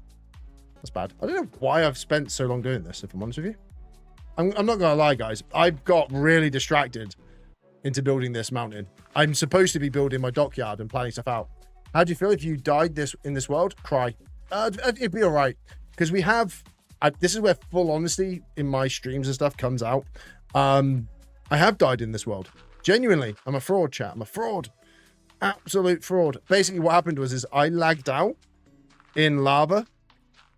That's bad. I don't know why I've spent so long doing this, if I'm honest with you. I'm not gonna lie, guys. I got really distracted into building this mountain. I'm supposed to be building my dockyard and planning stuff out. How do you feel if you died in this world? Cry. It'd be all right. Because we have... this is where full honesty in my streams and stuff comes out. I have died in this world. Genuinely. I'm a fraud, chat. I'm a fraud. Absolute fraud. Basically, what happened was I lagged out in lava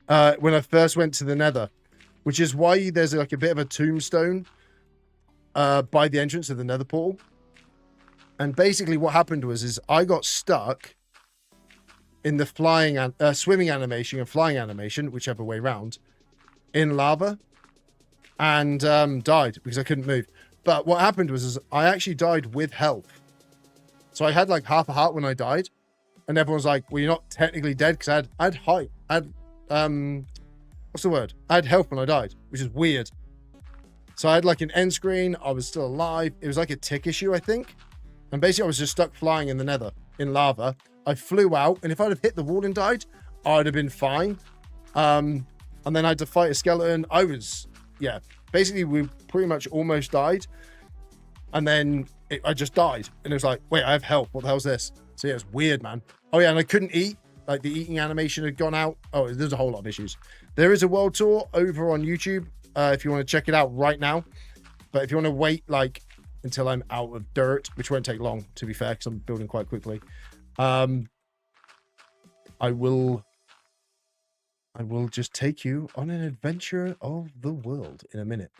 when I first went to the nether. Which is why there's like a bit of a tombstone by the entrance of the nether portal. And basically what happened was I got stuck in the swimming animation and flying animation, whichever way round, in lava, and died because I couldn't move. But what happened was I actually died with health. So I had like half a heart when I died, and everyone's like, well, you're not technically dead, because I had height. I had what's the word? I had health when I died, which is weird. So I had like an end screen. I was still alive. It was like a tick issue, I think. And basically I was just stuck flying in the nether, in lava. I flew out, and if I'd have hit the wall and died, I'd have been fine. And then I had to fight a skeleton. Basically we pretty much almost died. And then I just died. And it was like, wait, I have health. What the hell's this? So yeah, it was weird, man. Oh yeah, and I couldn't eat. Like the eating animation had gone out. Oh, there's a whole lot of issues. There is a world tour over on YouTube if you want to check it out right now. But if you want to wait like until I'm out of dirt, which won't take long, to be fair, because I'm building quite quickly. I will just take you on an adventure of the world in a minute.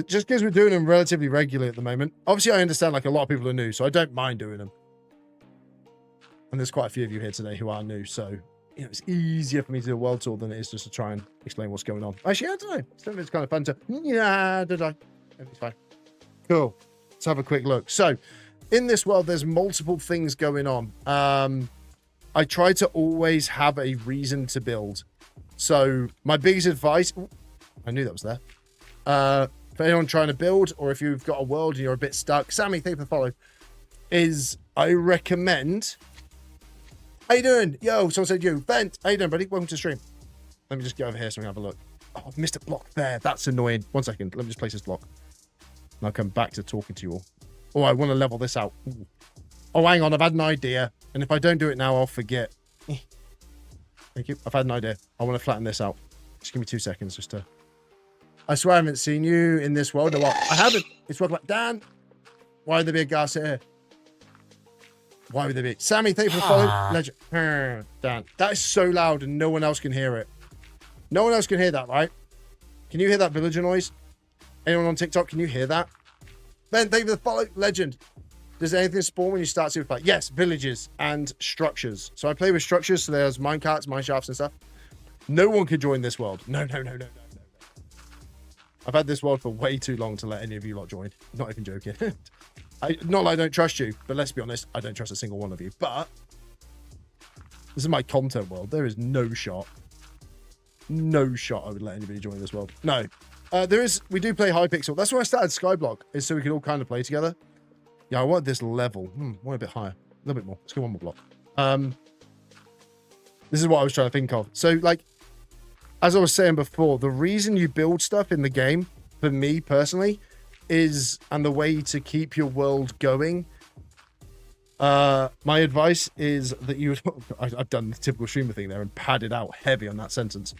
Just because we're doing them relatively regularly at the moment. Obviously, I understand like a lot of people are new, so I don't mind doing them. And there's quite a few of you here today who are new, so you know it's easier for me to do a world tour than it is just to try and explain what's going on. Actually, I don't know. It's kind of fun to... Yeah, don't I? Everything's fine. Cool. Let's have a quick look. So, in this world, there's multiple things going on. I try to always have a reason to build. So, my biggest advice... Ooh, I knew that was there. For anyone trying to build, or if you've got a world and you're a bit stuck, Sammy, thank you for the follow, is I recommend... How you doing? Yo, someone said you. Bent, how you doing, buddy? Welcome to the stream. Let me just get over here so we can have a look. Oh, I've missed a block there. That's annoying. 1 second. Let me just place this block. And I'll come back to talking to you all. Oh, I want to level this out. Ooh. Oh, hang on. I've had an idea. And if I don't do it now, I'll forget. Thank you. I've had an idea. I want to flatten this out. Just give me 2 seconds just to... I swear I haven't seen you in this world. No, I haven't. It's welcome back. Dan, why would there be a gas here? Why would there be? Sammy, thank you for the follow. Legend. Dan, that is so loud and no one else can hear it. No one else can hear that, right? Can you hear that villager noise? Anyone on TikTok, can you hear that? Ben, thank you for the follow. Legend. Does anything spawn when you start Superflat? Yes, villages and structures. So I play with structures, so there's minecarts, mineshafts and stuff. No one could join this world. No. I've had this world for way too long to let any of you lot join. Not even joking. Not like I don't trust you, but let's be honest, I don't trust a single one of you. But this is my content world. There is no shot I would let anybody join this world. No. We do play Hypixel. That's why I started Skyblock, is so we could all kind of play together. Yeah, I want this level. Want a bit higher. A little bit more. Let's go one more block. This is what I was trying to think of. So, like, as I was saying before, the reason you build stuff in the game, for me personally, is, and the way to keep your world going, my advice is that you would... I've done the typical streamer thing there and padded out heavy on that sentence.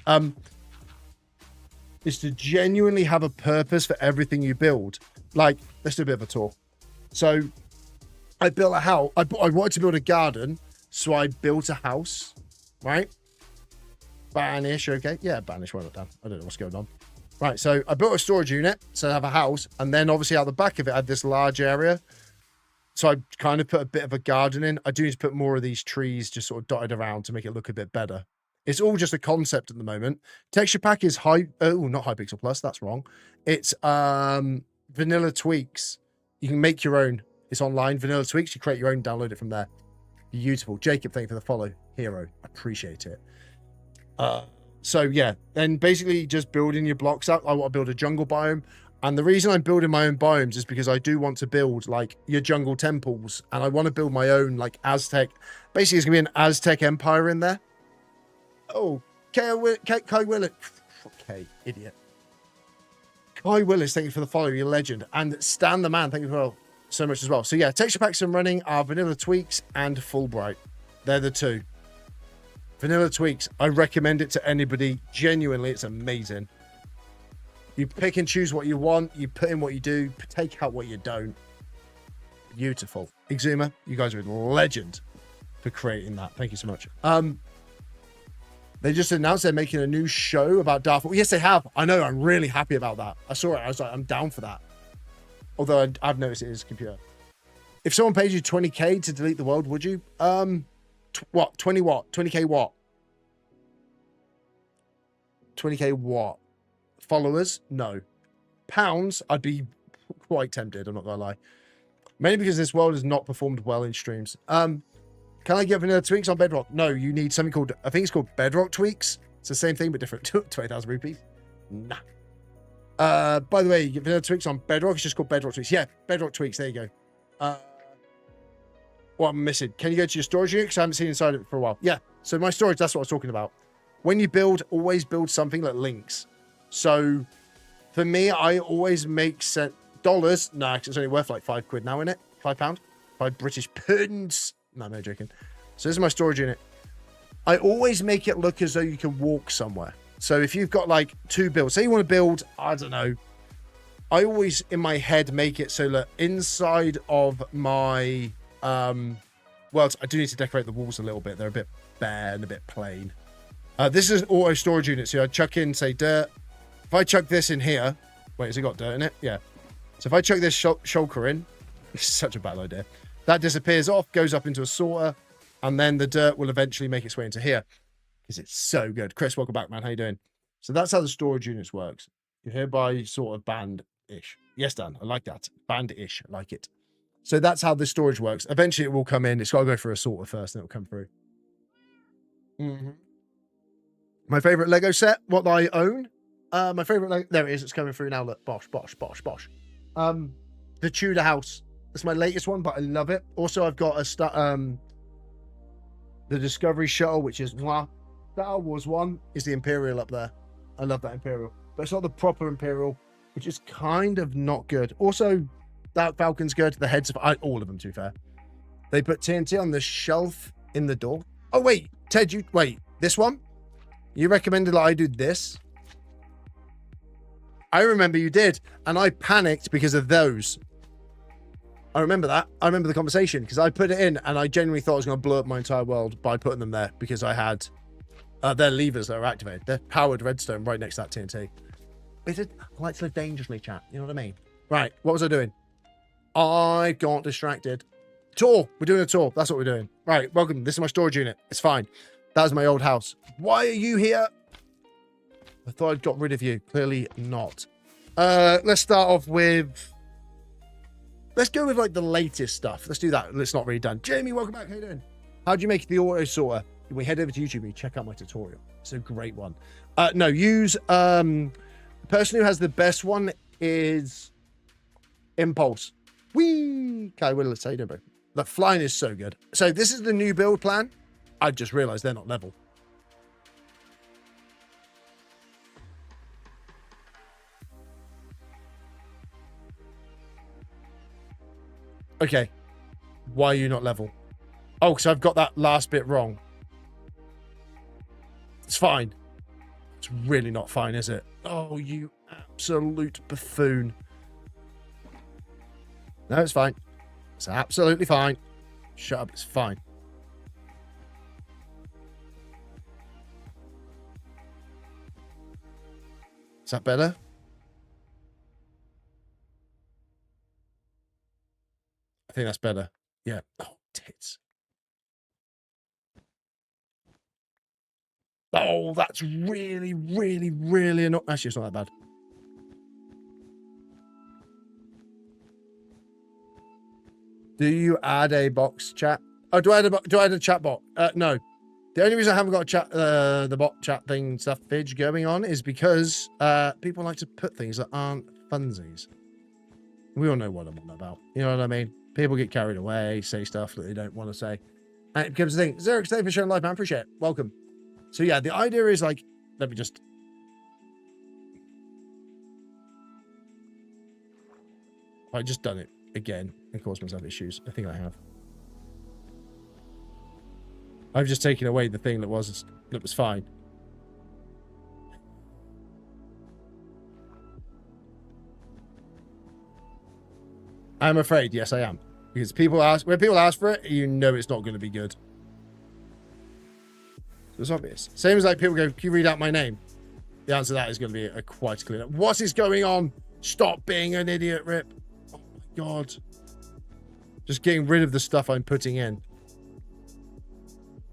Is to genuinely have a purpose for everything you build. Like, let's do a bit of a tour. So, I built a house. I wanted to build a garden, so I built a house, right? Banish, okay. Yeah, banish, why not, Dan? I don't know what's going on. Right, so I built a storage unit, so I have a house, and then obviously out the back of it, I had this large area. So I kind of put a bit of a garden in. I do need to put more of these trees just sort of dotted around to make it look a bit better. It's all just a concept at the moment. Texture pack is not Hypixel Plus, that's wrong. It's Vanilla Tweaks. You can make your own. It's online, Vanilla Tweaks. You create your own, download it from there. Beautiful. Jacob, thank you for the follow. Hero, appreciate it. So yeah, then basically just building your blocks up. I want to build a jungle biome. And the reason I'm building my own biomes is because I do want to build like your jungle temples. And I want to build my own like Aztec. Basically, it's going to be an Aztec empire in there. Oh, Kai Willis. Okay, idiot. Kai Willis, thank you for the follow. You're a legend. And Stan the Man, thank you for so much as well. So yeah, texture packs I'm running are Vanilla Tweaks and Fulbright. They're the two. Vanilla Tweaks, I recommend it to anybody. Genuinely, it's amazing. You pick and choose what you want. You put in what you do. Take out what you don't. Beautiful. Exuma, you guys are a legend for creating that. Thank you so much. They just announced they're making a new show about Darth Maul. Yes, they have. I know. I'm really happy about that. I saw it. I was like, I'm down for that. Although I've noticed it is computer. If someone paid you 20k to delete the world, would you? What? 20 what? 20k what? 20k what? Followers? No. Pounds? I'd be quite tempted. I'm not gonna lie. Mainly because this world has not performed well in streams. Can I get Vanilla Tweaks on Bedrock? No, you need something called, I think it's called Bedrock Tweaks. It's the same thing, but different. 20,000 rupees? Nah. By the way, you get Vanilla Tweaks on Bedrock. It's just called Bedrock Tweaks. Yeah, Bedrock Tweaks. There you go. What I'm missing. Can you go to your storage unit? Because I haven't seen inside of it for a while. Yeah. So my storage, that's what I was talking about. When you build, always build something that links. So for me, I always make dollars. Nah, it's only worth like £5 now, isn't it? £5? 5 British pounds. No, no joking. So this is my storage unit. I always make it look as though you can walk somewhere. So if you've got like 2 builds, say you want to build, I don't know. I always in my head make it so that inside of my well, I do need to decorate the walls a little bit. They're a bit bare and a bit plain. This is an auto storage unit. So I chuck in, say, dirt. If I chuck this in here, wait, has it got dirt in it? Yeah. So if I chuck this shulker in, it's such a bad idea. That disappears off, goes up into a sorter, and then the dirt will eventually make its way into here because it's so good. Chris, welcome back, man. How you doing? So that's how the storage units works. You're hereby sort of banned-ish. Yes, Dan, I like that. Banned-ish, I like it. So that's how the storage works. Eventually, it will come in. It's got to go through a sorter first, and it will come through. My favorite Lego set, what I own. My favorite Lego, there it is. It's coming through now. Look, bosh. The Tudor house. That's my latest one, but I love it. Also, I've got the Discovery Shuttle, which is Star Wars one, is the Imperial up there. I love that Imperial, but it's not the proper Imperial, which is kind of not good. Also, that Falcon's good. The heads of all of them, to be fair. They put TNT on the shelf in the door. Oh wait, Ted, this one? You recommended that I do this? I remember you did, and I panicked because of those. I remember that. I remember the conversation because I put it in and I genuinely thought I was going to blow up my entire world by putting them there because I had their levers that are activated. They're powered redstone right next to that TNT. I like to live dangerously, chat. You know what I mean? Right. What was I doing? I got distracted. Tour. We're doing a tour. That's what we're doing. Right. Welcome. This is my storage unit. It's fine. That was my old house. Why are you here? I thought I'd got rid of you. Clearly not. Let's start off with... Let's go with like the latest stuff. Let's do that. It's not really done. Jamie, welcome back. How you doing? How do you make the auto sorter? We head over to YouTube and you check out my tutorial. It's a great one. No, use the person who has the best one is Impulse. Whee! Okay, well, let's say no, bro. The flying is so good. So this is the new build plan. I just realized they're not level. Okay. Why are you not level? Oh, because I've got that last bit wrong. It's fine. It's really not fine, is it? Oh, you absolute buffoon. No, it's fine. It's absolutely fine. Shut up, it's fine. Is that better? I think that's better. Yeah. Oh, tits. Oh, that's really, really, really annoying. Actually, it's not that bad. Do you add a box chat? Oh, do I add a chat bot? No. The only reason I haven't got a chat, the bot chat thing stuff page going on is because people like to put things that aren't funsies. We all know what I'm on about. You know what I mean? People get carried away, say stuff that they don't want to say. And it becomes a thing. Zerix, thank you for sharing live, man. Appreciate it. Welcome. So yeah, the idea is like, let me just... I just done it. again and cause myself issues. I think I have. I've just taken away the thing that was fine. I'm afraid, yes, I am. Because when people ask for it, you know it's not going to be good. So it's obvious. Same as like people go, can you read out my name? The answer to that is going to be a quite clear. What is going on? Stop being an idiot, Rip. Oh my God. Just getting rid of the stuff I'm putting in.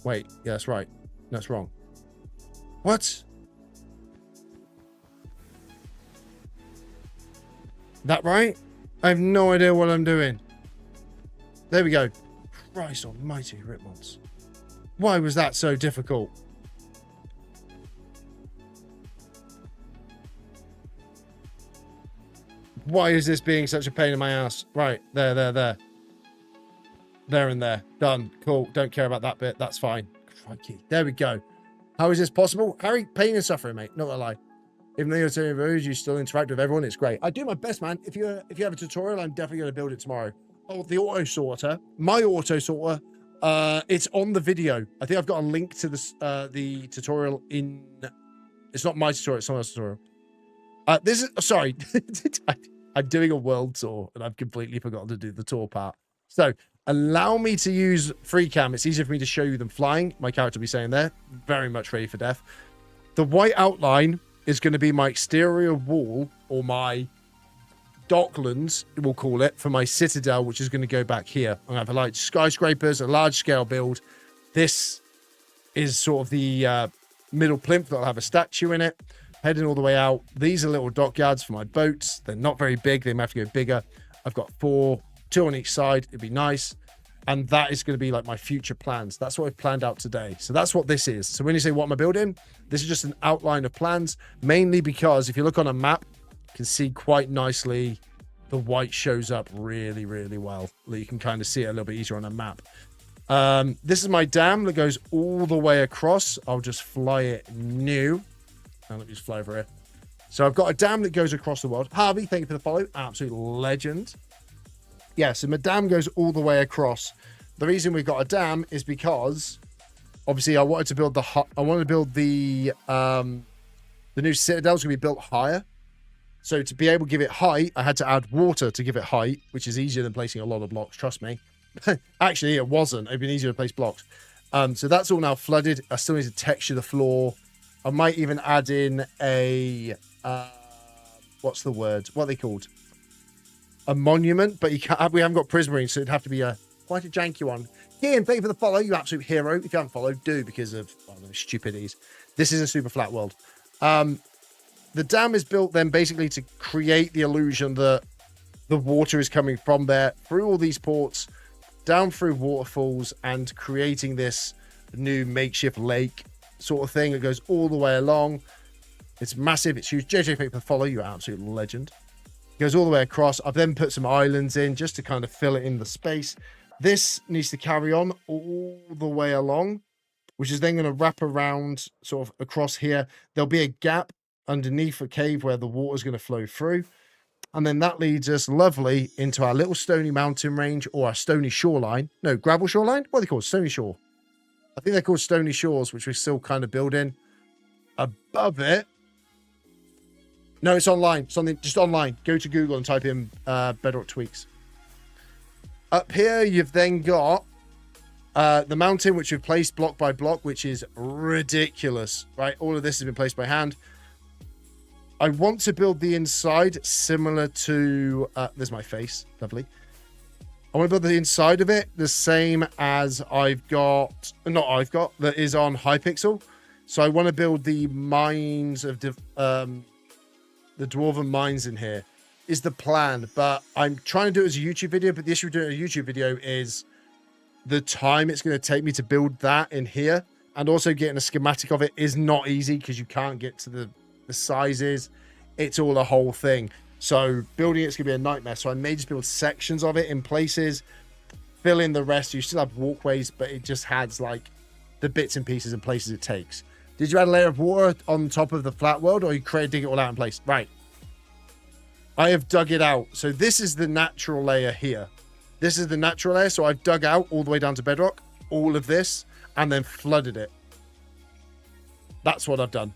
Wait, yeah, that's right. That's wrong. What? That right? I have no idea what I'm doing. There we go. Christ almighty, Ripmods. Why was that so difficult? Why is this being such a pain in my ass? Right, there. There and there. Done. Cool. Don't care about that bit. That's fine. Crikey. There we go. How is this possible? Harry, pain and suffering, mate. Not gonna lie. Even though you're doing videos, you still interact with everyone. It's great. I do my best, man. If you have a tutorial, I'm definitely going to build it tomorrow. Oh, the auto sorter. My auto sorter. It's on the video. I think I've got a link to this, the tutorial in... It's not my tutorial. It's someone else's tutorial. This is... Sorry. I'm doing a world tour, and I've completely forgotten to do the tour part. So, allow me to use free cam. It's easier for me to show you them flying. My character will be saying there. Very much ready for death. The white outline is going to be my exterior wall, or my docklands, we'll call it, for my citadel, which is going to go back here. I'm going to have like skyscrapers, a large scale build. This is sort of the middle plinth that'll have a statue in it, heading all the way out. These are little dockyards for my boats. They're not very big. They might have to go bigger. I've got 4, 2 on each side. It'd be nice. And that is going to be like my future plans. That's what I've planned out today. So that's what this is. So when you say, what am I building? This is just an outline of plans, mainly because if you look on a map, you can see quite nicely the white shows up really, really well. You can kind of see it a little bit easier on a map. This is my dam that goes all the way across. I'll just fly it new. Now let me just fly over here. So I've got a dam that goes across the world. Harvey, thank you for the follow. Absolute legend. Yeah, so my dam goes all the way across. The reason we've got a dam is because obviously I wanted to build the new citadel's gonna be built higher. So to be able to give it height, I had to add water to give it height, which is easier than placing a lot of blocks, trust me. Actually, it wasn't. It'd been easier to place blocks. So that's all now flooded. I still need to texture the floor. I might even add in a what's the word? What are they called? A monument, but we haven't got prismarine, so it'd have to be quite a janky one. Ian, thank you for the follow, you absolute hero. If you haven't followed, do, because of stupidities. This is a super flat world. The dam is built then basically to create the illusion that the water is coming from there through all these ports, down through waterfalls, and creating this new makeshift lake sort of thing. It goes all the way along. It's massive. It's huge. JJ, thank you for the follow, you're an absolute legend. Goes all the way across. I've then put some islands in just to kind of fill it in the space. This needs to carry on all the way along, which is then going to wrap around sort of across here. There'll be a gap underneath a cave where the water is going to flow through. And then that leads us lovely into our little stony mountain range, or our stony shoreline. No, gravel shoreline? What are they called? Stony shore. I think they're called stony shores, which we're still kind of building. Above it, no, it's online. Something just online. Go to Google and type in Bedrock Tweaks. Up here, you've then got the mountain, which we've placed block by block, which is ridiculous, right? All of this has been placed by hand. I want to build the inside similar to... there's my face. Lovely. I want to build the inside of it the same as I've got... Not I've got. That is on Hypixel. So I want to build the mines of... the dwarven mines in here is the plan, but I'm trying to do it as a YouTube video. But the issue with doing a YouTube video is the time it's going to take me to build that in here, and also getting a schematic of it is not easy because you can't get to the sizes. It's all a whole thing. So building it's going to be a nightmare. So I may just build sections of it in places, fill in the rest. You still have walkways, but it just has like the bits and pieces and places it takes. Did you add a layer of water on top of the flat world, or you dig it all out in place? Right. I have dug it out. So this is the natural layer here. This is the natural layer. So I've dug out all the way down to bedrock, all of this, and then flooded it. That's what I've done.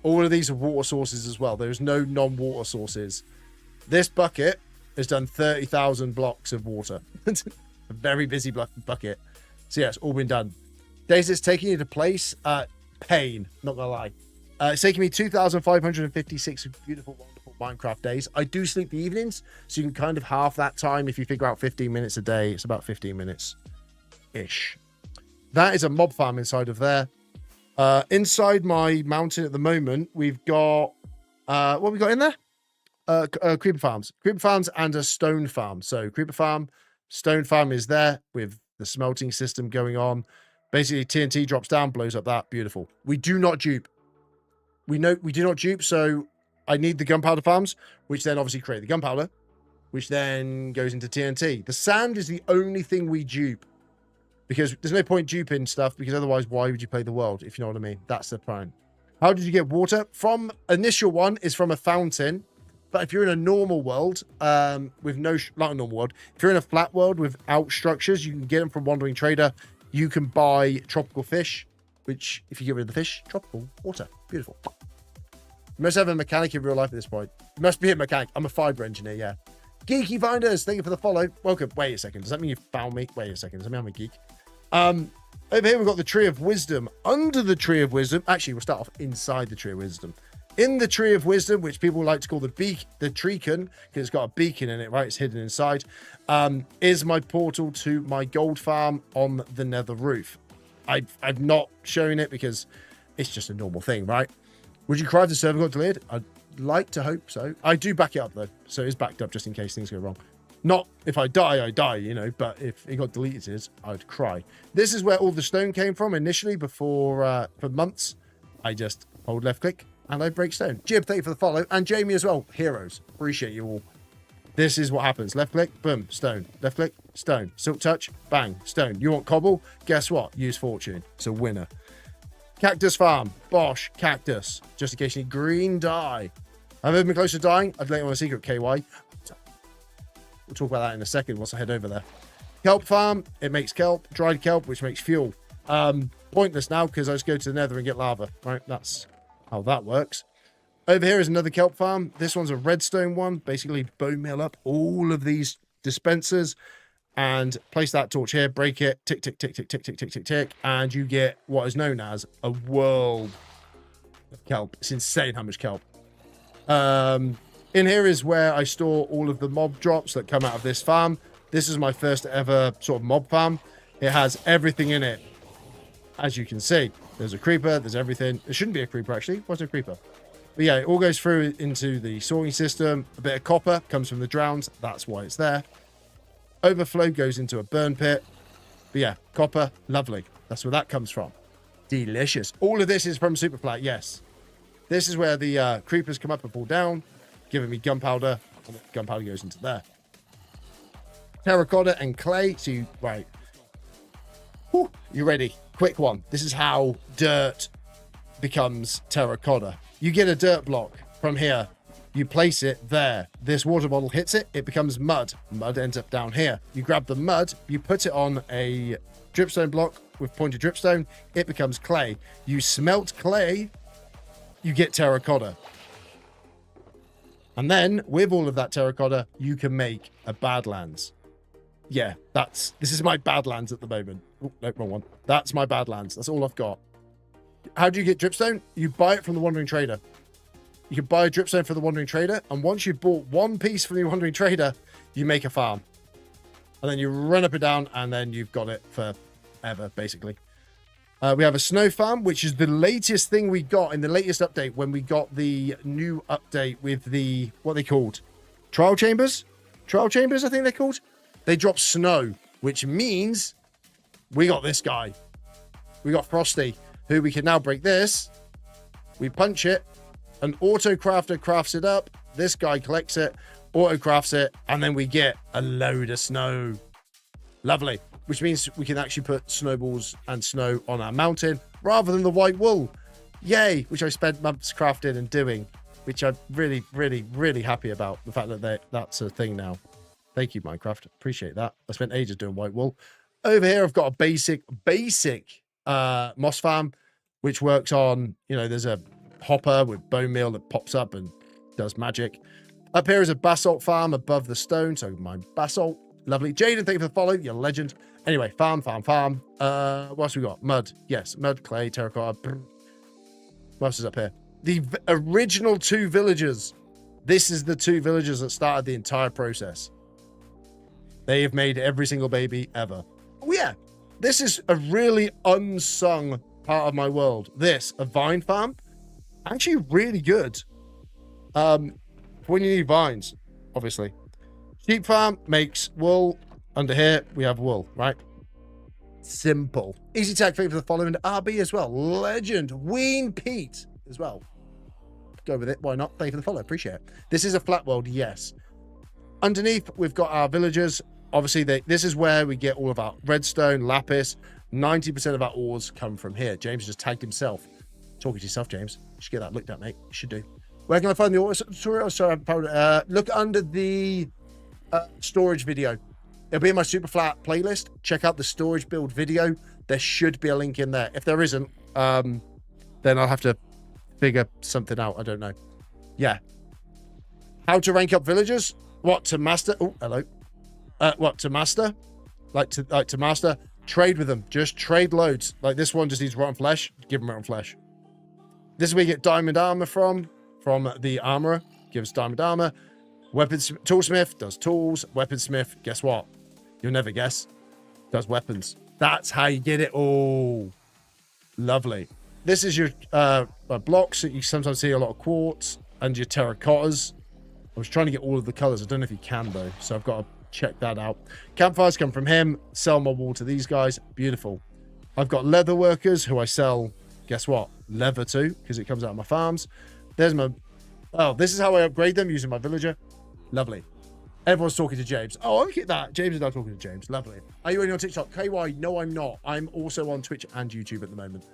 All of these are water sources as well. There's no non-water sources. This bucket has done 30,000 blocks of water. A very busy bucket. So yeah, it's all been done. Days it's taking you to place. Pain, not gonna lie. It's taking me 2,556 beautiful, wonderful Minecraft days. I do sleep the evenings, so you can kind of half that time. If you figure out 15 minutes a day, it's about 15 minutes-ish. That is a mob farm inside of there. Inside my mountain at the moment, we've got... what have we got in there? Creeper farms. Creeper farms and a stone farm. So creeper farm, stone farm is there with the smelting system going on. Basically, TNT drops down, blows up that. Beautiful. We do not dupe. We do not dupe, so I need the gunpowder farms, which then obviously create the gunpowder, which then goes into TNT. The sand is the only thing we dupe, because there's no point duping stuff, because otherwise, why would you play the world, if you know what I mean? That's the point. How did you get water? From initial one is from a fountain, but if you're in a normal world, with no, not a normal world, if you're in a flat world without structures, you can get them from Wandering Trader. You can buy tropical fish, which, if you get rid of the fish, tropical water. Beautiful. You must have a mechanic in real life at this point. You must be a mechanic. I'm a fiber engineer, yeah. Geeky Finders, thank you for the follow. Welcome. Wait a second. Does that mean you found me? Wait a second. Does that mean I'm a geek? Over here, we've got the Tree of Wisdom. Under the Tree of Wisdom, actually, we'll start off inside the Tree of Wisdom. In the Tree of Wisdom, which people like to call the treecon, because it's got a beacon in it, right? It's hidden inside, is my portal to my gold farm on the nether roof. I've not shown it because it's just a normal thing, right? Would you cry if the server got deleted? I'd like to hope so. I do back it up, though, so it's backed up just in case things go wrong. Not if I die, you know, but if it got deleted, I'd cry. This is where all the stone came from initially before, for months. I just hold left click and I break stone. Jib, thank you for the follow. And Jamie as well. Heroes. Appreciate you all. This is what happens. Left click, boom, stone. Left click, stone. Silk touch, bang, stone. You want cobble? Guess what? Use fortune. It's a winner. Cactus farm. Bosh, cactus. Just in case you need green dye. I've ever been close to dying. I'd let you on a secret, KY. We'll talk about that in a second once I head over there. Kelp farm. It makes kelp. Dried kelp, which makes fuel. Pointless now because I just go to the nether and get lava. Right? That's how that works. Over here is another kelp farm. This one's a redstone one. Basically, bone meal up all of these dispensers and place that torch here, break it, tick, tick, tick, tick, tick, tick, tick, tick, tick, and you get what is known as a world of kelp. It's insane how much kelp. In here is where I store all of the mob drops that come out of this farm. This is my first ever sort of mob farm. It has everything in it. As you can see, there's a creeper, there's everything. There shouldn't be a creeper, actually. What's a creeper? But yeah, it all goes through into the sorting system. A bit of copper comes from the drowns. That's why it's there. Overflow goes into a burn pit. But yeah, copper, lovely. That's where that comes from. Delicious. All of this is from Superflat, yes. This is where the creepers come up and fall down, giving me gunpowder. And the gunpowder goes into there. Terracotta and clay. So you, right. Whew, you ready? Quick one. This is how dirt becomes terracotta. You get a dirt block from here. You place it there. This water bottle hits it. It becomes mud. Mud ends up down here. You grab the mud. You put it on a dripstone block with pointed dripstone. It becomes clay. You smelt clay. You get terracotta. And then with all of that terracotta, you can make a Badlands. Yeah, this is my Badlands at the moment. Oh, no, wrong one. That's my Badlands. That's all I've got. How do you get dripstone? You buy it from the Wandering Trader. You can buy a dripstone for the Wandering Trader, and once you've bought one piece from the Wandering Trader, you make a farm. And then you run up and down, and then you've got it forever, basically. We have a snow farm, which is the latest thing we got in the latest update when we got the new update with the, what they called? Trial chambers? Trial chambers, I think they're called. They drop snow, which means we got this guy. We got Frosty, who we can now break this. We punch it. An auto crafter crafts it up. This guy collects it, auto crafts it, and then we get a load of snow. Lovely. Which means we can actually put snowballs and snow on our mountain rather than the white wool. Yay, which I spent months crafting and doing. which I'm really, really, really happy about. The fact that that's a thing now. Thank you, Minecraft. Appreciate that. I spent ages doing white wool. Over here, I've got a basic moss farm, which works on, there's a hopper with bone meal that pops up and does magic. Up here is a basalt farm above the stone, so mine basalt. Lovely. Jaden, thank you for the follow. You're a legend. Anyway, farm. What else we got? Mud. Yes, mud, clay, terracotta. What else is up here? The original 2 villagers. This is the 2 villagers that started the entire process. They have made every single baby ever. Oh, yeah. This is a really unsung part of my world. This, a vine farm. Actually, really good. When you need vines, obviously. Sheep farm makes wool. Under here, we have wool, right? Simple. Easy tag, thank you for the following. RB as well. Legend. Ween Pete as well. Go with it. Why not? Thank you for the follow. Appreciate it. This is a flat world, yes. Underneath, we've got our villagers. Obviously, this is where we get all of our redstone, lapis. 90% of our ores come from here. James just tagged himself. Talking to yourself, James. You should get that looked at, mate. You should do. Where can I find the ore? Sorry, look under the storage video. It'll be in my Superflat playlist. Check out the storage build video. There should be a link in there. If there isn't, then I'll have to figure something out. I don't know. Yeah. How to rank up villagers? What to master? Oh, hello. What to master? Like to master? Trade with them. Just trade loads. Like this one just needs rotten flesh. Give them rotten flesh. This is where you get diamond armor from the armorer. Gives diamond armor. Toolsmith does tools. Weaponsmith, guess what? You'll never guess. Does weapons. That's how you get it all. Lovely. This is your blocks that you sometimes see a lot of quartz and your terracottas. I was trying to get all of the colors. I don't know if you can though, so I've got to check that out. Campfires come from him. Sell my wool to these guys. Beautiful. I've got leather workers who I sell, guess what? Leather to, because it comes out of my farms. There's my... Oh, this is how I upgrade them using my villager. Lovely. Everyone's talking to James. Oh, look at that. James is now talking to James. Lovely. Are you only on TikTok? KY, no, I'm not. I'm also on Twitch and YouTube at the moment.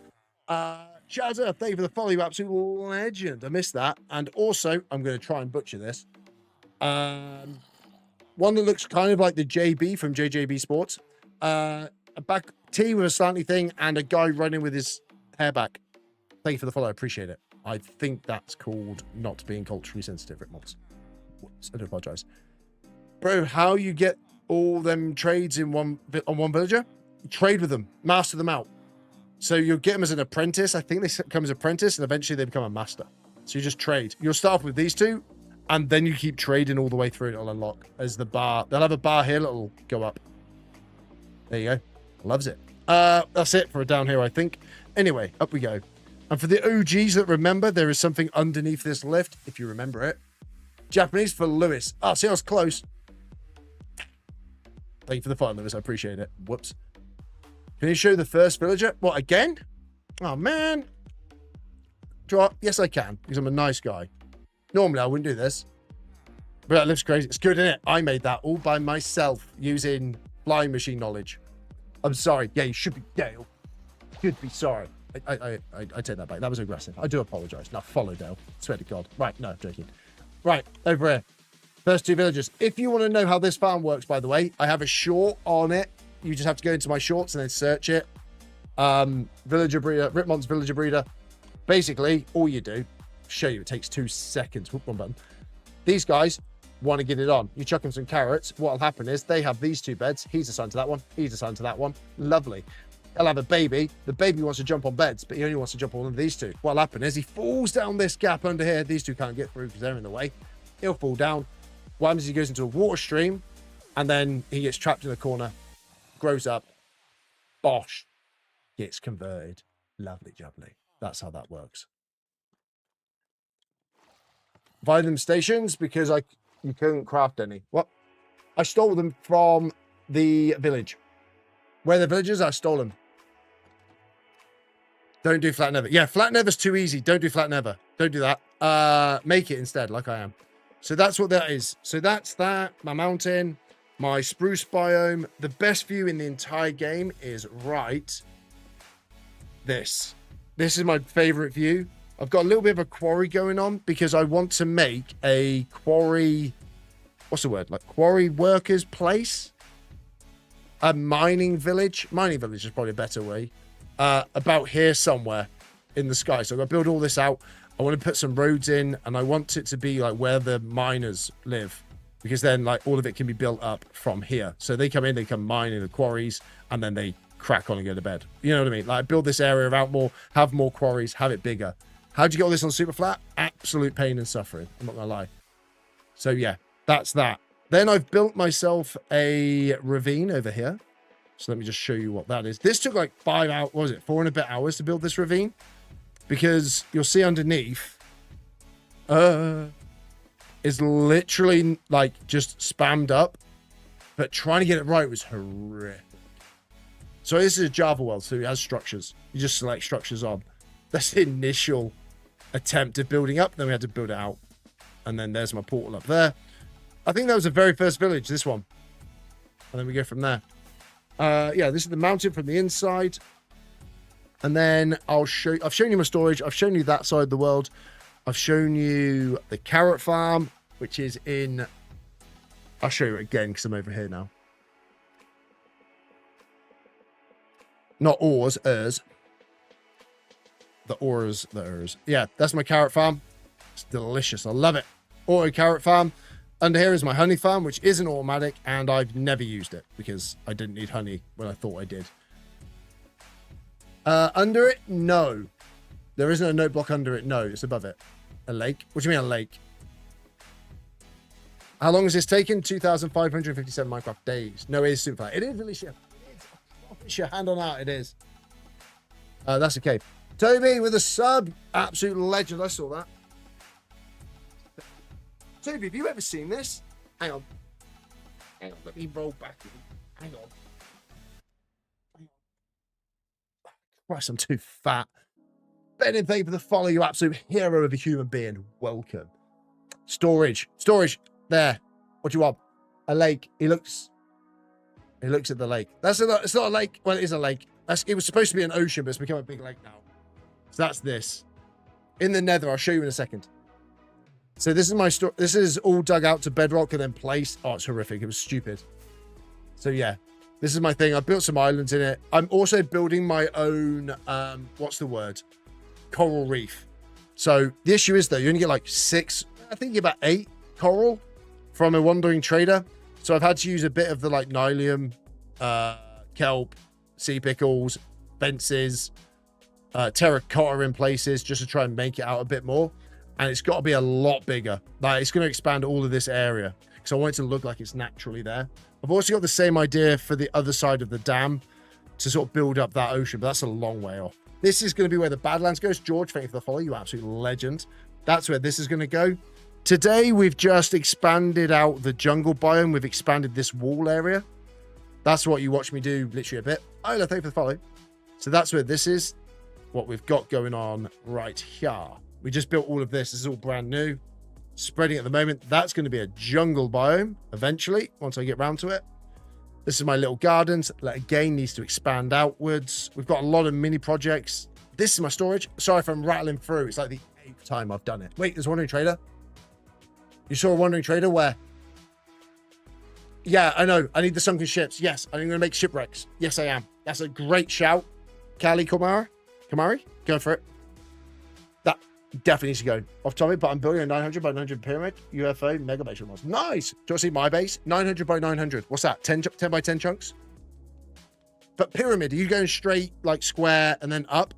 Chazza, thank you for the follow. You absolute legend. I missed that. And also, I'm going to try and butcher this. One that looks kind of like the JB from JJB Sports. A back tee with a slanty thing and a guy running with his hair back. Thank you for the follow. I appreciate it. I think that's called not being culturally sensitive, Rick Mods. I do apologize. Bro, how you get all them trades in on one villager? Trade with them. Master them out. So you'll get them as an apprentice. I think they come as apprentice and eventually they become a master. So you just trade. You'll start off with these two and then you keep trading all the way through. It'll unlock as the bar. They'll have a bar here that'll go up. There you go. Loves it. That's it for a down here, I think. Anyway, up we go. And for the OGs that remember, there is something underneath this lift, if you remember it. Japanese for Lewis. Oh, see, I was close. Thank you for the follow, Lewis. I appreciate it. Whoops. Can you show the first villager? What, again? Oh, man. Yes, I can, because I'm a nice guy. Normally, I wouldn't do this. But that looks crazy. It's good, isn't it? I made that all by myself using flying machine knowledge. I'm sorry. Yeah, you should be. Dale. Should be sorry. I take that back. That was aggressive. I do apologize. Now follow Dale. Swear to God. Right. No, I'm joking. Right. Over here. First two villagers. If you want to know how this farm works, by the way, I have a short on it. You just have to go into my shorts and then search it. Villager breeder. Ripmon's villager breeder. Basically, all you do, show you, it takes 2 seconds. Whoop, one button. These guys want to get it on. You chuck them some carrots. What'll happen is they have these two beds. He's assigned to that one. He's assigned to that one. Lovely. He'll have a baby. The baby wants to jump on beds, but he only wants to jump on one of these two. What'll happen is he falls down this gap under here. These two can't get through because they're in the way. He'll fall down. What happens is he goes into a water stream, and then he gets trapped in the corner, grows up, bosh, gets converted. Lovely jubbly. That's how that works. Buy them stations because you couldn't craft any. What? I stole them from the village. Where the villagers, I stole them. Don't do flat nether. Yeah, flat nether's too easy. Don't do flat nether. Don't do that. Make it instead, like I am. So that's what that is. So that's that. My mountain, my spruce biome. The best view in the entire game is right. This is my favorite view. I've got a little bit of a quarry going on because I want to make a quarry, what's the word? Like quarry workers place? A mining village. Mining village is probably a better way. About here somewhere in the sky. So I'm going to build all this out. I want to put some roads in and I want it to be like where the miners live. Because then like all of it can be built up from here. So they come in, they come mine in the quarries and then they crack on and go to bed. You know what I mean? Like build this area out more, have more quarries, have it bigger. How'd you get all this on Superflat? Absolute pain and suffering. I'm not going to lie. So yeah, that's that. Then I've built myself a ravine over here. So let me just show you what that is. This took like 5 hours, what was it? 4 and a bit hours to build this ravine. Because you'll see underneath is literally like just spammed up. But trying to get it right was horrific. So this is a Java world, so it has structures. You just select structures on. That's the initial attempt at building up. Then we had to build it out. And then there's my portal up there. I think that was the very first village, this one. And then we go from there. Yeah, this is the mountain from the inside. And then I've shown you my storage. I've shown you that side of the world. I've shown you the carrot farm, which is in... I'll show you it again because I'm over here now. Not ors, ers. The ors, the ers. Yeah, that's my carrot farm. It's delicious. I love it. Auto carrot farm. Under here is my honey farm, which isn't automatic, and I've never used it because I didn't need honey when I thought I did. Under it, no. There isn't a note block under it. No, it's above it. A lake? What do you mean a lake? How long has this taken? 2,557 Minecraft days. No, it is super fast. It is really shit. It's your hand on out. It is. That's okay. Toby with a sub. Absolute legend. I saw that. Toby, have you ever seen this? Hang on. Hang on. Let me roll back. Hang on. Christ, I'm too fat. Ben, thank you for the follow, you absolute hero of a human being. Welcome. Storage. Storage. There. What do you want? A lake. He looks at the lake. It's not a lake. Well, it is a lake. It was supposed to be an ocean, but it's become a big lake now. So that's this. In the nether, I'll show you in a second. So this is my store. This is all dug out to bedrock and then placed. Oh, it's horrific. It was stupid. So yeah, this is my thing. I built some islands in it. I'm also building my own, what's the word? Coral reef. So the issue is though, you only get like 6, I think about 8 coral from a wandering trader. So I've had to use a bit of the like nylium, kelp, sea pickles, fences, terracotta in places just to try and make it out a bit more. And it's got to be a lot bigger. Like it's going to expand all of this area because I want it to look like it's naturally there. I've also got the same idea for the other side of the dam to sort of build up that ocean, but that's a long way off. This is going to be where the Badlands goes. George, thank you for the follow. You absolute legend. That's where this is going to go. Today, we've just expanded out the jungle biome. We've expanded this wall area. That's what you watch me do literally a bit. Oh, thank you for the follow. So that's where this is. What we've got going on right here. We just built all of this. This is all brand new. Spreading at the moment. That's going to be a jungle biome eventually, once I get round to it. This is my little gardens. That again needs to expand outwards. We've got a lot of mini projects. This is my storage. Sorry if I'm rattling through. It's like the 8th time I've done it. Wait, there's a wandering trader. You saw a wandering trader where? Yeah, I know. I need the sunken ships. Yes, I'm going to make shipwrecks. Yes, I am. That's a great shout. Kali Kamari? Go for it. That definitely needs to go off topic, but I'm building a 900 by 900 pyramid UFO mega base. Nice. Do you want to see my base? 900 by 900. What's that? 10 by 10 chunks? But pyramid, are you going straight like square and then up?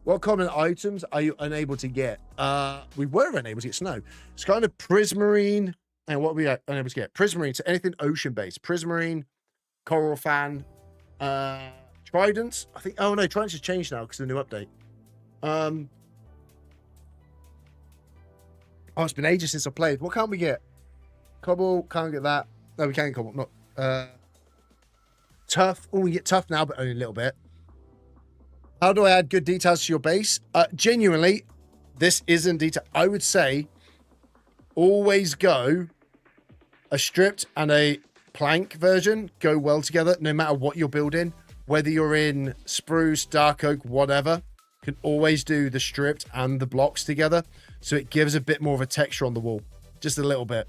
What common items are you unable to get? We were unable to get snow. It's kind of prismarine. And what are we unable to get? Prismarine, so anything ocean-based. Prismarine, coral fan, tridents. I think, oh no, tridents has changed now because of the new update. Oh, it's been ages since I played. What can't we get? Cobble, can't get that. No, we can't get cobble. Not tough. Oh, we get tough now, but only a little bit. How do I add good details to your base? Genuinely, this isn't detail. I would say always go a stripped and a plank version go well together, no matter what you're building, whether you're in spruce, dark oak, whatever. can always do the stripped and the blocks together. So it gives a bit more of a texture on the wall. Just a little bit.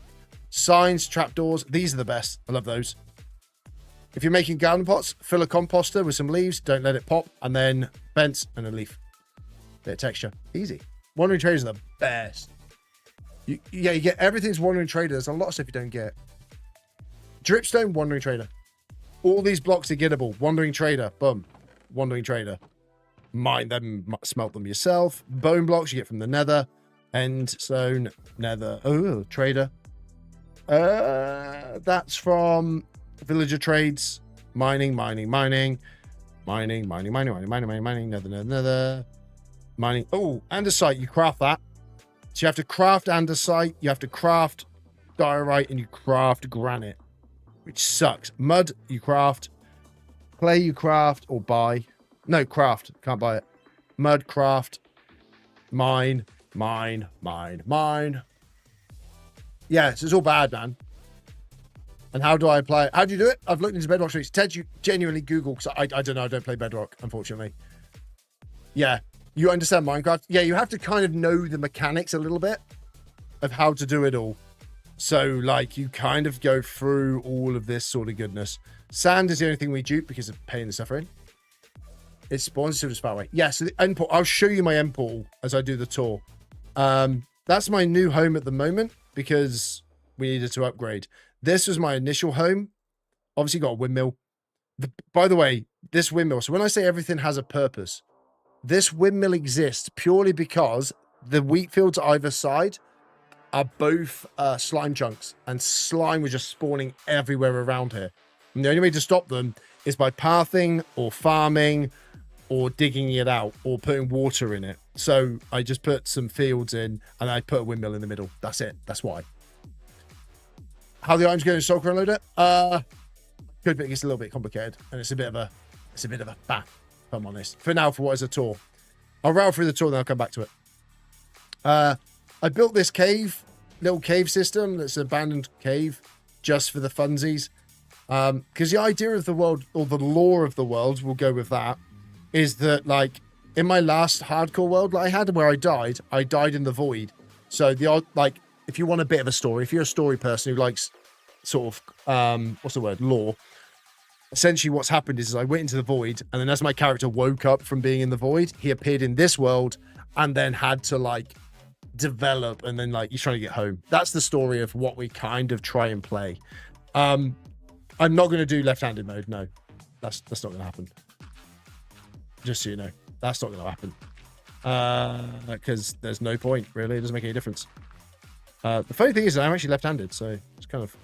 Signs, trapdoors, these are the best. I love those. If you're making garden pots, fill a composter with some leaves. Don't let it pop. And then vents and a leaf. Bit of texture. Easy. Wandering traders are the best. You get everything's wandering trader. There's a lot of stuff you don't get. Dripstone, wandering trader. All these blocks are gettable. Wandering trader. Boom. Wandering trader. Mine them, smelt them yourself. Bone blocks you get from the nether. End stone, nether. Oh, trader. That's from villager trades. Mining, nether. Mining. Oh, andesite. You craft that. So you have to craft andesite. You have to craft diorite, and you craft granite, which sucks. Mud, you craft. Clay, you craft or buy. No, craft. Can't buy it. Mud, craft. Mine. Yeah, so it's all bad, man. And how do I apply it? How do you do it? I've looked into Bedrock Streets. Ted, you genuinely Google, because I don't know. I don't play Bedrock, unfortunately. Yeah, you understand Minecraft? Yeah, you have to kind of know the mechanics a little bit of how to do it all. So, like, you kind of go through all of this sort of goodness. Sand is the only thing we dupe because of pain and suffering. It spawns to far away. Yeah, so the end portal, I'll show you my end portal as I do the tour. That's my new home at the moment because we needed to upgrade. This was my initial home. Obviously got a windmill. By the way, this windmill, so when I say everything has a purpose, this windmill exists purely because the wheat fields either side are both slime chunks, and slime was just spawning everywhere around here. And the only way to stop them is by pathing or farming or digging it out or putting water in it. So I just put some fields in and I put a windmill in the middle. That's it. That's why. How the items go in Soul Loader? Could be, it's a little bit complicated and it's a bit of a bat, if I'm honest. For now, for what is a tour. I'll rattle through the tour and then I'll come back to it. I built this little cave system that's an abandoned cave just for the funsies. Because the idea of the world, or the lore of the world, we'll go with that, is that, like, in my last hardcore world that I had where I died in the void. So if you want a bit of a story, if you're a story person who likes sort of lore, essentially what's happened is I went into the void, and then as my character woke up from being in the void, he appeared in this world and then had to, like, develop, and then, like, he's trying to get home. That's the story of what we kind of try and play. I'm not going to do left-handed mode. No, that's not going to happen. Just so you know, that's not going to happen. Because there's no point, really. It doesn't make any difference. The funny thing is that I'm actually left-handed, so it's kind of...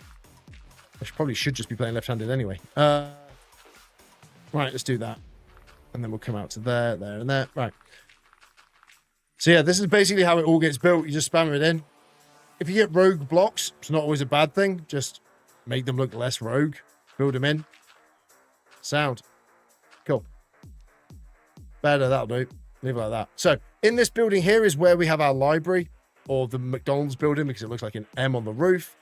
I probably should just be playing left-handed anyway. Right, let's do that. And then we'll come out to there, and there. Right. So yeah, this is basically how it all gets built. You just spam it in. If you get rogue blocks, it's not always a bad thing. Just make them look less rogue. Build them in. Sound. Cool. Better, that'll do. Leave it like that. So, in this building here is where we have our library, or the McDonald's building, because it looks like an M on the roof,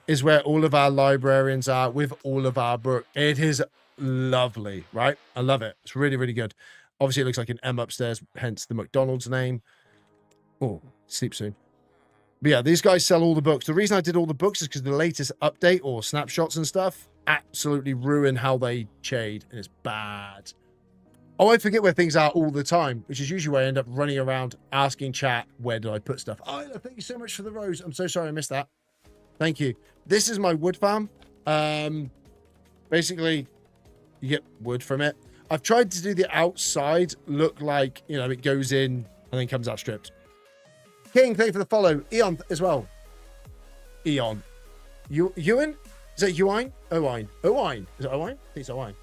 is where all of our librarians are with all of our books. It is lovely, right? I love it. It's really, really good. Obviously, it looks like an M upstairs, hence the McDonald's name. Oh, sleep soon. But yeah, these guys sell all the books. The reason I did all the books is because the latest update or snapshots and stuff absolutely ruin how they shade, and it's bad. Oh, I forget where things are all the time, which is usually where I end up running around asking chat, where did I put stuff? Oh, thank you so much for the rose. I'm so sorry I missed that. Thank you. This is my wood farm. Basically, you get wood from it. I've tried to do the outside look like, you know, it goes in and then comes out stripped. King, thank you for the follow. Eon as well. Eon. Ewan? Is it Ewine? Owine. Owine. Is it Owine? I think it's Owine.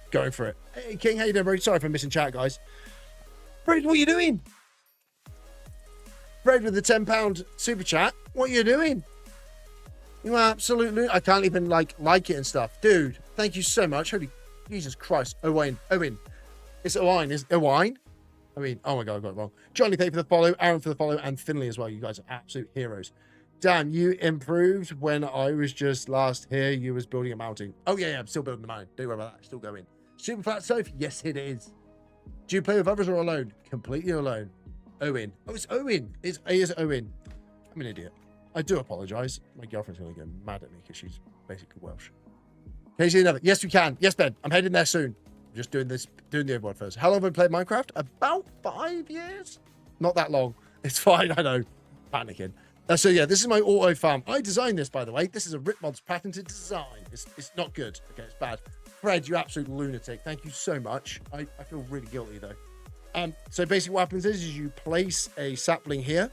Going for it. Hey, King, how you doing, bro? Sorry for missing chat, guys. Fred, what are you doing? Fred with the £10 super chat. What are you doing? You absolutely... I can't even, like it and stuff. Dude, thank you so much. Holy... Jesus Christ. Owen. It's Owine. Is it Owine? I mean, oh my God, I got it wrong. Johnny, thank you for the follow. Aaron for the follow. And Finley as well. You guys are absolute heroes. Dan, you improved when I was just last here. You was building a mountain. Oh, yeah, I'm still building the mountain. Don't worry about that. Still going. Superflat sofa? Yes, it is. Do you play with others or alone? Completely alone. Owen. Oh, it's Owen. It is Owen. I'm an idiot. I do apologize. My girlfriend's going to get mad at me because she's basically Welsh. Can you see another? Yes, we can. Yes, Ben. I'm heading there soon. I'm just doing the overboard first. How long have I played Minecraft? About 5 years. Not that long. It's fine. I know. Panicking. So yeah, this is my auto farm. I designed this, by the way. This is a Ripmod's patented design. It's not good. Okay, it's bad. Fred, you absolute lunatic. Thank you so much. I feel really guilty though. So basically what happens is you place a sapling here.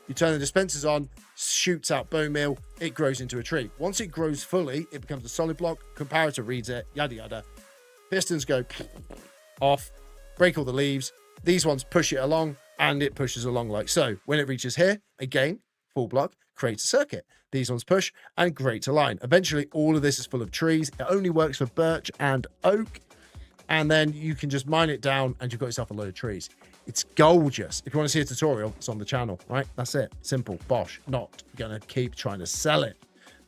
You turn the dispensers on, shoots out bone meal, it grows into a tree. Once it grows fully, it becomes a solid block. Comparator reads it, yada yada. Pistons go off, break all the leaves. These ones push it along, and it pushes along like so. When it reaches here, again, full block, creates a circuit. These ones push and creates a line. Eventually, all of this is full of trees. It only works for birch and oak. And then you can just mine it down, and you've got yourself a load of trees. It's gorgeous. If you want to see a tutorial, it's on the channel, right? That's it. Simple. Bosh. Not going to keep trying to sell it.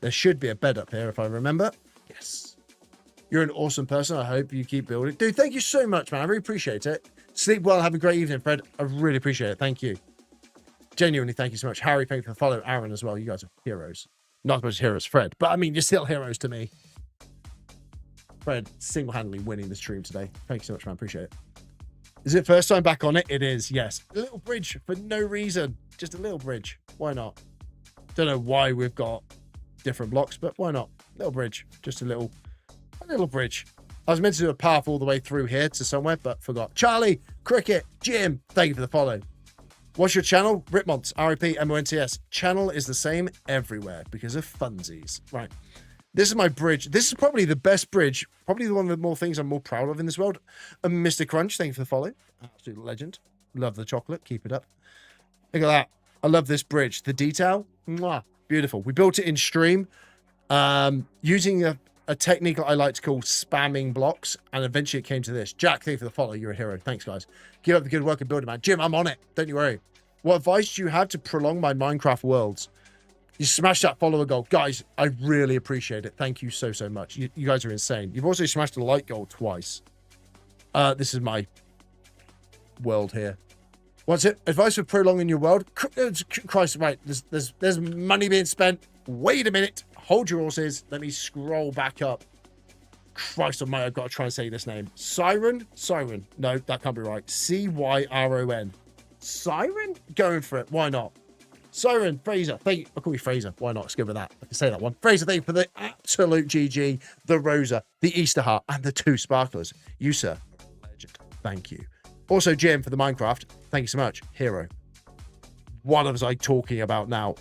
There should be a bed up here, if I remember. Yes. You're an awesome person. I hope you keep building. Dude, thank you so much, man. I really appreciate it. Sleep well. Have a great evening, Fred. I really appreciate it. Thank you. Genuinely, thank you so much. Harry, thank you for the follow. Aaron as well. You guys are heroes. Not as much heroes, Fred. But, I mean, you're still heroes to me. Fred, single-handedly winning the stream today. Thank you so much, man. Appreciate it. Is it first time back on it? It is, yes. A little bridge for no reason. Just a little bridge. Why not? Don't know why we've got different blocks, but why not? Little bridge. Just a little bridge. I was meant to do a path all the way through here to somewhere, but forgot. Charlie, Cricket, Jim, thank you for the follow. What's your channel? Ripmonts, RIPMONTS. Channel is the same everywhere because of funsies. Right. This is my bridge. This is probably the best bridge. Probably one of the more things I'm more proud of in this world. Mr. Crunch, thank you for the follow. Absolute legend. Love the chocolate. Keep it up. Look at that. I love this bridge. The detail. Mwah, beautiful. We built it in stream using a technique I like to call spamming blocks. And eventually it came to this. Jack, thank you for the follow. You're a hero. Thanks, guys. Keep up the good work and building, man. Jim, I'm on it. Don't you worry. What advice do you have to prolong my Minecraft worlds? You smash that follower goal. Guys, I really appreciate it. Thank you so, so much. You guys are insane. You've also smashed the like goal twice. This is my world here. What's it? Advice for prolonging your world? Christ, right. There's money being spent. Wait a minute. Hold your horses. Let me scroll back up. Christ almighty, I've got to try and say this name. Siren? Siren. No, that can't be right. C-Y-R-O-N. Siren? Going for it. Why not? Siren, Fraser, thank you. I'll call you Fraser. Why not? Let's go with that. I can say that one. Fraser, thank you for the absolute GG, the Rosa, the Easter Heart, and the 2 sparklers. You, sir, legend. Thank you. Also, Jim, for the Minecraft. Thank you so much. Hero. What was I talking about now?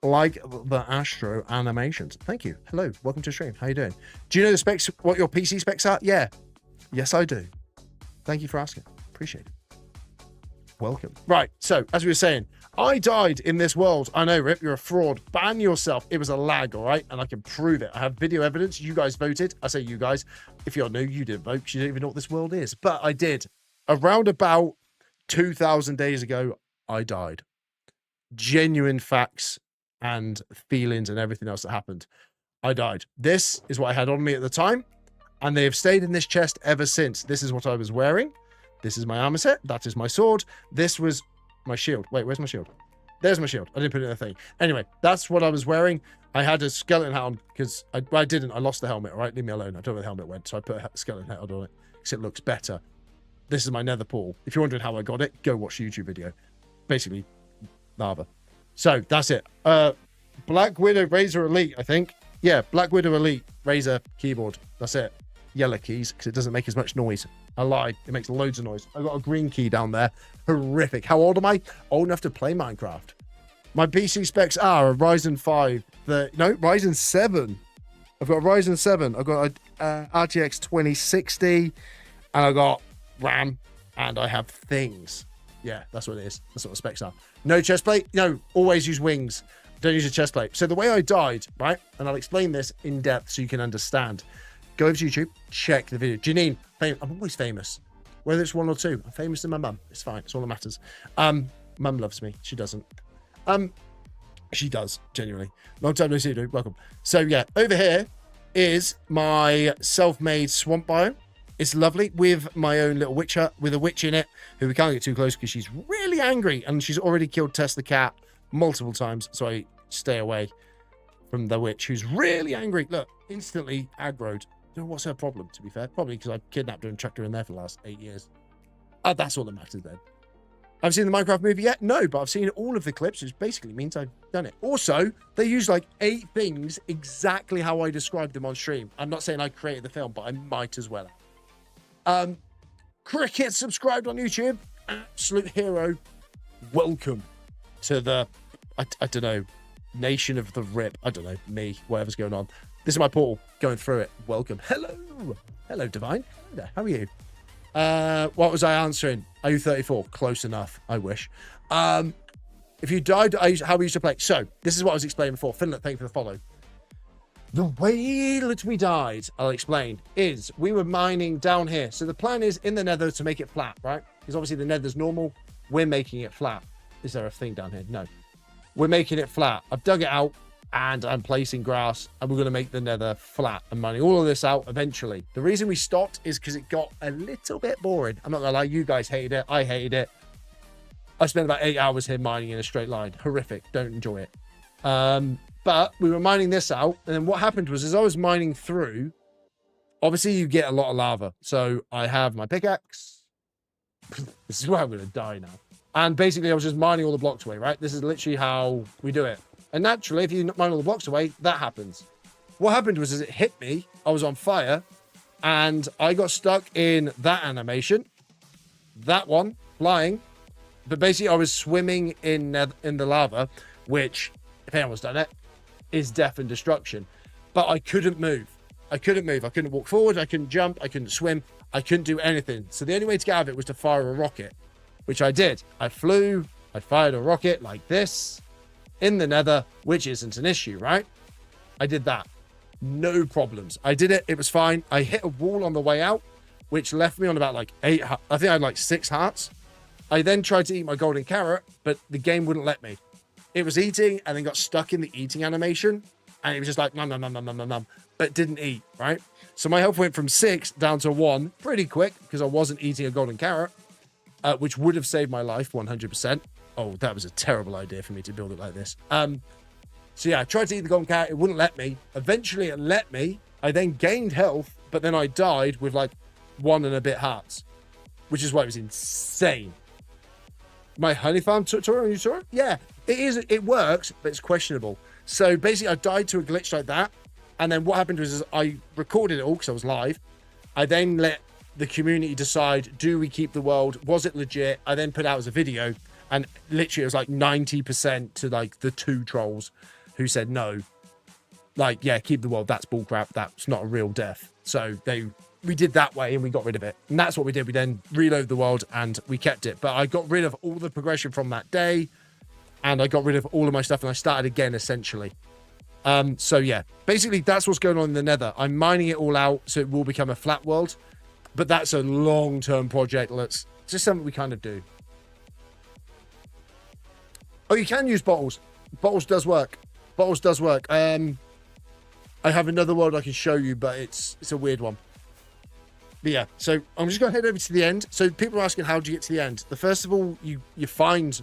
Like the Astro animations. Thank you. Hello. Welcome to the stream. How you doing? Do you know the specs, what your PC specs are? Yeah. Yes, I do. Thank you for asking. Appreciate it. Welcome. Right. So, as we were saying, I died in this world. I know, Rip, you're a fraud. Ban yourself. It was a lag, all right? And I can prove it. I have video evidence. You guys voted. I say you guys. If you're new, you didn't vote because you don't even know what this world is. But I did. Around about 2,000 days ago, I died. Genuine facts and feelings and everything else that happened. I died. This is what I had on me at the time. And they have stayed in this chest ever since. This is what I was wearing. This is my armor set. That is my sword. This was my shield. Wait, where's my shield? There's my shield. I didn't put it in the thing. Anyway, that's what I was wearing. I had a skeleton hat on because I didn't. I lost the helmet, all right? Leave me alone. I don't know where the helmet went. So I put a skeleton hat on it because it looks better. This is my nether portal. If you're wondering how I got it, go watch the YouTube video. Basically, lava. So that's it. Black Widow Razer Elite, I think. Yeah, Black Widow Elite Razer keyboard. That's it. Yellow keys because it doesn't make as much noise. I lied. It makes loads of noise. I've got a green key down there. Horrific. How old am I? Old enough to play Minecraft. My PC specs are a Ryzen 5. Ryzen 7. I've got a Ryzen 7. I've got a RTX 2060. And I've got RAM. And I have things. Yeah, that's what it is. That's what the specs are. No chest plate. No, always use wings. Don't use a chest plate. So the way I died, right? And I'll explain this in depth so you can understand. Go over to YouTube, check the video. Janine, I'm always famous. Whether it's 1 or 2, I'm famous than my mum. It's fine. It's all that matters. Mum loves me. She doesn't. She does, genuinely. Long time no see, dude. Welcome. So, yeah, over here is my self-made swamp biome. It's lovely with my own little witch hut with a witch in it who we can't get too close because she's really angry and she's already killed Tess the cat multiple times. So I stay away from the witch who's really angry. Look, instantly aggroed. I don't know what's her problem, to be fair. Probably because I kidnapped her and chucked her in there for the last 8 years. That's all that matters then. I've seen the Minecraft movie yet? No, but I've seen all of the clips, which basically means I've done it. Also, they use like 8 things exactly how I described them on stream. I'm not saying I created the film, but I might as well. Cricket subscribed on YouTube. Absolute hero. Welcome to the, I don't know, nation of the rip. I don't know, me, whatever's going on. This is my portal, going through it. Welcome. Hello. Hello, Divine. How are you? What was I answering? Are you 34? Close enough. I wish. If you died, how we used to play. So, this is what I was explaining before. Finland, thank you for the follow. The way that we died, I'll explain, is we were mining down here. So the plan is in the nether to make it flat, right? Because obviously the nether's normal. We're making it flat. Is there a thing down here? No. We're making it flat. I've dug it out and I'm placing grass and we're going to make the nether flat and mining all of this out eventually. The reason we stopped is because it got a little bit boring. I'm not going to lie. You guys hated it. I hated it. I spent about 8 hours here mining in a straight line. Horrific. Don't enjoy it. But we were mining this out, and then what happened was, as I was mining through, obviously you get a lot of lava. So I have my pickaxe. This is where I'm going to die now. And basically I was just mining all the blocks away, right? This is literally how we do it. And naturally, if you mine all the blocks away, that happens. What happened was, as it hit me, I was on fire, and I got stuck in that animation, that one, flying. But basically I was swimming in the lava, which, if anyone's done it, is death and destruction. But I couldn't move. I couldn't move. I couldn't walk forward. I couldn't jump. I couldn't swim. I couldn't do anything. So the only way to get out of it was to fire a rocket, which I did. I flew. I fired a rocket like this in the nether, which isn't an issue, right? I did that. No problems. I did it. It was fine. I hit a wall on the way out, which left me on about like 8. I think I had like 6 hearts. I then tried to eat my golden carrot, but the game wouldn't let me. It was eating and then got stuck in the eating animation. And it was just like, nom, nom, nom, nom, nom, nom, nom, but didn't eat, right? So my health went from 6 down to 1 pretty quick because I wasn't eating a golden carrot, which would have saved my life 100%. Oh, that was a terrible idea for me to build it like this. So yeah, I tried to eat the golden carrot. It wouldn't let me. Eventually it let me. I then gained health, but then I died with like 1 and a bit hearts, which is why it was insane. My honey farm tutorial, you saw it? Yeah, it is. It works, but it's questionable. So basically, I died to a glitch like that. And then what happened was I recorded it all because I was live. I then let the community decide, do we keep the world? Was it legit? I then put out as a video. And literally, it was like 90% to like the 2 trolls who said no. Like, yeah, keep the world. That's bullcrap. That's not a real death. So we did that way and we got rid of it. And that's what we did. We then reloaded the world and we kept it. But I got rid of all the progression from that day. And I got rid of all of my stuff and I started again, essentially. So yeah, basically that's what's going on in the nether. I'm mining it all out so it will become a flat world. But that's a long-term project. It's just something we kind of do. Oh, you can use bottles. Bottles does work. Bottles does work. I have another world I can show you, but it's a weird one. But yeah, so I'm just going to head over to the end. So people are asking, how do you get to the end? First of all, you find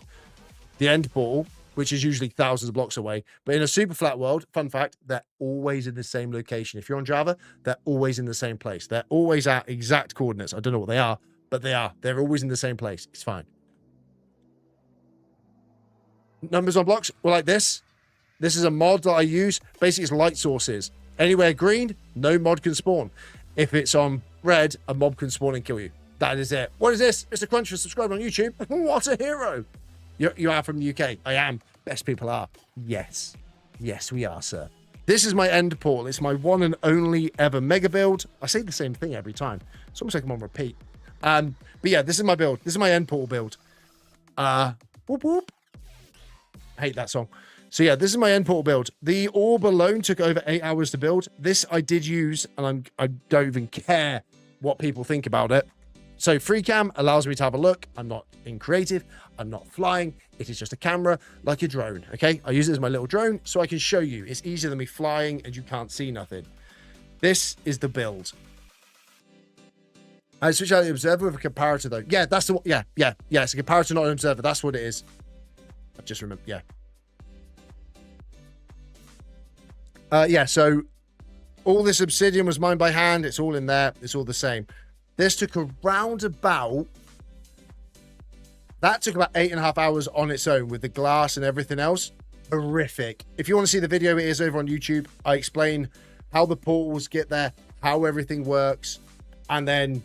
the end portal, which is usually thousands of blocks away. But in a super flat world, fun fact, they're always in the same location. If you're on Java, they're always in the same place. They're always at exact coordinates. I don't know what they are, but they are. They're always in the same place. It's fine. Numbers on blocks were like this. This is a mod that I use. Basically, it's light sources. Anywhere green, no mod can spawn. If it's on red, a mob can spawn and kill you. That is it. What is this? Mr. Crunch for subscribing on YouTube. What a hero. You are from the UK. I am. Best people are. Yes. Yes, we are, sir. This is my end portal. It's my one and only ever mega build. I say the same thing every time. It's almost like I'm on repeat. But yeah, this is my build. This is my end portal build. Whoop, whoop. I hate that song. So yeah, this is my end portal build. The orb alone took over 8 hours to build. This I did use, and I don't even care what people think about it. So free cam allows me to have a look. I'm not in creative. I'm not flying. It is just a camera like a drone. Okay, I use it as my little drone so I can show you. It's easier than me flying and you can't see nothing. This is the build. I switch out the observer with a comparator though. Yeah, that's the yeah. It's a comparator, not an observer. That's what it is. I just remember. Yeah. Yeah. So all this obsidian was mined by hand. It's all in there. It's all the same. This took around about. That took about 8.5 hours on its own with the glass and everything else. Horrific. If you want to see the video, it is over on YouTube. I explain how the portals get there, how everything works, and then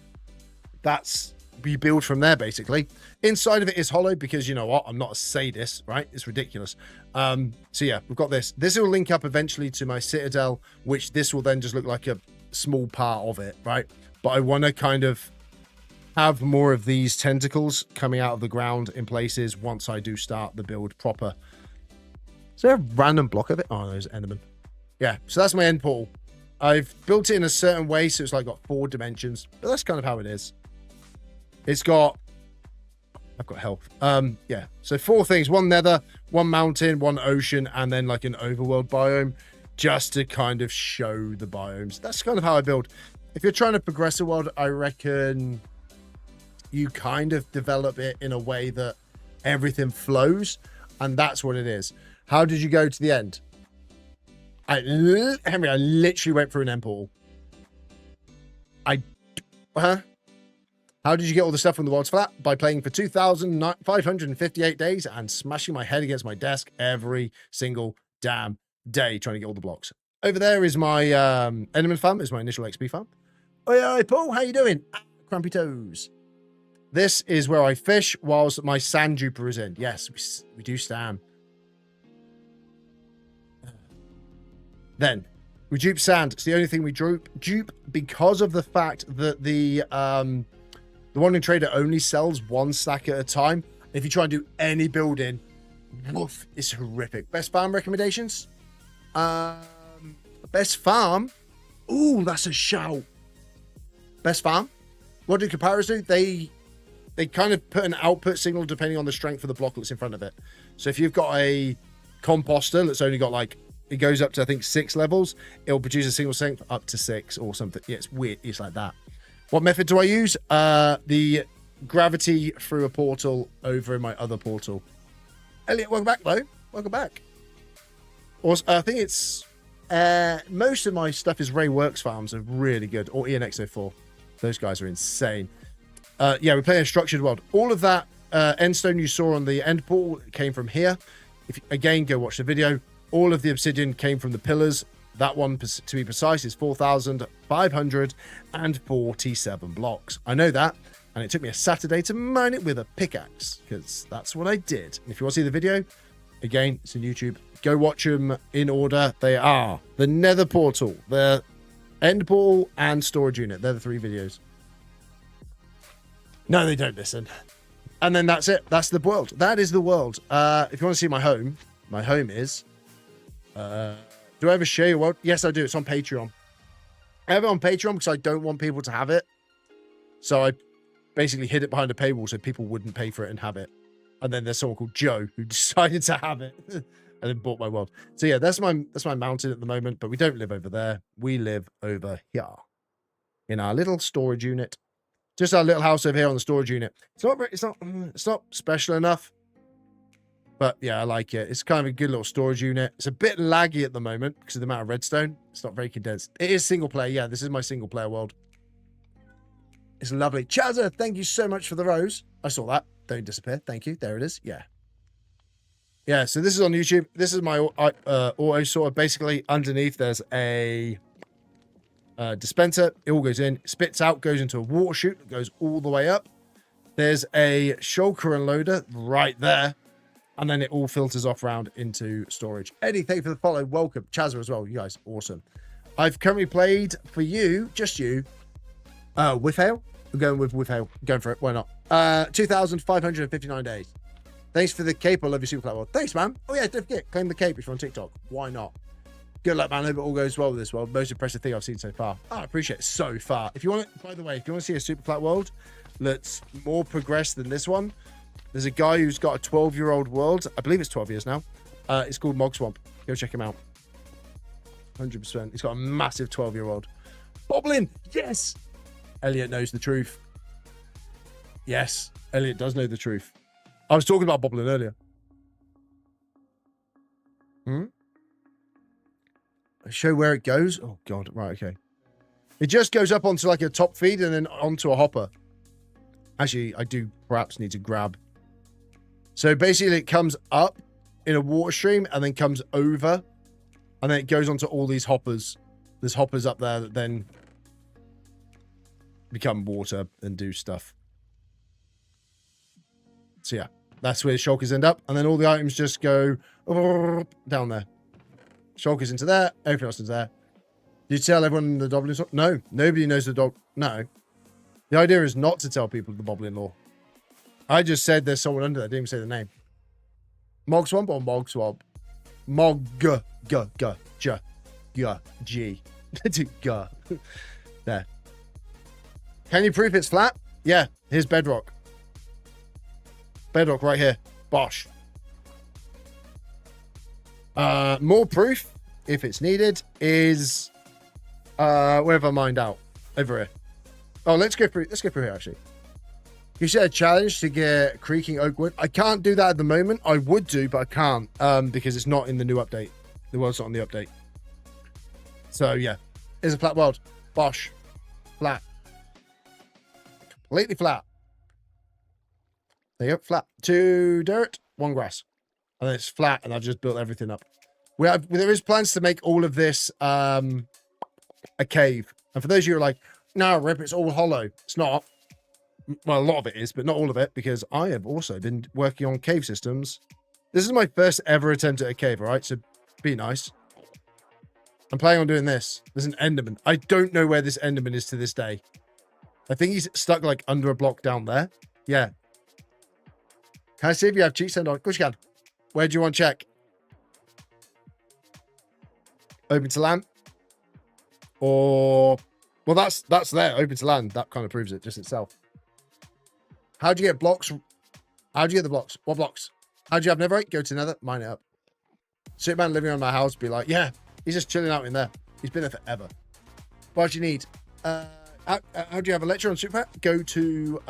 we build from there basically. Inside of it is hollow because you know what, I'm not a sadist, right? It's ridiculous. So yeah, we've got this will link up eventually to my citadel, which this will then just look like a small part of it, right? But I want to kind of have more of these tentacles coming out of the ground in places once I do start the build proper. Is there a random block of it? Oh, there's Enderman. Yeah, so that's my end portal. I've built it in a certain way, so it's like got 4 dimensions, but that's kind of how it is. It's got, I've got health. Yeah, so 4 things: 1 nether, 1 mountain, 1 ocean, and then like an overworld biome, just to kind of show the biomes. That's kind of how I build. If you're trying to progress a world, I reckon you kind of develop it in a way that everything flows, and that's what it is. How did you go to the end? Henry, I literally went through an end portal. How did you get all the stuff from the world's flat? By playing for 2,558 days and smashing my head against my desk every single damn day trying to get all the blocks. Over there is my Enderman farm, is my initial XP farm. Oi, Paul, how you doing? Crumpy toes. This is where I fish whilst my sand duper is in. Yes, we do stand. Then we dupe sand. It's the only thing we dupe because of the fact that the Wandering Trader only sells 1 stack at a time. If you try and do any building, woof, it's horrific. Best farm recommendations? Best farm? Ooh, that's a shout. Best farm? What do comparators do? They kind of put an output signal depending on the strength of the block that's in front of it. So if you've got a composter that's only got like, it goes up to I think 6 levels, it'll produce a single strength up to 6 or something. Yeah, it's weird. It's like that. What method do I use? The gravity through a portal over in my other portal. Elliot, welcome back, though. Welcome back. Also, I think it's most of my stuff is Ray Works farms are really good, or ENX04. Those guys are insane. Yeah, we play a structured world. All of that endstone you saw on the end portal came from here. If again, go watch the video. All of the obsidian came from the pillars. That one, to be precise, is 4,547 blocks. I know that, and it took me a Saturday to mine it with a pickaxe, because that's what I did. And if you want to see the video, again, it's on YouTube. Go watch them in order. They are the Nether Portal, the End Portal, and Storage Unit. They're the 3 videos. No, they don't listen. And then that's it. That's the world. That is the world. If you want to see my home is... do I ever share your world? Yes, I do. It's on Patreon. I have it on Patreon because I don't want people to have it. So I basically hid it behind a paywall so people wouldn't pay for it and have it. And then there's someone called Joe who decided to have it and then bought my world. So yeah, that's my mountain at the moment, but we don't live over there. We live over here in our little storage unit. Just our little house over here on the storage unit. It's not special enough. But yeah, I like it. It's kind of a good little storage unit. It's a bit laggy at the moment because of the amount of redstone. It's not very condensed. It is single player. Yeah, this is my single player world. It's lovely. Chazza, thank you so much for the rose. I saw that. Don't disappear. Thank you. There it is. Yeah. Yeah, so this is on YouTube. This is my auto sorter. Basically, underneath there's a dispenser. It all goes in, spits out, goes into a water chute. It goes all the way up. There's a shulker and loader right there. And then it all filters off around into storage. Eddie, thank you for the follow. Welcome. Chazza as well. You guys, awesome. I've currently played for you, just you, with hail. I'm going with hail. I'm going for it. Why not? 2,559 days. Thanks for the cape. I love your Superflat world. Thanks, man. Oh, yeah, don't forget. Claim the cape if you're on TikTok. Why not? Good luck, man. I hope it all goes well with this world. Most impressive thing I've seen so far. Oh, I appreciate it so far. If you want to, by the way, if you want to see a Superflat world that's more progressed than this one, there's a guy who's got a 12-year-old world. I believe it's 12 years now. It's called Mog Swamp. Go check him out. 100%. He's got a massive 12-year-old. Boblin! Yes! Elliot knows the truth. Yes, Elliot does know the truth. I was talking about bobbling earlier. Show where it goes. Oh, God. Right, okay. It just goes up onto like a top feed and then onto a hopper. Actually, I do perhaps need to grab. So basically it comes up in a water stream and then comes over. And then it goes onto all these hoppers. There's hoppers up there that then become water and do stuff. So yeah, that's where shulkers end up. And then all the items just go down there. Shulkers into there, everything else is there. Did you tell everyone the Doblin law? No, nobody knows the dog. No. The idea is not to tell people the Boblin law. I just said there's someone under there. I didn't even say the name. Mog Swamp or Mog Swamp? Mog G G. There. Can you prove it's flat? Yeah, here's bedrock. Bedrock right here. Bosh. More proof, if it's needed, is where have I mined out? Over here. Oh, let's go through here actually. You said a challenge to get creaking oak wood. I can't do that at the moment. I would do, but I can't because it's not in the new update. The world's not on the update. So yeah, it's a flat world. Bosh. Flat. Completely flat. There you go. Flat. 2 dirt, 1 grass. And then it's flat, and I've just built everything up. There is plans to make all of this a cave. And for those of you who are like, no, Rip, it's all hollow. It's not. Well, a lot of it is, but not all of it, because I have also been working on cave systems. This is my first ever attempt at a cave, all right? So be nice. I'm planning on doing this. There's an Enderman. I don't know where this Enderman is to this day. I think he's stuck like under a block down there. Yeah. Can I see if you have cheats turned on? Of course you can. Where do you want to check? Open to land? Or... Well, that's there. Open to land. That kind of proves it just itself. How do you get blocks? How do you get the blocks? What blocks? How do you have netherite? Go to nether. Mine it up. Superman living on my house be like, yeah, he's just chilling out in there. He's been there forever. What do you need? How do you have a lecture on Superflat? Go to...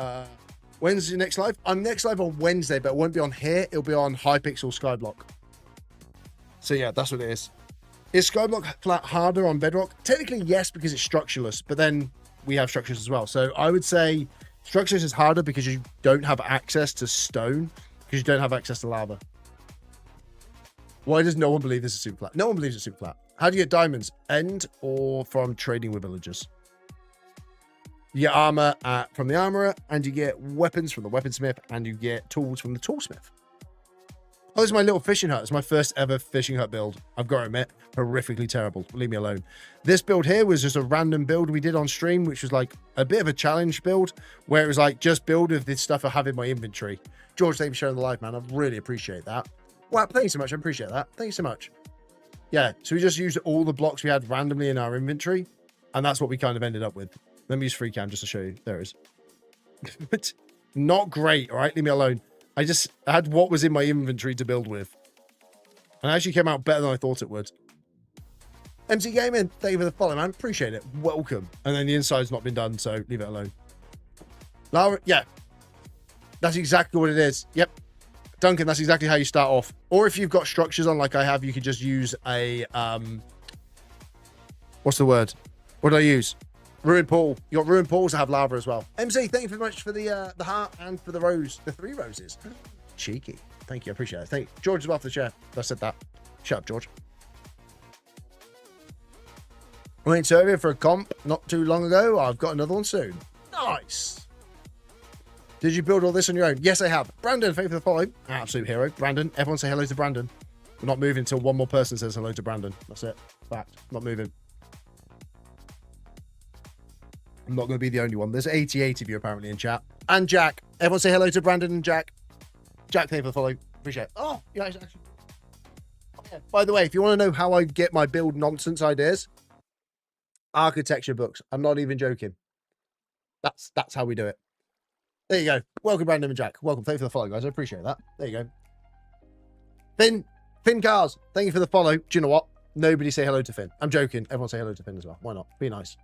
When's your next live? I'm next live on Wednesday, but it won't be on here. It'll be on Hypixel Skyblock. So yeah, that's what it is. Is Skyblock flat harder on Bedrock? Technically, yes, because it's structureless, but then we have structures as well. So I would say structures is harder because you don't have access to stone, because you don't have access to lava. Why does no one believe this is super flat? No one believes it's super flat. How do you get diamonds? End or from trading with villagers? You get armor from the armorer, and you get weapons from the weaponsmith, and you get tools from the toolsmith. Oh, this is my little fishing hut. It's my first ever fishing hut build. I've got to admit, horrifically terrible. Leave me alone. This build here was just a random build we did on stream, which was like a bit of a challenge build, where it was like, just build with this stuff I have in my inventory. George, thank you for sharing the live, man. I really appreciate that. Wow, thank you so much. I appreciate that. Thank you so much. Yeah, so we just used all the blocks we had randomly in our inventory, and that's what we kind of ended up with. Let me use free cam just to show you. There it is. Not great, all right? Leave me alone. I had what was in my inventory to build with. And it actually came out better than I thought it would. MC Gaming, thank you for the follow, man. Appreciate it. Welcome. And then the inside's not been done, so leave it alone. Lara, yeah. That's exactly what it is. Yep. Duncan, that's exactly how you start off. Or if you've got structures on like I have, you could just use a... what's the word? What did I use? Ruined pool. You got ruined pools that have lava as well. MC, thank you very much for the heart and for the rose, the 3 roses. Cheeky. Thank you. I appreciate it. Thank you. George as well for the share. I said that. Shut up, George. I went to Serbia for a comp not too long ago. I've got another one soon. Nice. Did you build all this on your own? Yes, I have. Brandon, thank you for the follow. Absolute hero. Brandon, everyone say hello to Brandon. We're not moving until one more person says hello to Brandon. That's it. Fact. Not moving. I'm not going to be the only one. There's 88 of you apparently in chat. And Jack. Everyone say hello to Brandon and Jack. Jack, thank you for the follow. Appreciate it. Oh, yeah, actually. Oh, yeah. By the way, if you want to know how I get my build nonsense ideas, architecture books. I'm not even joking. That's how we do it. There you go. Welcome, Brandon and Jack. Welcome. Thank you for the follow, guys. I appreciate that. There you go. Finn Cars. Thank you for the follow. Do you know what? Nobody say hello to Finn. I'm joking. Everyone say hello to Finn as well. Why not? Be nice.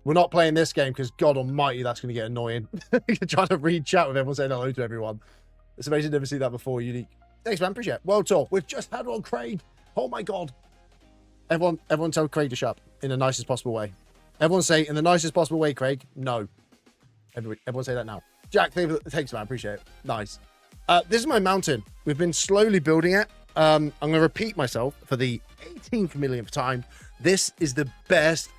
We're not playing this game because God almighty, that's going to get annoying. Trying to read chat with everyone saying hello to everyone. It's amazing, never see that before. Unique. Thanks, man. Appreciate it. World Tour. We've just had one, Craig. Oh my God. Everyone tell Craig to shut up in the nicest possible way. Everyone say in the nicest possible way, Craig. No. Everyone say that now. Jack, thanks, man. Appreciate it. Nice. This is my mountain. We've been slowly building it. I'm going to repeat myself for the 18th millionth time. This is the best.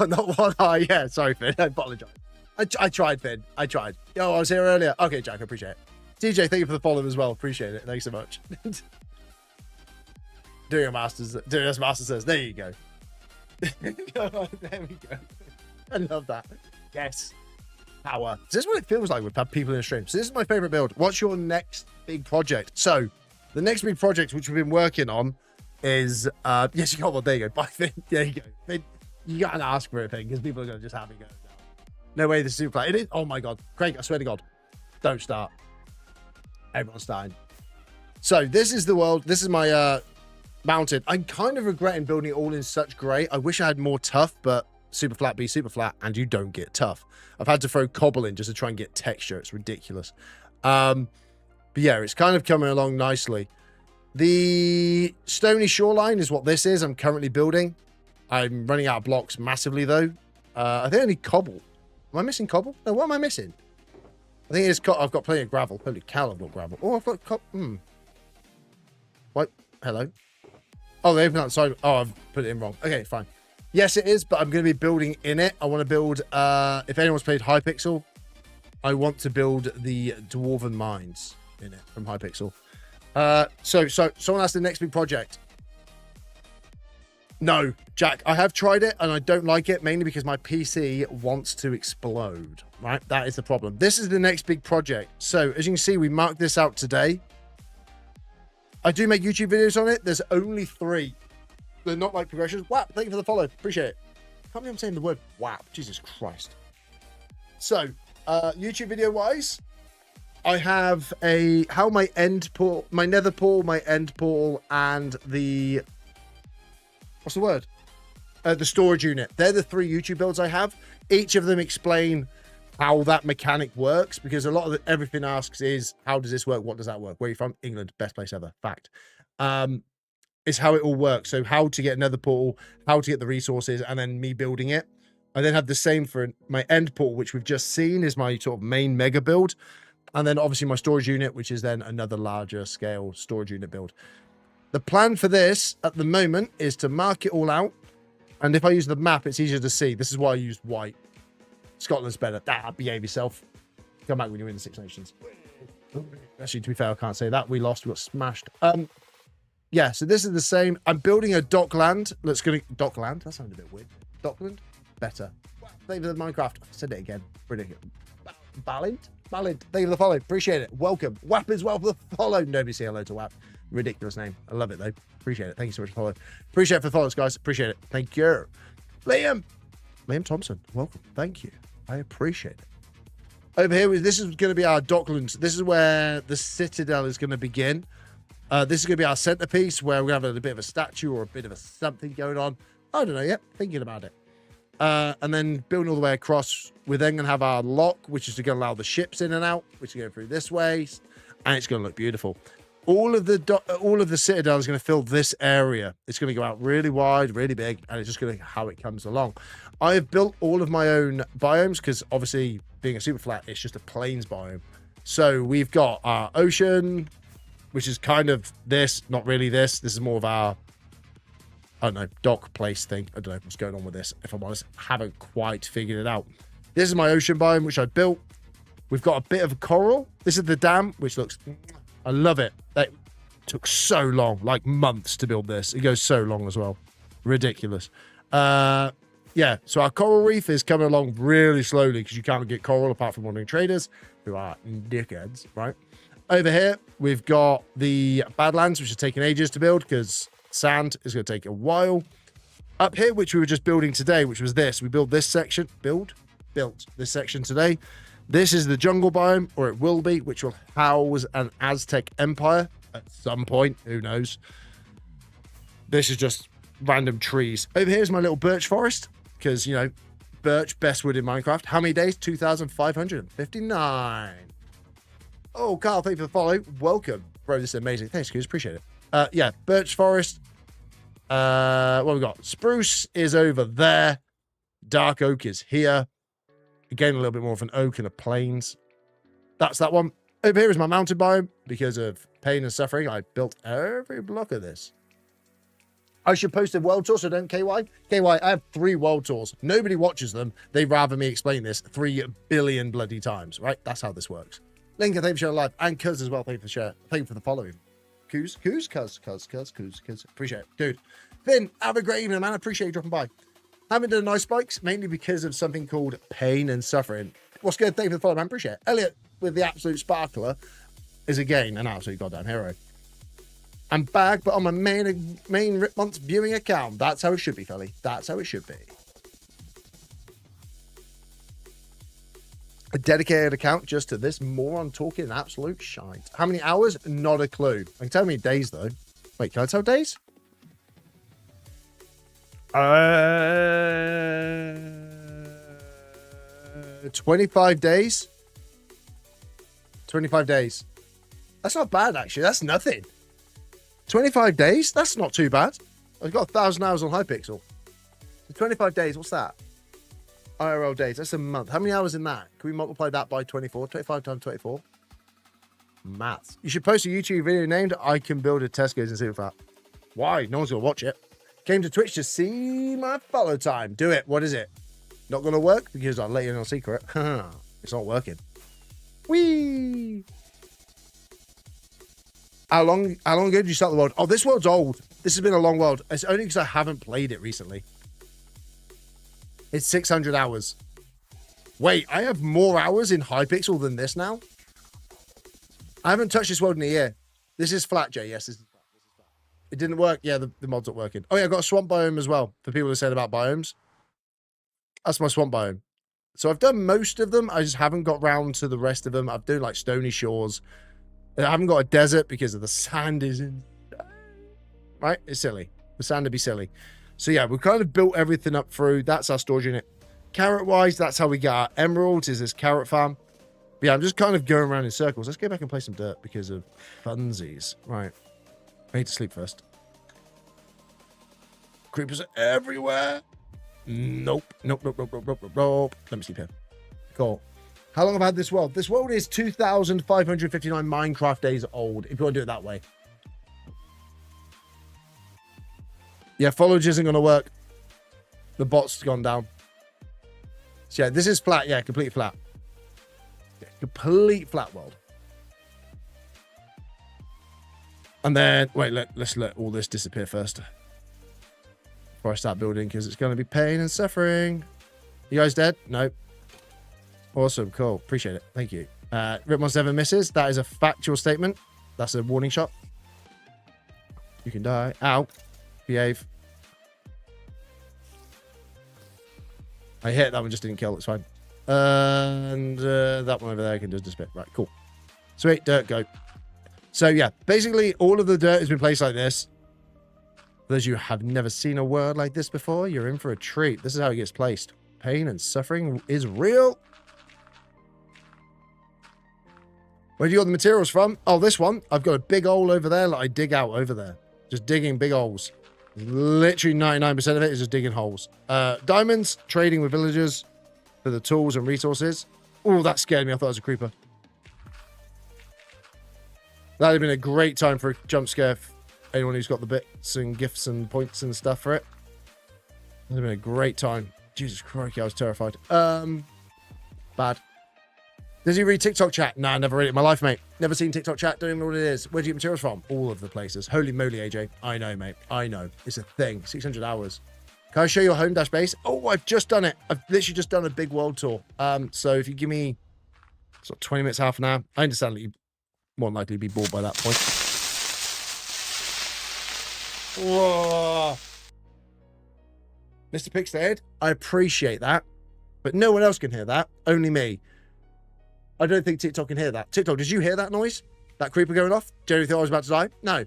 Not one eye. Yeah, sorry, Finn. I apologize. I tried, Finn. I tried. Yo, I was here earlier. Okay, Jack, I appreciate it. DJ, thank you for the follow as well. Appreciate it. Thanks so much. Doing a master's. Doing us master says. There you go. There we go. I love that. Yes. Power. This is what it feels like. We've had people in the stream. So this is my favorite build. What's your next big project? So the next big project, which we've been working on, is yes, you got one. There you go. Bye, Finn. There you go. Finn, you gotta ask for it, Finn, because people are gonna just have it go. No way, this is Superflat. It is. Oh my God, Craig! I swear to God, don't start. Everyone's starting. So this is the world. This is my mountain. I'm kind of regretting building it all in such grey. I wish I had more tough, but Superflat be Superflat, and you don't get tough. I've had to throw cobble in just to try and get texture. It's ridiculous. But yeah, it's kind of coming along nicely. The stony shoreline is what this is. I'm currently building. I'm running out of blocks massively though. I think I need cobble. Am I missing cobble? No, what am I missing? I think it's I've got plenty of gravel. Holy cow, I've got gravel. Oh, I've got cobble. What? Hello? Oh, they opened up the side. Oh, I've put it in wrong. Okay, fine. Yes, it is, but I'm going to be building in it. I want to build, if anyone's played Hypixel, I want to build the Dwarven Mines in it from Hypixel. So someone asked the next big project. No, Jack, I have tried it and I don't like it, mainly because my PC wants to explode, right? That is the problem. This is the next big project. So as you can see, we marked this out today. I do make YouTube videos on it. There's only 3. They're not like progressions. Wow, thank you for the follow. Appreciate it. Can't believe I'm saying the word wow. Jesus Christ. So, YouTube video wise, I have how my end portal, my nether portal, my end portal, and the what's the word? The storage unit. They're the 3 YouTube builds I have. Each of them explain how that mechanic works, because a lot of everything asks is, how does this work? What does that work? Where are you from? England. Best place ever. Fact. Is how it all works. So how to get another portal, how to get the resources, and then me building it. I then have the same for my end portal, which we've just seen is my sort of main mega build. And then obviously my storage unit, which is then another larger scale storage unit build. The plan for this at the moment is to mark it all out. And if I use the map, it's easier to see. This is why I used white. Scotland's better. Behave yourself. Come back when you win the Six Nations. Actually, to be fair, I can't say that. We lost. We got smashed. Yeah, so this is the same. I'm building a dockland. That's going to... Dockland? That sounded a bit weird. Dockland? Better. Thank you for the Minecraft. I said it again. Ridiculous. Ballad? Thank you for the follow. Appreciate it. Welcome. WAP as well for the follow. Nobody say hello to WAP. Ridiculous name. I love it, though. Appreciate it. Thank you so much for the follow. Appreciate it for the follows, guys. Appreciate it. Thank you. Liam Thompson. Welcome. Thank you. I appreciate it. Over here, this is going to be our docklands. This is where the citadel is going to begin. This is going to be our centerpiece, where we're going to have a bit of a statue or a bit of a something going on. I don't know yet. Thinking about it. And then building all the way across, we're then going to have our lock, which is going to allow the ships in and out, which is going through this way, and it's going to look beautiful. All of the citadel is going to fill this area. It's going to go out really wide, really big, and it's just going to how it comes along. I have built all of my own biomes because obviously being a super flat, it's just a plains biome. So we've got our ocean, which is kind of this, not really this. This is more of our, I don't know, dock place thing. I don't know what's going on with this, if I'm honest. I haven't quite figured it out. This is my ocean biome, which I built. We've got a bit of a coral. This is the dam, which looks, I love it. That took so long, like months to build this. It goes so long as well. Ridiculous. Yeah, so our coral reef is coming along really slowly because you can't get coral apart from wandering traders who are dickheads, right? Over here, we've got the Badlands, which are taking ages to build because sand is going to take a while. Up here, which we were just building today, which was this. We built this section. Built this section today. This is the jungle biome, or it will be, which will house an Aztec empire at some point. Who knows? This is just random trees. Over here is my little birch forest because, you know, Birch, best wood in Minecraft. How many days? 2,559. Oh, Carl, thank you for the follow. Welcome. Bro, this is amazing. Thanks, Goose. Appreciate it. Yeah, Birch Forest. What we got? Spruce is over there. Dark Oak is here. Again, a little bit more of an oak and a plains. That's that one. Over here is my mountain biome. Because of pain and suffering, I built every block of this. I should post a world tour, so don't KY. KY, I have 3 world tours. Nobody watches them. They'd rather me explain this 3 billion bloody times, right? That's how this works. Lincoln, thank you for sharing live. And Cuz as well, thank you for the share. Thank you for the following. Cuz. Appreciate it. Dude. Finn, have a great evening, man. I appreciate you dropping by. Haven't done nice bikes, mainly because of something called pain and suffering. What's good? Thank you for the follow, man. Appreciate it. Elliot, with the absolute sparkler, is again an absolute goddamn hero. I'm back, but on my main Ripmonth viewing account. That's how it should be, Felly. That's how it should be. A dedicated account just to this moron talking absolute shite. How many hours? Not a clue. I can tell me days, though. Wait, can I tell days? 25 days. 25 days. That's not bad, actually. That's nothing. 25 days? That's not too bad. I've got 1,000 hours on Hypixel. So 25 days, what's that? IRL days, that's a month. How many hours in that? Can we multiply that by 24? 25 times 24? Maths. You should post a YouTube video named I Can Build a Tesco's in Superflat. Why? No one's going to watch it. Came to Twitch to see my follow time. Do it. What is it? Not going to work? Because I'll let you know secret. It's not working. Whee! How long ago did you start the world? Oh, this world's old. This has been a long world. It's only because I haven't played it recently. It's 600 hours. Wait, I have more hours in Hypixel than this now? I haven't touched this world in a year. This is flat, Jay. Yes, this is flat. It didn't work. Yeah, the mod's not working. Oh, yeah, I got a swamp biome as well. For people who said about biomes. That's my swamp biome. So I've done most of them. I just haven't got round to the rest of them. I've done like stony shores. I haven't got a desert because of the sand is in. Right? It's silly. The sand would be silly. So yeah, we've kind of built everything up through. That's our storage unit. Carrot-wise, that's how we get our emeralds, is this carrot farm. But yeah, I'm just kind of going around in circles. Let's go back and play some dirt because of funsies. Right. I need to sleep first. Creepers are everywhere. Nope. Nope. Let me sleep here. Cool. How long have I had this world? This world is 2,559 Minecraft days old, if you want to do it that way. Yeah, foliage isn't going to work. The bot's gone down. So yeah, this is flat. Yeah, complete flat. Yeah, complete flat world. And then, wait, let's let all this disappear first. Before I start building, because it's going to be pain and suffering. You guys dead? Nope. Awesome, cool. Appreciate it. Thank you. Ripmos never misses. That is a factual statement. That's a warning shot. You can die. Ow. Behave. I hit that one, just didn't kill. It's fine. And that one over there can just disappear. Right, cool. Sweet, dirt, go. So yeah, basically all of the dirt has been placed like this. For those of you who have never seen a world like this before, you're in for a treat. This is how it gets placed. Pain and suffering is real. Where do you got the materials from? Oh, this one. I've got a big hole over there that I dig out over there. Just digging big holes. Literally 99% of it is just digging holes. Diamonds, trading with villagers for the tools and resources. Oh, that scared me. I thought it was a creeper. That would have been a great time for a jump scare. Anyone who's got the bits and gifts and points and stuff for it. That would have been a great time. Jesus Christ, I was terrified. Bad. Does he read TikTok chat? Nah, never read it in my life, mate. Never seen TikTok chat. Don't even know what it is. Where do you get materials from? All of the places. Holy moly, AJ. I know, mate. I know. It's a thing. 600 hours. Can I show your home dash base? Oh, I've just done it. I've literally just done a big world tour. So if you give me sort of 20 minutes, half an hour, I understand that you more than likely be bored by that point. Whoa. Mr. Pixhead, I appreciate that. But no one else can hear that. Only me. I don't think TikTok can hear that. TikTok, did you hear that noise? That creeper going off? Do you thought I was about to die? No.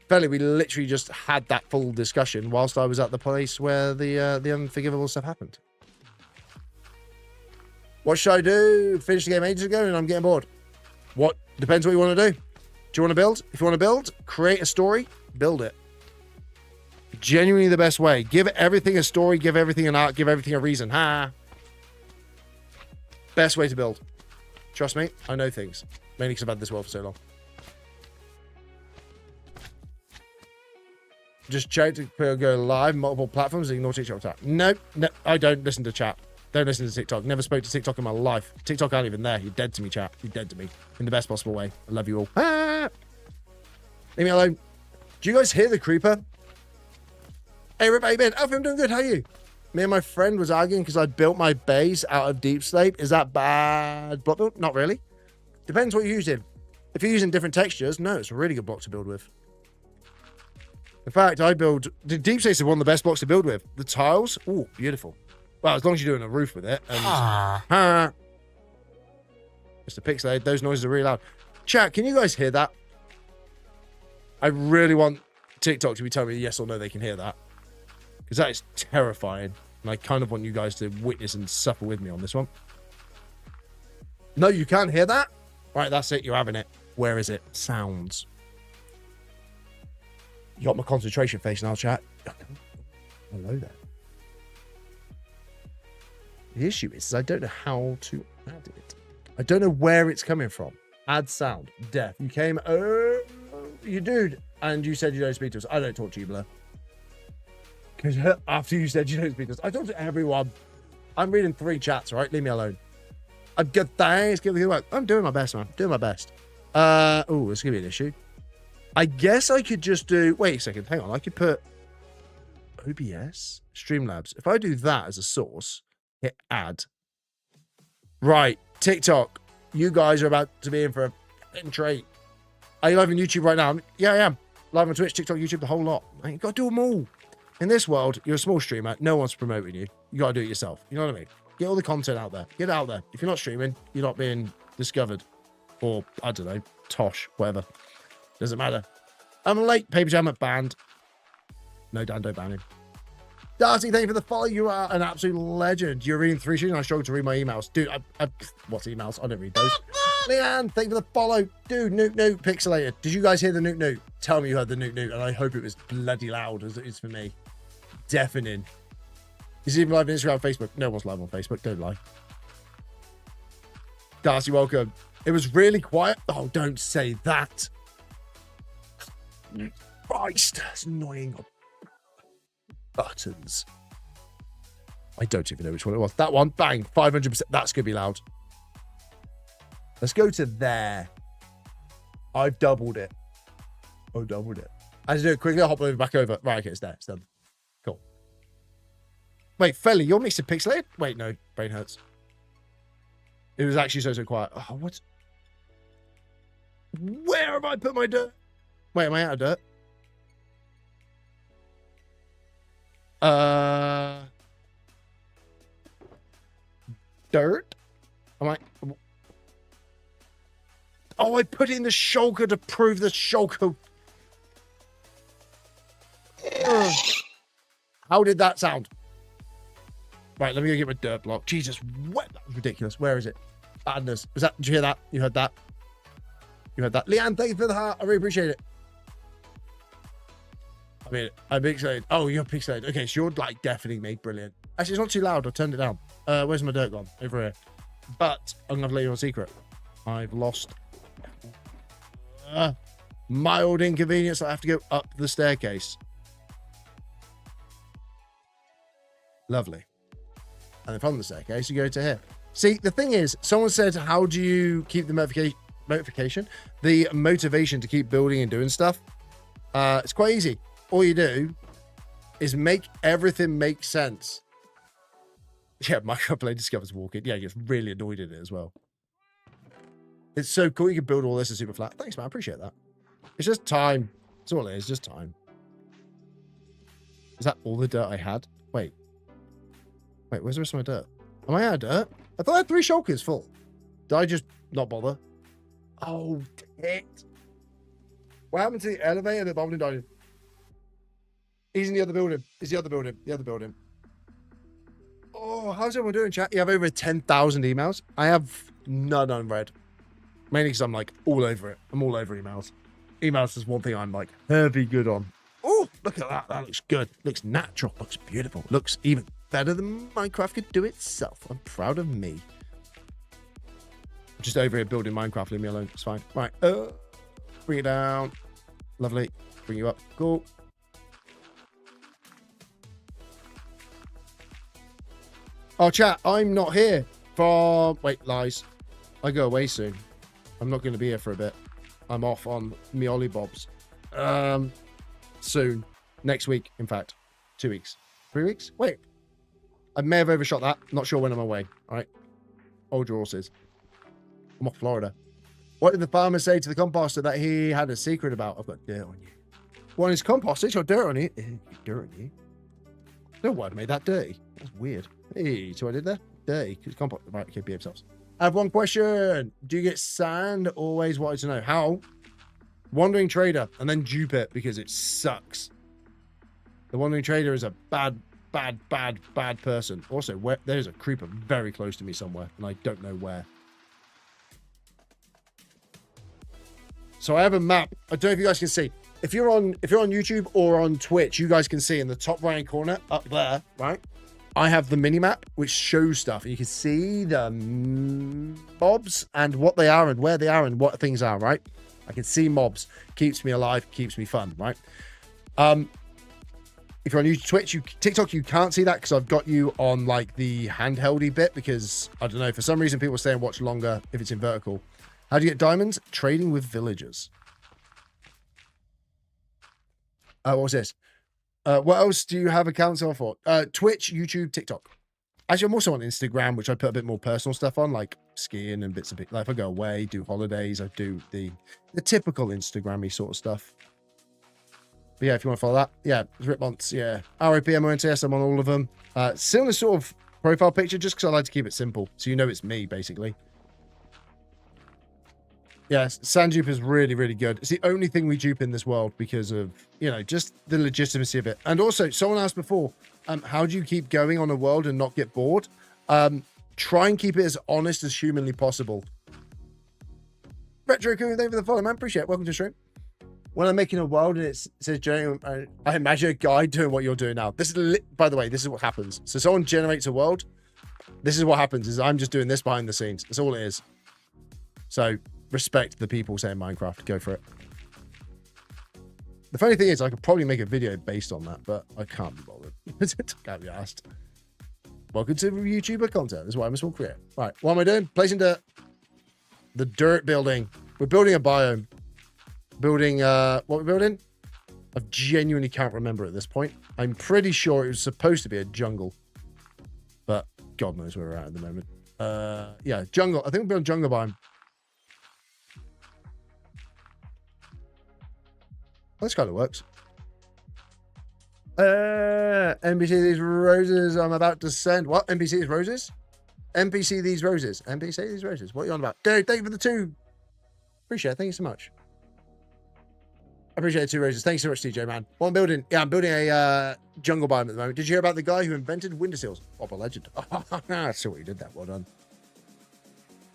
Fairly, we literally just had that full discussion whilst I was at the place where the unforgivable stuff happened. What should I do? Finished the game ages ago and I'm getting bored. What? Depends what you want to do. Do you want to build? If you want to build, create a story, build it. Genuinely the best way. Give everything a story, give everything an art, give everything a reason. Ha! Best way to build. Trust me, I know things. Mainly because I've had this world for so long. Just check to go live, multiple platforms, ignore TikTok chat. No, I don't listen to chat. Don't listen to TikTok. Never spoke to TikTok in my life. TikTok aren't even there. You're dead to me, chat. You're dead to me. In the best possible way. I love you all. Ah! Leave me alone. Do you guys hear the creeper? Hey, Rip, how you been? Alfie, I'm doing good. How are you? Me and my friend was arguing because I built my base out of Deep Slate. Is that bad block build? Not really. Depends what you're using. If you're using different textures, no, it's a really good block to build with. In fact, the Deep Slate is one of the best blocks to build with. The tiles, ooh, beautiful. Well, as long as you're doing a roof with it. And, Mr. Pixelade, those noises are really loud. Chat, can you guys hear that? I really want TikTok to be telling me yes or no they can hear that. Because that is terrifying. And I kind of want you guys to witness and suffer with me on this one. No, you can't hear that? Right, that's it. You're having it. Where is it? Sounds. You got my concentration face now, chat. Hello there. The issue is I don't know how to add it. I don't know where it's coming from. Add sound. Deaf. You came, oh, you dude. And you said you don't speak to us. I don't talk to you, Blur. Because after you said you don't speak to us, I talk to everyone. I'm reading 3 chats, right? Leave me alone. I'm good, thanks. Give me the work. I'm doing my best, man. Doing my best. Oh, this is going to be an issue. I guess I could just do... Wait a second. Hang on. I could put OBS, Streamlabs. If I do that as a source, hit add. Right. TikTok. You guys are about to be in for a treat. Are you live on YouTube right now? Yeah, I am. Live on Twitch, TikTok, YouTube, the whole lot. You got to do them all. In this world, you're a small streamer. No one's promoting you. You got to do it yourself. You know what I mean? Get all the content out there. Get it out there. If you're not streaming, you're not being discovered. Or, I don't know, tosh, whatever. Doesn't matter. I'm late. Paper Jam at banned. No, Dan, don't ban him. Darcy, thank you for the follow. You are an absolute legend. You're reading 3 streams and I struggle to read my emails. Dude, what's emails? I don't read those. Leanne, thank you for the follow. Dude, Nuke, Pixelated. Did you guys hear the Nuke? Tell me you heard the Nuke, and I hope it was bloody loud as it is for me. Deafening. Is it even live on Instagram, Facebook? No one's live on Facebook. Don't lie. Darcy, welcome. It was really quiet. Oh, don't say that. Christ, that's annoying. Buttons. I don't even know which one it was. That one, bang, 500%. That's going to be loud. Let's go to there. I've doubled it. Oh, doubled it. I have to do it quickly. I'll hop over back over. Right, okay, it's there. It's done. Cool. Wait, Felly, you're mixing Pixelated? Wait, no. Brain hurts. It was actually so quiet. Oh, what? Where have I put my dirt? Wait, am I out of dirt? Dirt? Am I... Oh, I put in the shulker to prove the shulker. How did that sound? Right, let me go get my dirt block. Jesus, what? That was ridiculous. Where is it? Badness. Was that? Did you hear that? You heard that? You heard that? Leanne, thank you for the heart. I really appreciate it. I mean, I'm pixelated. Oh, you're pixelated. Okay, so you're like deafening me. Brilliant. Actually, it's not too loud. I turned it down. Where's my dirt gone? Over here. But I'm going to let you on a secret. I've lost mild inconvenience. I have to go up the staircase. Lovely. And then from the staircase, you go to here. See, the thing is, someone said, how do you keep the motivation? The motivation to keep building and doing stuff. It's quite easy. All you do is make everything make sense. Yeah, Microplay discovers walking. Yeah, he gets really annoyed in it as well. It's so cool. You can build all this in Superflat. Thanks, man. I appreciate that. It's just time. That's all it is. Just time. Is that all the dirt I had? Wait, where's the rest of my dirt? Am I out of dirt? I thought I had 3 shulkers full. Did I just not bother? Oh, tit. What happened to the elevator that Bob died in? He's in the other building. He's the other building. The other building. Oh, how's everyone doing, chat? You have over 10,000 emails. I have none unread. Mainly because I'm like all over it. I'm all over emails. Emails is one thing I'm like heavy good on. Oh, look at that. That looks good. Looks natural. Looks beautiful. Looks even better than Minecraft could do itself. I'm proud of me. I'm just over here building Minecraft. Leave me alone. It's fine. Right. Bring it down. Lovely. Bring you up. Cool. Oh, chat, I'm not here for... Wait, lies. I go away soon. I'm not going to be here for a bit. I'm off on me Ollie Bobs. Soon. Next week, in fact. 2 weeks. 3 weeks? Wait. I may have overshot that. Not sure when I'm away. All right. Hold your horses. I'm off Florida. What did the farmer say to the composter that he had a secret about? I've got dirt on you. Well, his composter, it's got dirt on you. Dirt on you? No one made that dirty. That's weird. Hey, so I did that? Dirty. Because compost. Right, okay, behave yourselves. I have one question. Do you get sand? Always wanted to know. How? Wandering Trader and then dupe it because it sucks. The Wandering Trader is a bad person. Also, there's a creeper very close to me somewhere and I don't know where. So I have a map. I don't know if you guys can see. If you're on YouTube or on Twitch, you guys can see in the top right hand corner up there, right? I have the mini map which shows stuff. You can see the mobs and what they are and where they are and what things are, right? I can see mobs. Keeps me alive, keeps me fun, right? If you're on YouTube, Twitch, TikTok, you can't see that because I've got you on like the handheldy bit because I don't know, for some reason people stay and watch longer if it's in vertical. How do you get diamonds? Trading with villagers. What was this? What else do you have accounts on for? Twitch, YouTube, TikTok. Actually, I'm also on Instagram, which I put a bit more personal stuff on, like skiing and bits of it. Like if I go away, do holidays, I do the typical Instagram-y sort of stuff. But yeah, if you want to follow that, yeah, Ripmonts, yeah. RIPMONTS, I'm on all of them. Similar sort of profile picture, just because I like to keep it simple. So you know it's me, basically. Yes, sand dupe is really, really good. It's the only thing we dupe in this world because of, you know, just the legitimacy of it. And also, someone asked before, how do you keep going on a world and not get bored? Try and keep it as honest as humanly possible. Retro Coon, thank you for the follow, man. Appreciate it. Welcome to the stream. When I'm making a world and it says, I imagine a guy doing what you're doing now. This is, by the way, this is what happens. So someone generates a world. This is what happens, is I'm just doing this behind the scenes. That's all it is. So respect the people saying Minecraft. Go for it. The funny thing is, I could probably make a video based on that, but I can't be bothered. Can't be asked. Welcome to YouTuber content. This is why I'm a small creator. Right, what am I doing? Placing dirt. The dirt building. We're building a biome. Building, what we're building? I genuinely can't remember at this point. I'm pretty sure it was supposed to be a jungle, but God knows where we're at the moment. Yeah, jungle. I think we're building jungle biome. This kind of works. NPC these roses. I'm about to send. What? NPC these roses? NPC these roses. NPC these roses. What are you on about? Dude, thank you for the 2. Appreciate it. Thank you so much. I appreciate the 2 roses. Thanks so much, TJ, man. What I'm building? Yeah, I'm building a jungle biome at the moment. Did you hear about the guy who invented windowsills? Bob a legend. I see what you did there. Well done.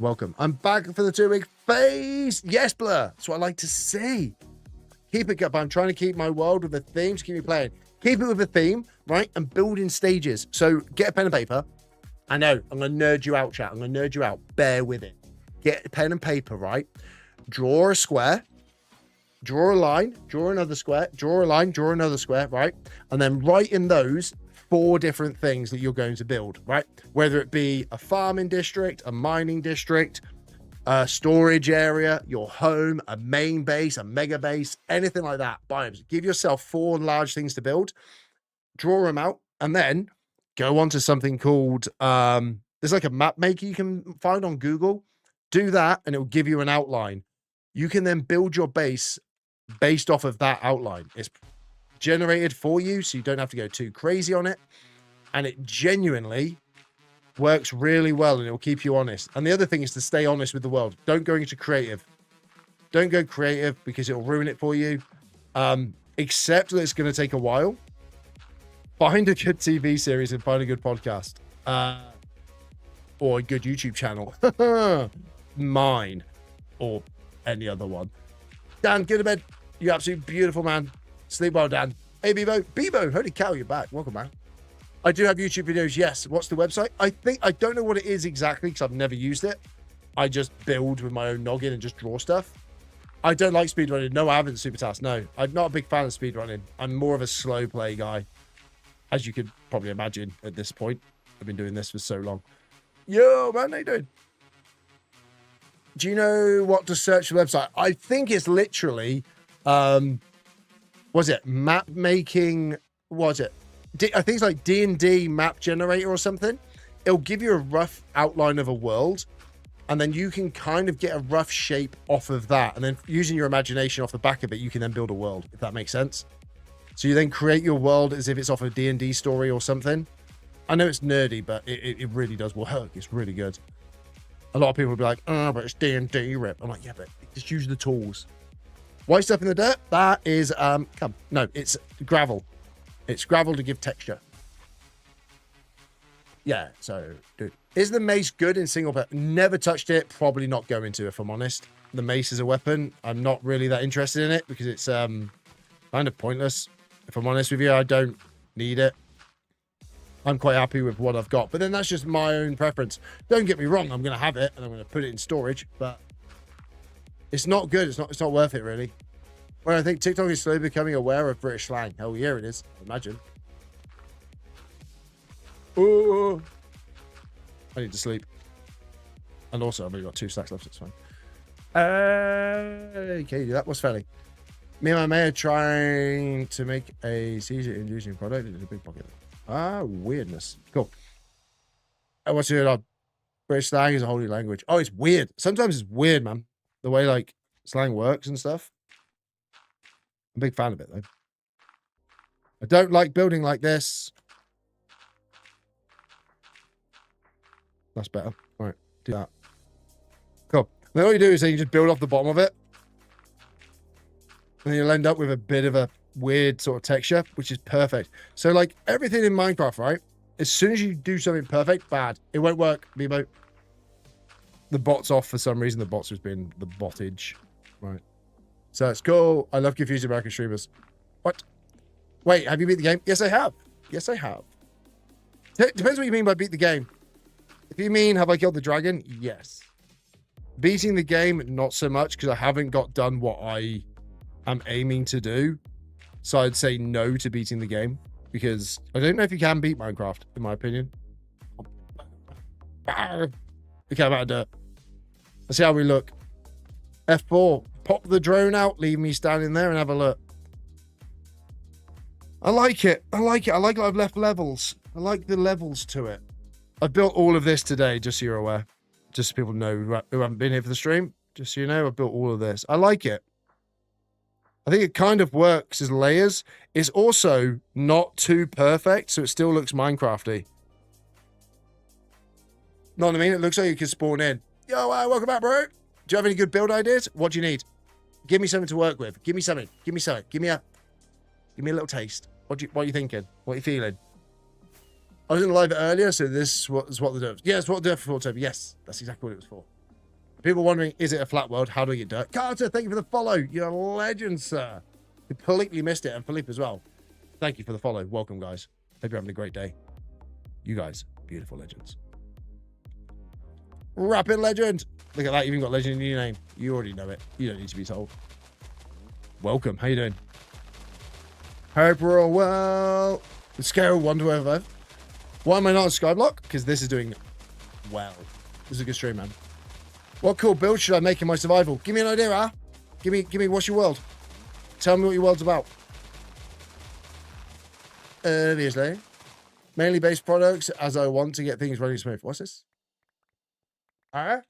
Welcome. I'm back for the 2-week phase. Yes, Blur. That's what I like to see. Keep it up. I'm trying to keep my world with a theme to keep me playing. Keep it with a theme, right? And build in stages. So get a pen and paper. I know, I'm going to nerd you out, chat. I'm going to nerd you out. Bear with it. Get a pen and paper, right? Draw a square. Draw a line. Draw another square. Draw a line. Draw another square, right? And then write in those 4 different things that you're going to build, right? Whether it be a farming district, a mining district, a storage area, your home, a main base, a mega base, anything like that. Biomes. Give yourself 4 large things to build, draw them out, and then go on to something called, there's like a map maker you can find on Google. Do that, and it will give you an outline. You can then build your base based off of that outline. It's generated for you, so you don't have to go too crazy on it. And it genuinely works really well, and it will keep you honest. And the other thing is to stay honest with the world. Don't go into creative. Don't go creative because it'll ruin it for you. Accept that it's going to take a while. Find a good TV series and find a good podcast. Or a good YouTube channel. Mine. Or any other one. Dan, get to bed. You're absolutely beautiful, man. Sleep well, Dan. Hey, Bebo. Bebo, holy cow, you're back. Welcome, man. I do have YouTube videos, yes. What's the website? I don't know what it is exactly because I've never used it. I just build with my own noggin and just draw stuff. I don't like speedrunning. No, I haven't, Supertask. No, I'm not a big fan of speedrunning. I'm more of a slow play guy, as you could probably imagine at this point. I've been doing this for so long. Yo, man, how you doing? Do you know what to search for the website? I think it's literally, was it map making? Was it? I think it's like D&D map generator or something. It'll give you a rough outline of a world, and then you can kind of get a rough shape off of that. And then using your imagination off the back of it, you can then build a world, if that makes sense. So you then create your world as if it's off a D&D story or something. I know it's nerdy, but it really does work. It's really good. A lot of people will be like, oh, but it's D&D rip. I'm like, yeah, but just use the tools. White stuff in the dirt? That is, no, it's gravel. It's gravel to give texture. Yeah, so, dude. Is the mace good in single player? Never touched it. Probably not going to, if I'm honest. The mace is a weapon. I'm not really that interested in it because it's kind of pointless. If I'm honest with you, I don't need it. I'm quite happy with what I've got. But then that's just my own preference. Don't get me wrong. I'm going to have it and I'm going to put it in storage. But it's not good. It's not worth it, really. Well, I think TikTok is slowly becoming aware of British slang. Hell yeah, it is. Imagine. Oh, I need to sleep. And also, I've only got 2 stacks left. It's fine. Okay, that was fairly. Me and my mate are trying to make a seizure-inducing product. It's a big pocket. Weirdness. Cool. What's it on? British slang is a whole new language. Oh, it's weird. Sometimes it's weird, man. The way, like, slang works and stuff. I'm a big fan of it, though. I don't like building like this. That's better. All right, do that. Cool. Then all you do is you just build off the bottom of it. And then you'll end up with a bit of a weird sort of texture, which is perfect. So, like, everything in Minecraft, right? As soon as you do something perfect, bad. It won't work, Bebo. The bot's off for some reason. The bot's just been the bottage. Right. So it's cool. I love confusing American streamers. What? Wait, have you beat the game? Yes, I have. Yes, I have. Depends what you mean by beat the game. If you mean, have I killed the dragon? Yes. Beating the game, not so much, because I haven't got done what I am aiming to do. So I'd say no to beating the game, because I don't know if you can beat Minecraft, in my opinion. Okay, I'm out of dirt. Let's see how we look. F4. Pop the drone out, leave me standing there and have a look. I like it. I like it. I like that I've left levels. I like the levels to it. I've built all of this today, just so you're aware. Just so people know who haven't been here for the stream. Just so you know, I've built all of this. I like it. I think it kind of works as layers. It's also not too perfect, so it still looks Minecrafty. Know what I mean? It looks like you can spawn in. Yo, welcome back, bro. Do you have any good build ideas? What do you need? Give me something to work with. Give me something. Give me something. Give me a little taste. What are you thinking? What are you feeling? I was in live earlier, so this is what they're doing. Yeah, it's what they're doing for. Yes, that's exactly what it was for. People wondering, is it a flat world? How do I get dirt? Carter, thank you for the follow. You're a legend, sir. Completely missed it. And Philippe as well. Thank you for the follow. Welcome, guys. Hope you're having a great day. You guys, beautiful legends. Rapid legend. Look at that. You even got legend in your name. You already know it. You don't need to be told. Welcome. How you doing? Hope we're all well. The scale 1 to over. Why am I not on Skyblock? Because this is doing well. This is a good stream, man. What cool build should I make in my survival? Give me an idea, huh? Give me what's your world? Tell me what your world's about. Obviously. Mainly based products as I want to get things running smooth. What's this? Alright.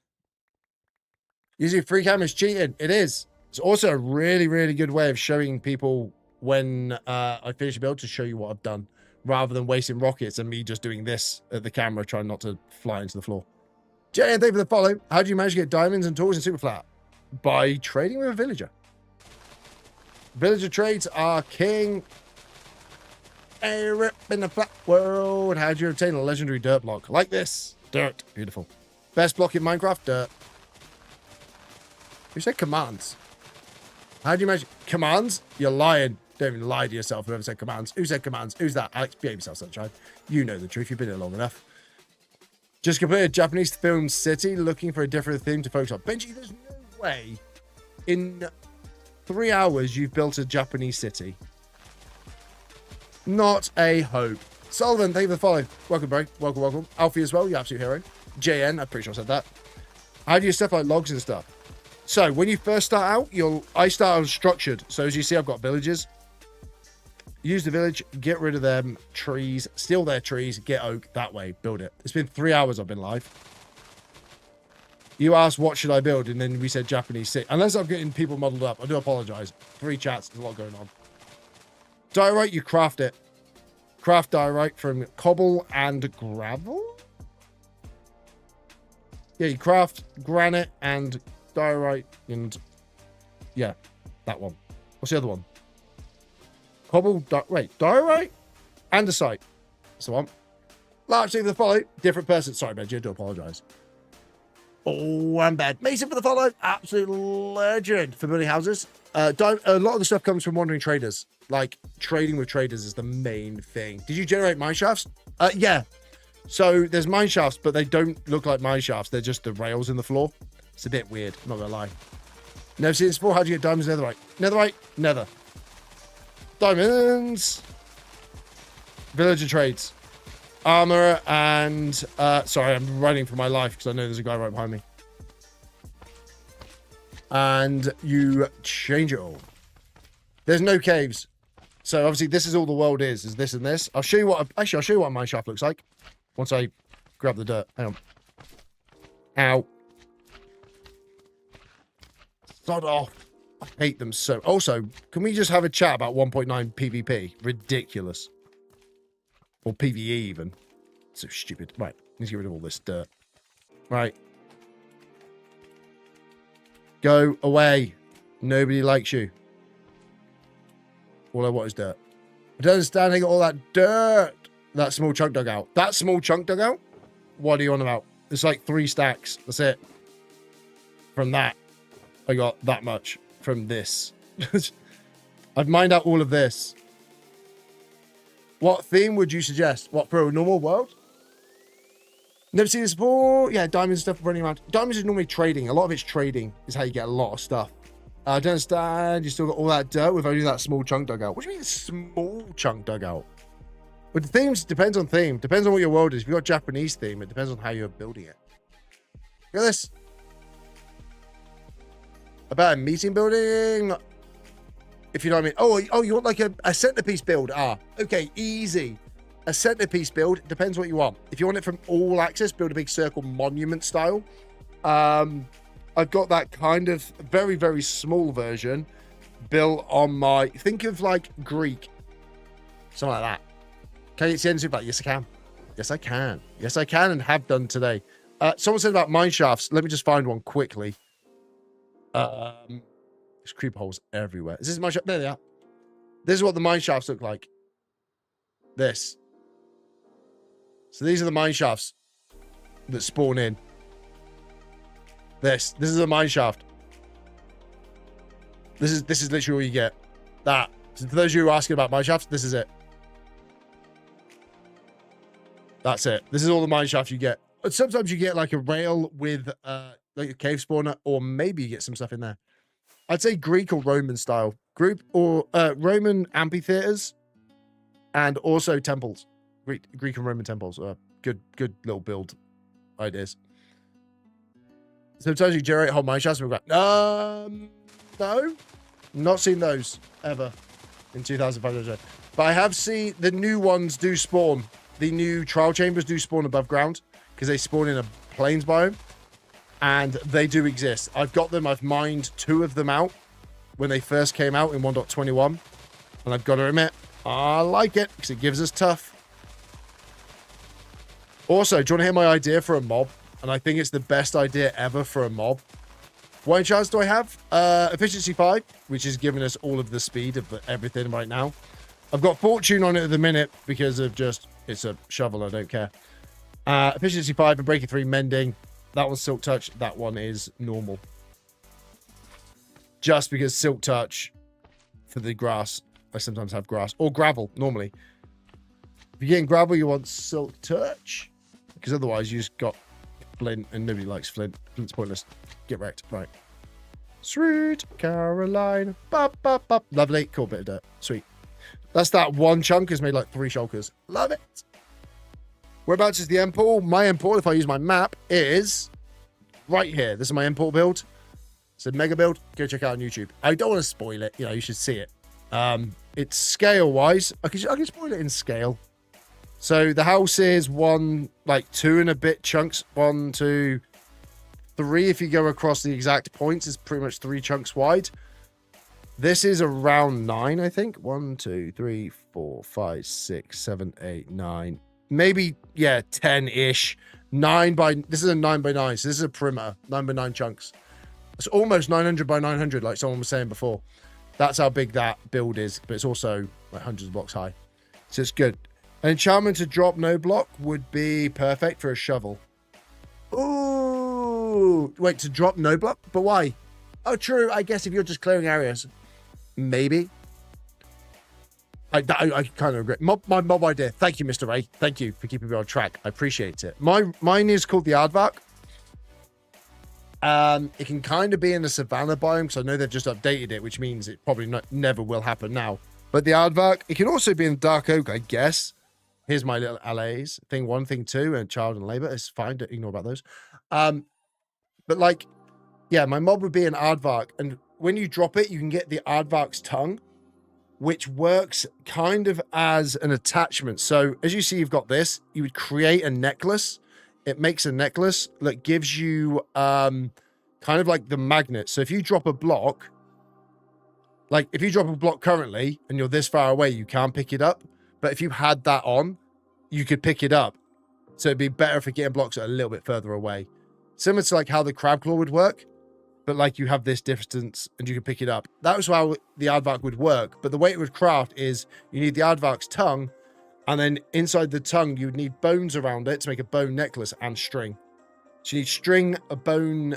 Using free cam is cheating. It is. It's also a really, really good way of showing people when I finish a build to show you what I've done, rather than wasting rockets and me just doing this at the camera, trying not to fly into the floor. Jay, and thank you for the follow. How do you manage to get diamonds and tools in Superflat? By trading with a villager. Villager trades are king. A rip in the flat world. How do you obtain a legendary dirt block? Like this. Dirt. Beautiful. Best block in Minecraft? Dirt. Who said commands? How do you measure commands? You're lying. Don't even lie to yourself. Whoever said commands. Who said commands? Who's that? Alex, behave yourself, sunshine. You know the truth. You've been here long enough. Just completed a Japanese film city, looking for a different theme to focus on. Benji, there's no way in 3 hours you've built a Japanese city. Not a hope. Sullivan, thank you for the follow. Welcome, bro. Welcome, welcome. Alfie as well, you absolute hero. JN, I'm pretty sure I said that. How do you stuff like logs and stuff? So, when you first start out, I start out structured. So, as you see, I've got villages. Use the village, get rid of them trees, steal their trees, get oak, that way, build it. It's been 3 hours I've been live. You asked, what should I build? And then we said Japanese city. Unless I'm getting people muddled up, I do apologize. 3 chats, there's a lot going on. Diorite, you craft it. Craft diorite from cobble and gravel? Yeah, you craft granite and diorite and... yeah, that one. What's the other one? Cobble, diorite? Andesite. That's the one. Large thing for the follow. Different person. Sorry, Benji, I do apologize. Oh, I'm bad. Mason for the follow. Absolute legend for building houses. A lot of the stuff comes from wandering traders. Like, trading with traders is the main thing. Did you generate mine shafts? Yeah. So, there's mine shafts, but they don't look like mine shafts. They're just the rails in the floor. It's a bit weird. I'm not going to lie. Never seen this before. How'd you get diamonds and netherite? Netherite? Nether. Diamonds. Villager trades. Armor and... sorry, I'm running for my life because I know there's a guy right behind me. And you change it all. There's no caves. So obviously this is all the world is this and this. I'll show you what... Actually, I'll show you what a mine shaft looks like. Once I grab the dirt. Hang on. Ow. Sod off. I hate them so... Also, can we just have a chat about 1.9 PvP? Ridiculous. Or PvE even. So stupid. Right. Let's get rid of all this dirt. Right. Go away. Nobody likes you. All I want is dirt. I don't understand. I got all that dirt. That small chunk dug out. That small chunk dug out? What are you on about? It's like 3 stacks. That's it. From that, I got that much. From this. I've mined out all of this. What theme would you suggest? What, for a normal world? Never seen this before. Yeah, diamonds and stuff running around. Diamonds is normally trading. A lot of it's trading is how you get a lot of stuff. I don't understand. You still got all that dirt with only that small chunk dug out. What do you mean small chunk dug out? But the themes depends on theme. Depends on what your world is. If you've got Japanese theme, it depends on how you're building it. Look at this. About a meeting building. If you know what I mean. Oh, you want like a centerpiece build? Ah, okay, easy. A centerpiece build, depends what you want. If you want it from all access, build a big circle monument style. I've got that kind of very, very small version built on my, think of like Greek. Something like that. Can you see anything about? Yes, I can. Yes, I can. Yes, I can and have done today. Someone said about mine shafts. Let me just find one quickly. There's creeper holes everywhere. Is this mine shaft? There they are. This is what the mine shafts look like. This. So these are the mine shafts that spawn in. This is a mine shaft. This is literally all you get. That. So for those of you who are asking about mine shafts, this is it. That's it. This is all the mine shafts you get. But sometimes you get like a rail with like a cave spawner, or maybe you get some stuff in there. I'd say Greek or Roman style. Group or Roman amphitheaters and also temples. Greek and Roman temples are good little build ideas. Sometimes you generate whole mine shafts and we're like, no, not seen those ever in 2500. But I have seen the new ones do spawn. The new trial chambers do spawn above ground because they spawn in a plains biome. And they do exist. I've got them. I've mined 2 of them out when they first came out in 1.21. And I've got to admit, I like it because it gives us tough. Also, do you want to hear my idea for a mob? And I think it's the best idea ever for a mob. What enchants do I have? Efficiency 5, which is giving us all of the speed of everything right now. I've got fortune on it at the minute because of just, it's a shovel, I don't care. Efficiency 5 and breaking 3 mending. That one's silk touch. That one is normal. Just because silk touch for the grass, I sometimes have grass or gravel normally. If you're getting gravel, you want silk touch because otherwise you just got flint and nobody likes flint. Flint's pointless. Get wrecked. Right. Sweet Caroline. Bop, bop, bop. Lovely. Cool bit of dirt. Sweet. That's that one chunk has made like 3 shulkers. Love it. Whereabouts is the end portal? My end portal, if I use my map, is right here. This is my end portal build. It's a mega build. Go check it out on YouTube. I don't want to spoil it. You know, you should see it. It's scale-wise. I can spoil it in scale. So the house is 2 and a bit chunks. 1, 2, 3. If you go across the exact points, it's pretty much 3 chunks wide. This is around 9, I think. 1, 2, 3, 4, 5, 6, 7, 8, 9. Maybe, yeah, 10-ish. 9 by... This is a 9 by 9, so this is a perimeter. 9 by 9 chunks. It's almost 900 by 900, like someone was saying before. That's how big that build is, but it's also like hundreds of blocks high. So it's good. An enchantment to drop no block would be perfect for a shovel. Ooh. Wait, to drop no block? But why? Oh, true. I guess if you're just clearing areas. Maybe. I kind of regret. My mob idea. Thank you, Mr. Ray. Thank you for keeping me on track. I appreciate it. Mine is called the Aardvark. It can kind of be in the savannah biome because I know they've just updated it, which means it probably never will happen now. But the Aardvark, it can also be in Dark Oak, I guess. Here's my little LAs. Thing 1, thing 2, and child and labor. It's fine. Don't ignore about those. But like, yeah, my mob would be an Aardvark. And when you drop it, you can get the Aardvark's tongue, which works kind of as an attachment. So as you see, you've got this. You would create a necklace. It makes a necklace that gives you kind of like the magnet. So if you drop a block, like if you drop a block currently and you're this far away, you can't pick it up. But if you had that on, you could pick it up. So it'd be better for getting blocks a little bit further away. Similar to like how the crab claw would work, but like you have this distance and you can pick it up. That was how the Aardvark would work. But the way it would craft is you need the Aardvark's tongue, and then inside the tongue, you would need bones around it to make a bone necklace and string. So you need string, a bone,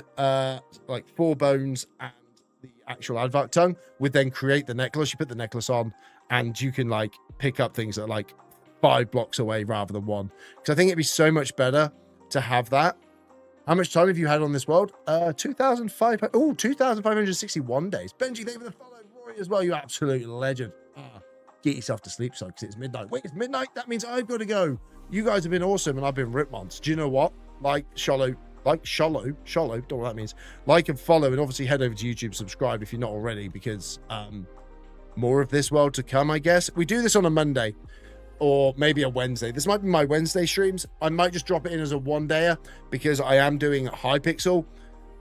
like 4 bones, and the actual Aardvark tongue would then create the necklace. You put the necklace on, and you can like pick up things that are like 5 blocks away rather than 1. Because I think it'd be so much better to have that. How much time have you had on this world? 2,561 days. Benji, thank you for the follow. Rory as well, you absolute legend. Get yourself to sleep, son, because it's midnight. Wait, it's midnight? That means I've got to go. You guys have been awesome, and I've been Ripmons. Do you know what? Shallow, don't know what that means. Like and follow, and obviously head over to YouTube, subscribe if you're not already, because more of this world to come, I guess. We do this on a Monday, or maybe a Wednesday. This might be my Wednesday streams. I might just drop it in as a one-dayer, because I am doing Hypixel,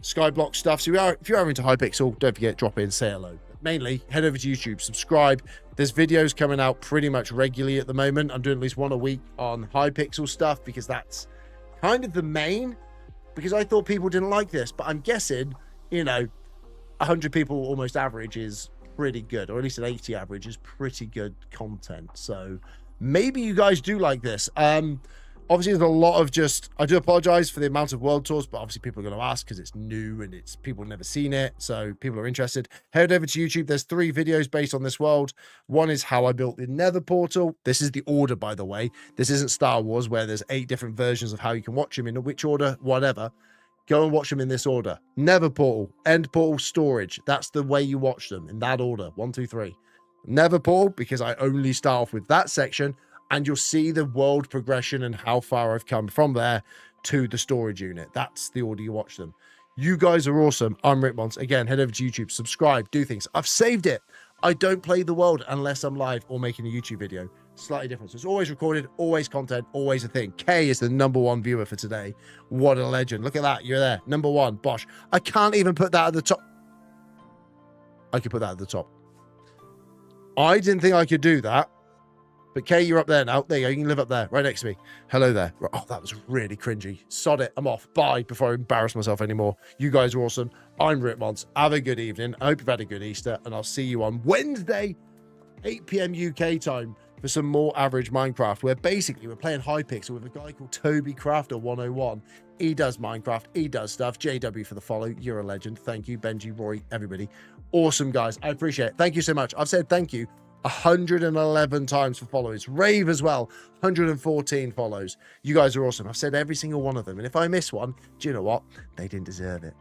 Skyblock stuff. So if you are into Hypixel, don't forget, drop in, say hello. Mainly, head over to YouTube, subscribe. There's videos coming out pretty much regularly at the moment. I'm doing at least 1 a week on Hypixel stuff because that's kind of the main, because I thought people didn't like this, but I'm guessing, 100 people almost average is pretty good, or at least an 80 average is pretty good content. So maybe you guys do like this. Obviously, there's a lot of I do apologize for the amount of world tours, but obviously people are going to ask because it's new and it's people have never seen it. So people are interested. Head over to YouTube. There's 3 videos based on this world. One is how I built the Nether portal. This is the order, by the way. This isn't Star Wars where there's 8 different versions of how you can watch them in which order, whatever. Go and watch them in this order. Nether portal, end portal, storage. That's the way you watch them in that order. 1, 2, 3. Nether portal, because I only start off with that section. And you'll see the world progression and how far I've come from there to the storage unit. That's the order you watch them. You guys are awesome. I'm Rickmons. Again, head over to YouTube, subscribe, do things. I've saved it. I don't play the world unless I'm live or making a YouTube video. Slightly different. So it's always recorded, always content, always a thing. Kay is the #1 viewer for today. What a legend. Look at that. You're there. #1. Bosh. I can't even put that at the top. I could put that at the top. I didn't think I could do that. But Kay, you're up there now. There you go. You can live up there, right next to me. Hello there. Oh, that was really cringy. Sod it. I'm off. Bye, before I embarrass myself anymore. You guys are awesome. I'm Ritmons. Have a good evening. I hope you've had a good Easter, and I'll see you on Wednesday, 8 p.m. UK time, for some more average Minecraft, where basically we're playing Hypixel with a guy called Toby Crafter 101. He does Minecraft. He does stuff. JW for the follow. You're a legend. Thank you, Benji, Rory, everybody. Awesome, guys. I appreciate it. Thank you so much. I've said thank you 111 times for followers. Rave as well, 114 follows. You guys are awesome. I've said every single one of them, and if I miss one, do you know what? They didn't deserve it.